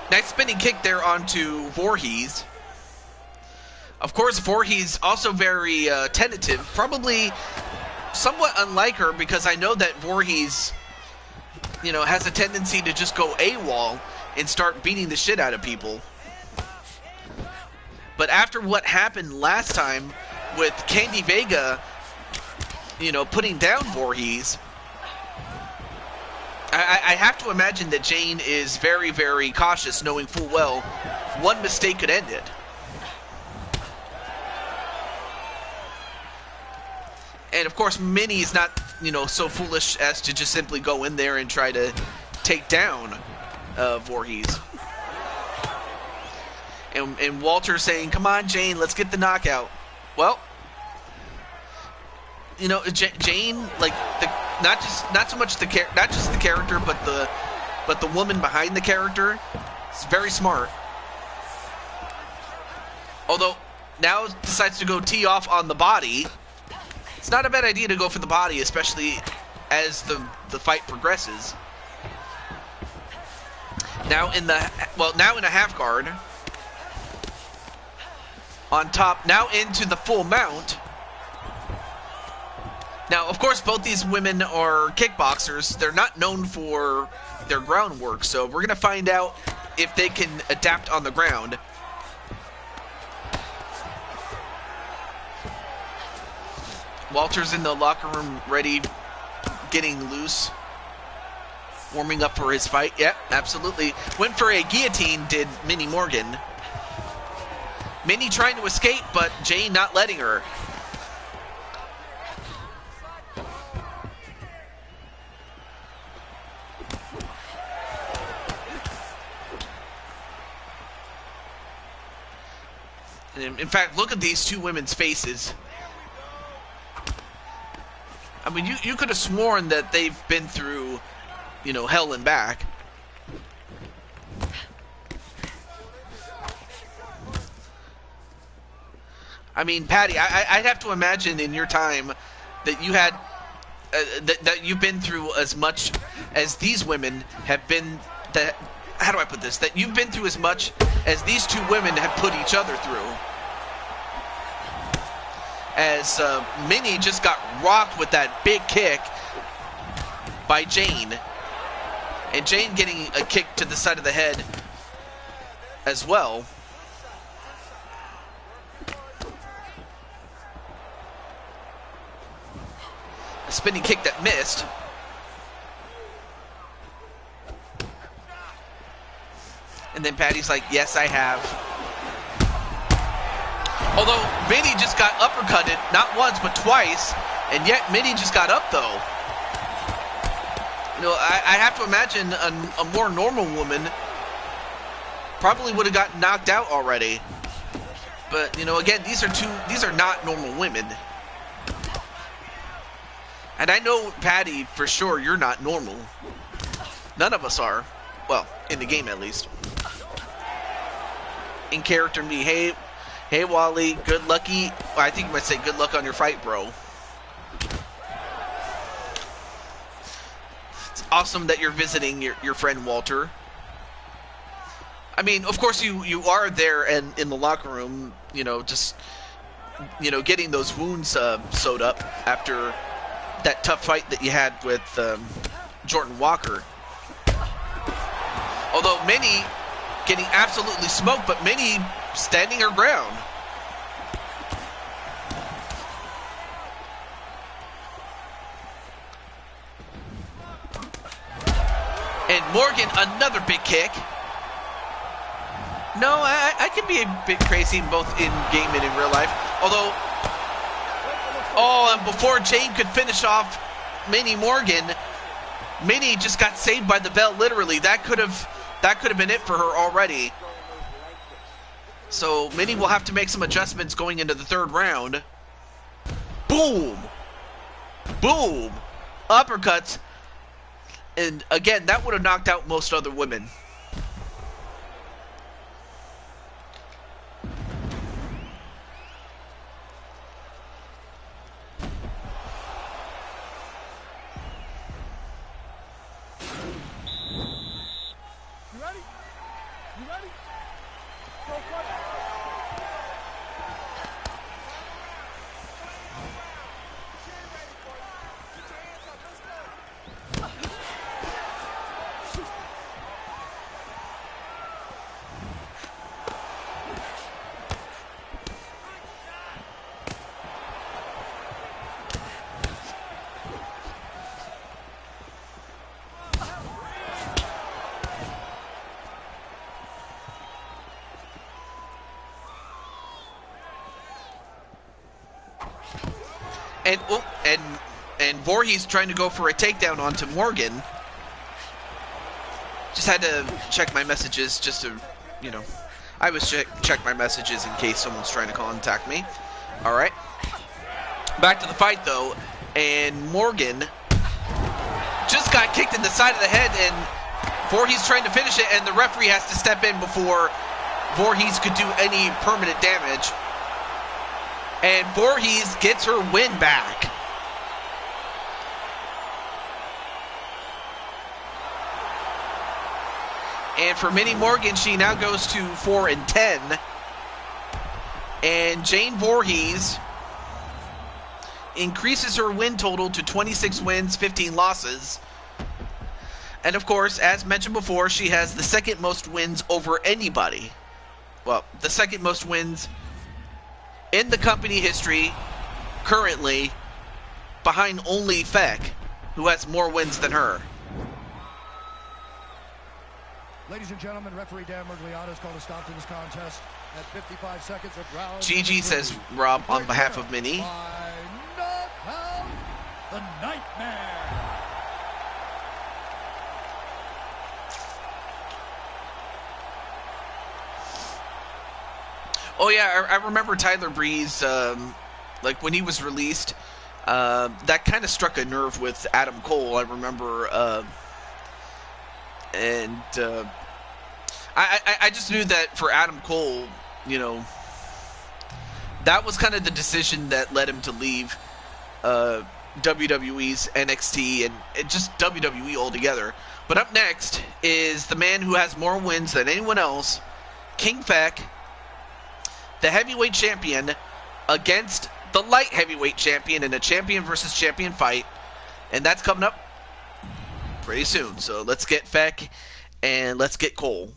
Speaker 1: Nice spinning kick there onto Voorhees. Of course, Voorhees also very tentative, probably somewhat unlike her, because I know that Voorhees, you know, has a tendency to just go AWOL and start beating the shit out of people. But after what happened last time with Candy Vega, you know, putting down Voorhees, I have to imagine that Jane is very, very cautious, knowing full well one mistake could end it. And of course, Minnie's not, you know, so foolish as to just simply go in there and try to take down Voorhees. And Walter saying, "Come on, Jane, let's get the knockout." Well, you know, Jane, like not so much the character, but the woman behind the character is very smart. Although now decides to go tee off on the body. It's not a bad idea to go for the body, especially as the fight progresses. Now in a half guard. On top, now into the full mount. Now, of course, both these women are kickboxers. They're not known for their groundwork, so we're going to find out if they can adapt on the ground. Walter's in the locker room ready, getting loose, warming up for his fight. Yep, absolutely. Went for a guillotine, did Minnie Morgan. Minnie trying to escape, but Jane not letting her. In fact, look at these two women's faces. I mean, you could have sworn that they've been through, you know, hell and back. I mean, Patty, I'd have to imagine in your time that you had that you've been through as much as these women have been. That, how do I put this? That you've been through as much as these two women have put each other through. As Minnie just got rocked with that big kick by Jane, and Jane getting a kick to the side of the head as well. A spinning kick that missed. And then Patty's like, "Yes, I have." Although Minnie just got uppercutted, not once, but twice. And yet Minnie just got up, though. You know, I have to imagine a more normal woman probably would have gotten knocked out already. But, you know, again, these are not normal women. And I know, Patty, for sure, you're not normal. None of us are. Well, in the game, at least. In character, me, hey, Wally, good lucky. Well, I think you might say good luck on your fight, bro. It's awesome that you're visiting your friend Walter. I mean, of course, you are there and in the locker room, you know, just, you know, getting those wounds sewed up after that tough fight that you had with Jordan Walker. Although Minnie getting absolutely smoked, but Minnie standing her ground. And Morgan, another big kick. No, I can be a bit crazy both in game and in real life. Although, and before Jane could finish off Minnie Morgan, Minnie just got saved by the bell, literally. That could have been it for her already. So Minnie will have to make some adjustments going into the third round. Boom! Boom! Uppercuts. And again, that would have knocked out most other women.
Speaker 3: You ready? You ready? Go fight.
Speaker 1: And Voorhees trying to go for a takedown onto Morgan. Just had to check my messages just to, you know, I always check my messages in case someone's trying to contact me. All right. Back to the fight though, and Morgan just got kicked in the side of the head, and Voorhees trying to finish it, and the referee has to step in before Voorhees could do any permanent damage. And Voorhees gets her win back. And for Minnie Morgan, she now goes to 4-10. And Jane Voorhees increases her win total to 26 wins, 15 losses. And of course, as mentioned before, she has the second most wins over anybody. Well, the second most wins in the company history currently, behind only Feck, who has more wins than her.
Speaker 2: Ladies and gentlemen, referee Dan Mergliata has called a stop to this contest at 55 seconds of round.
Speaker 1: GG, says Rob on behalf of Minnie.
Speaker 2: By knockout, the Nightmare.
Speaker 1: Oh yeah, I remember Tyler Breeze, like when he was released, that kind of struck a nerve with Adam Cole. I remember, and I just knew that for Adam Cole, you know, that was kind of the decision that led him to leave WWE's NXT and just WWE altogether. But up next is the man who has more wins than anyone else, King Feck, the heavyweight champion, against the light heavyweight champion in a champion versus champion fight. And that's coming up pretty soon. So let's get Feck and let's get Cole.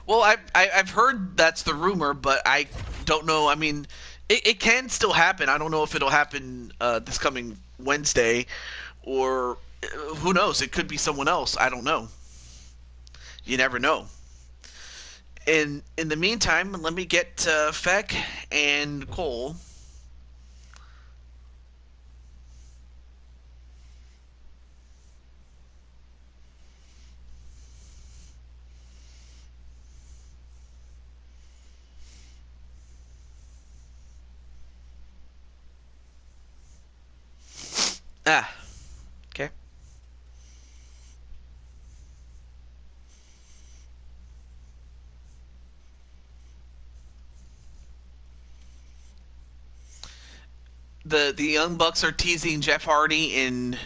Speaker 1: Well, I've heard that's the rumor, but I don't know. I mean, it can still happen. I don't know if it'll happen this coming Wednesday, or who knows? It could be someone else. I don't know. You never know. In the meantime, let me get Feck and Cole. Okay. The Young Bucks are teasing Jeff Hardy in.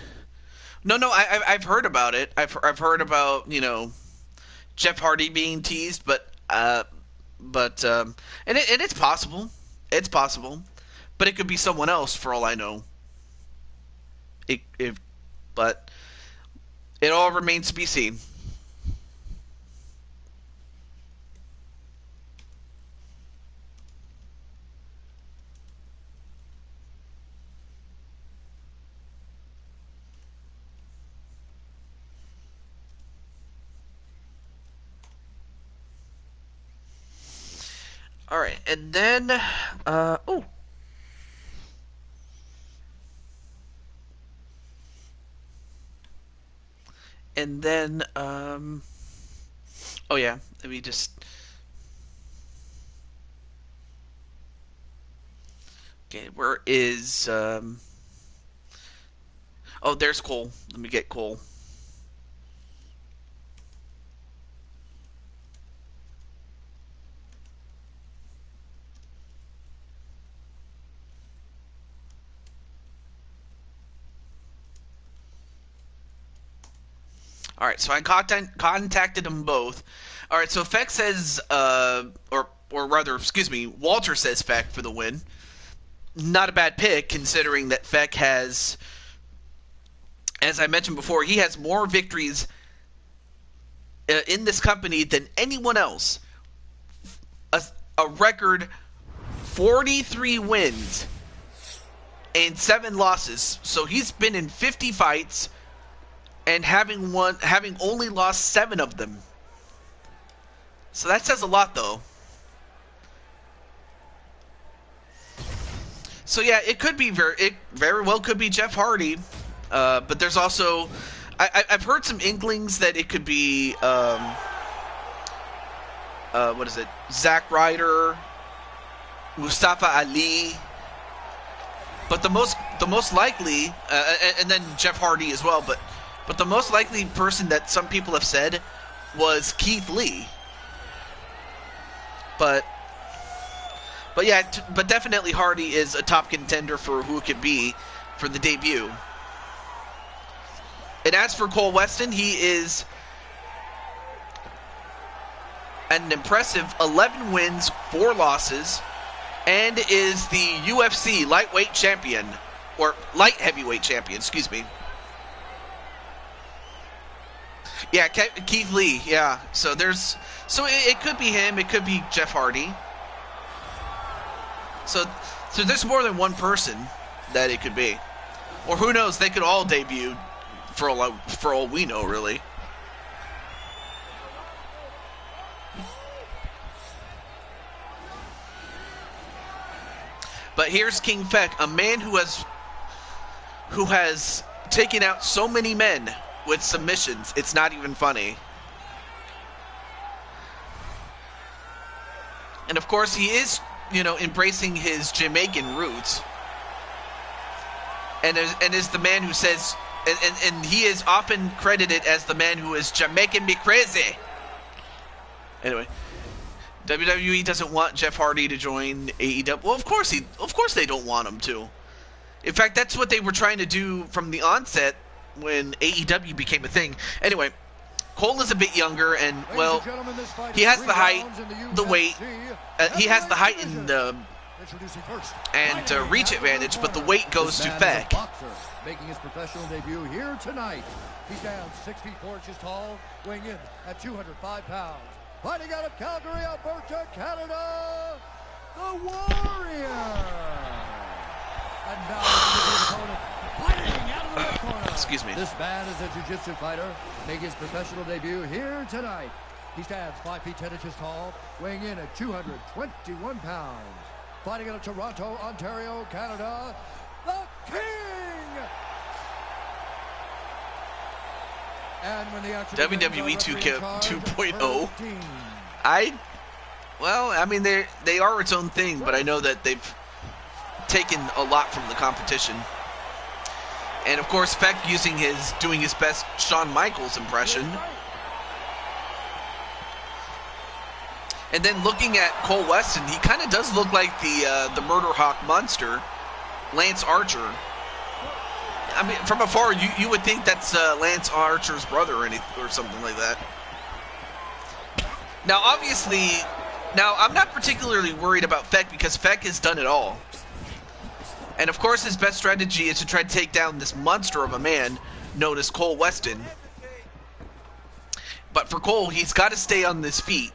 Speaker 1: No, I've heard about it. I've heard about, you know, Jeff Hardy being teased, but and it's possible. It's possible, but it could be someone else for all I know. But it all remains to be seen. All right, and then oh. And then, oh yeah, let me just, okay, where is, oh, there's Cole. Let me get Cole. All right, so I contacted them both. All right, so Feck says, or rather, excuse me, Walter says Feck for the win. Not a bad pick, considering that Feck has, as I mentioned before, he has more victories in this company than anyone else. A record 43 wins and 7 losses. So he's been in 50 fights and having only lost 7 of them. So that says a lot, though. So yeah, it could be it very well could be Jeff Hardy, but there's also I've heard some inklings that it could be what is it, Zack Ryder, Mustafa Ali, but the most likely, and then Jeff Hardy as well, but the most likely person that some people have said was Keith Lee. But yeah, but definitely Hardy is a top contender for who it could be for the debut. And as for Cole Weston, he is an impressive 11 wins, 4 losses, and is the UFC lightweight champion, or light heavyweight champion, excuse me. Yeah, Keith Lee, yeah. So it could be him, it could be Jeff Hardy. So there's more than one person that it could be. Or who knows, they could all debut for all we know, really. But here's King Feck, a man who has taken out so many men with submissions, it's not even funny. And of course he is, embracing his Jamaican roots. And is the man who says, and he is often credited as the man who is Jamaican me crazy. Anyway, WWE doesn't want Jeff Hardy to join AEW. Well, of course they don't want him to. In fact, that's what they were trying to do from the onset when AEW became a thing. Anyway, Cole is a bit younger, and well, he has the height, the weight. He has the height and reach advantage, but the weight goes to Feck.
Speaker 2: Making his professional debut here tonight. He stands 6 feet 4 inches tall, weighing in at 205 pounds. Fighting out of Calgary, Alberta, Canada, the Warrior. And now his opponent, fighting out of the red corner.
Speaker 1: Excuse me.
Speaker 2: This man is a jiu-jitsu fighter, making his professional debut here tonight. He stands 5 feet 10 inches tall, weighing in at 221 pounds. Fighting out of Toronto, Ontario, Canada, the King. And when the
Speaker 1: WWE 2.0. I mean, they are its own thing, but I know that they've taken a lot from the competition. And of course, Feck doing his best Shawn Michaels impression. And then looking at Cole Weston, he kind of does look like the Murder Hawk monster, Lance Archer. I mean, from afar, you would think that's Lance Archer's brother or something like that. Now, obviously, I'm not particularly worried about Feck because Feck has done it all. And of course, his best strategy is to try to take down this monster of a man known as Cole Weston. But for Cole, he's got to stay on his feet.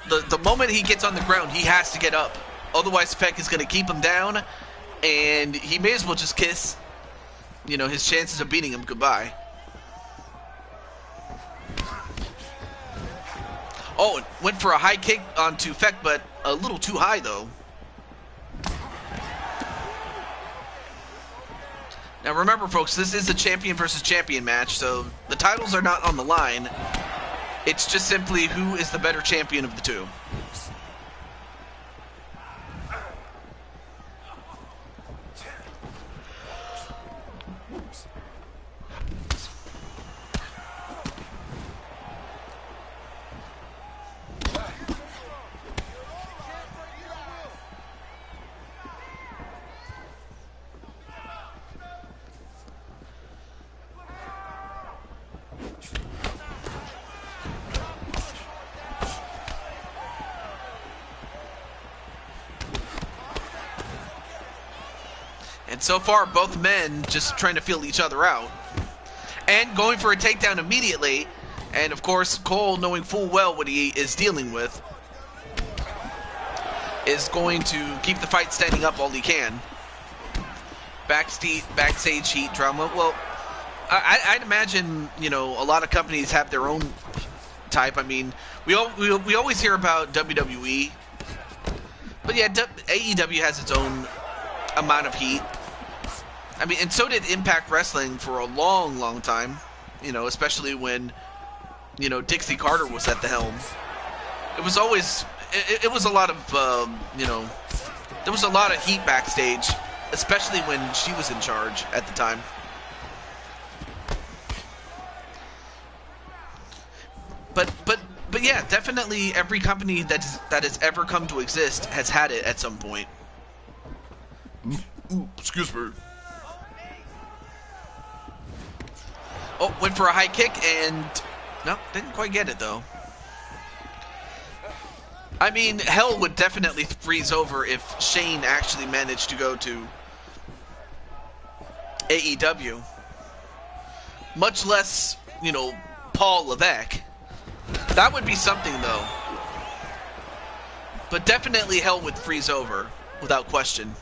Speaker 1: The moment he gets on the ground, he has to get up. Otherwise, Feck is going to keep him down, and he may as well just kiss, his chances of beating him goodbye. Oh, went for a high kick onto Feck, but a little too high, though. Now, remember, folks, this is a champion versus champion match, so the titles are not on the line. It's just simply who is the better champion of the two. And so far, both men just trying to feel each other out. And going for a takedown immediately. And of course, Cole, knowing full well what he is dealing with, is going to keep the fight standing up all he can. Backstage heat drama. Well, I'd imagine, a lot of companies have their own type. I mean, we always hear about WWE. But yeah, AEW has its own amount of heat. I mean, and so did Impact Wrestling for a long, long time. You know, especially when, you know, Dixie Carter was at the helm. It was always, it was a lot of, you know, there was a lot of heat backstage, especially when she was in charge at the time. But yeah, definitely every company that has ever come to exist has had it at some point. Ooh, excuse me. Oh, went for a high kick and no, didn't quite get it though. I mean, hell would definitely freeze over if Shane actually managed to go to AEW. Much less, you know, Paul Levesque. That would be something, though. But definitely hell would freeze over, without question.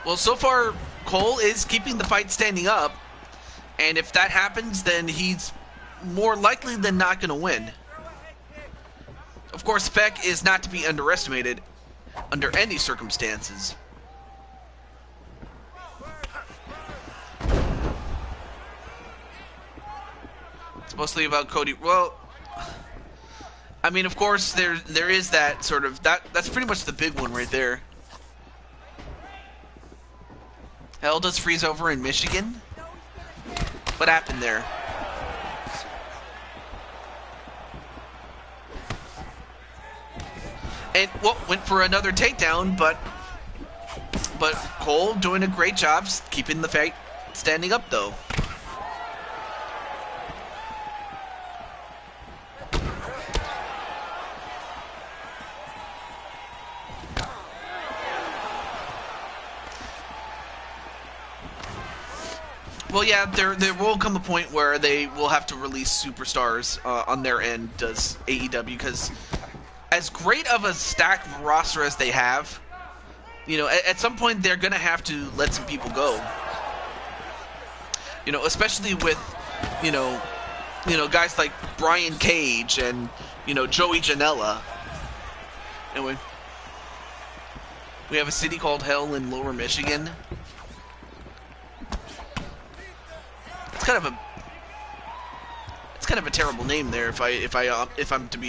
Speaker 1: Well, so far, Cole is keeping the fight standing up. And if that happens, then he's more likely than not going to win. Of course, Feck is not to be underestimated under any circumstances. It's mostly about Cody. Well, I mean, of course, there is that sort of that's pretty much the big one right there. Hell does freeze over in Michigan. What happened there? And well, went for another takedown, but Cole doing a great job keeping the fight standing up, though. Well, yeah, there will come a point where they will have to release superstars on their end, does AEW, because as great of a stacked roster as they have, you know, at some point they're going to have to let some people go. You know, especially with, you know, guys like Brian Cage and, you know, Joey Janela. Anyway, we have a city called Hell in Lower Michigan. It's kind of a terrible name there if I'm to be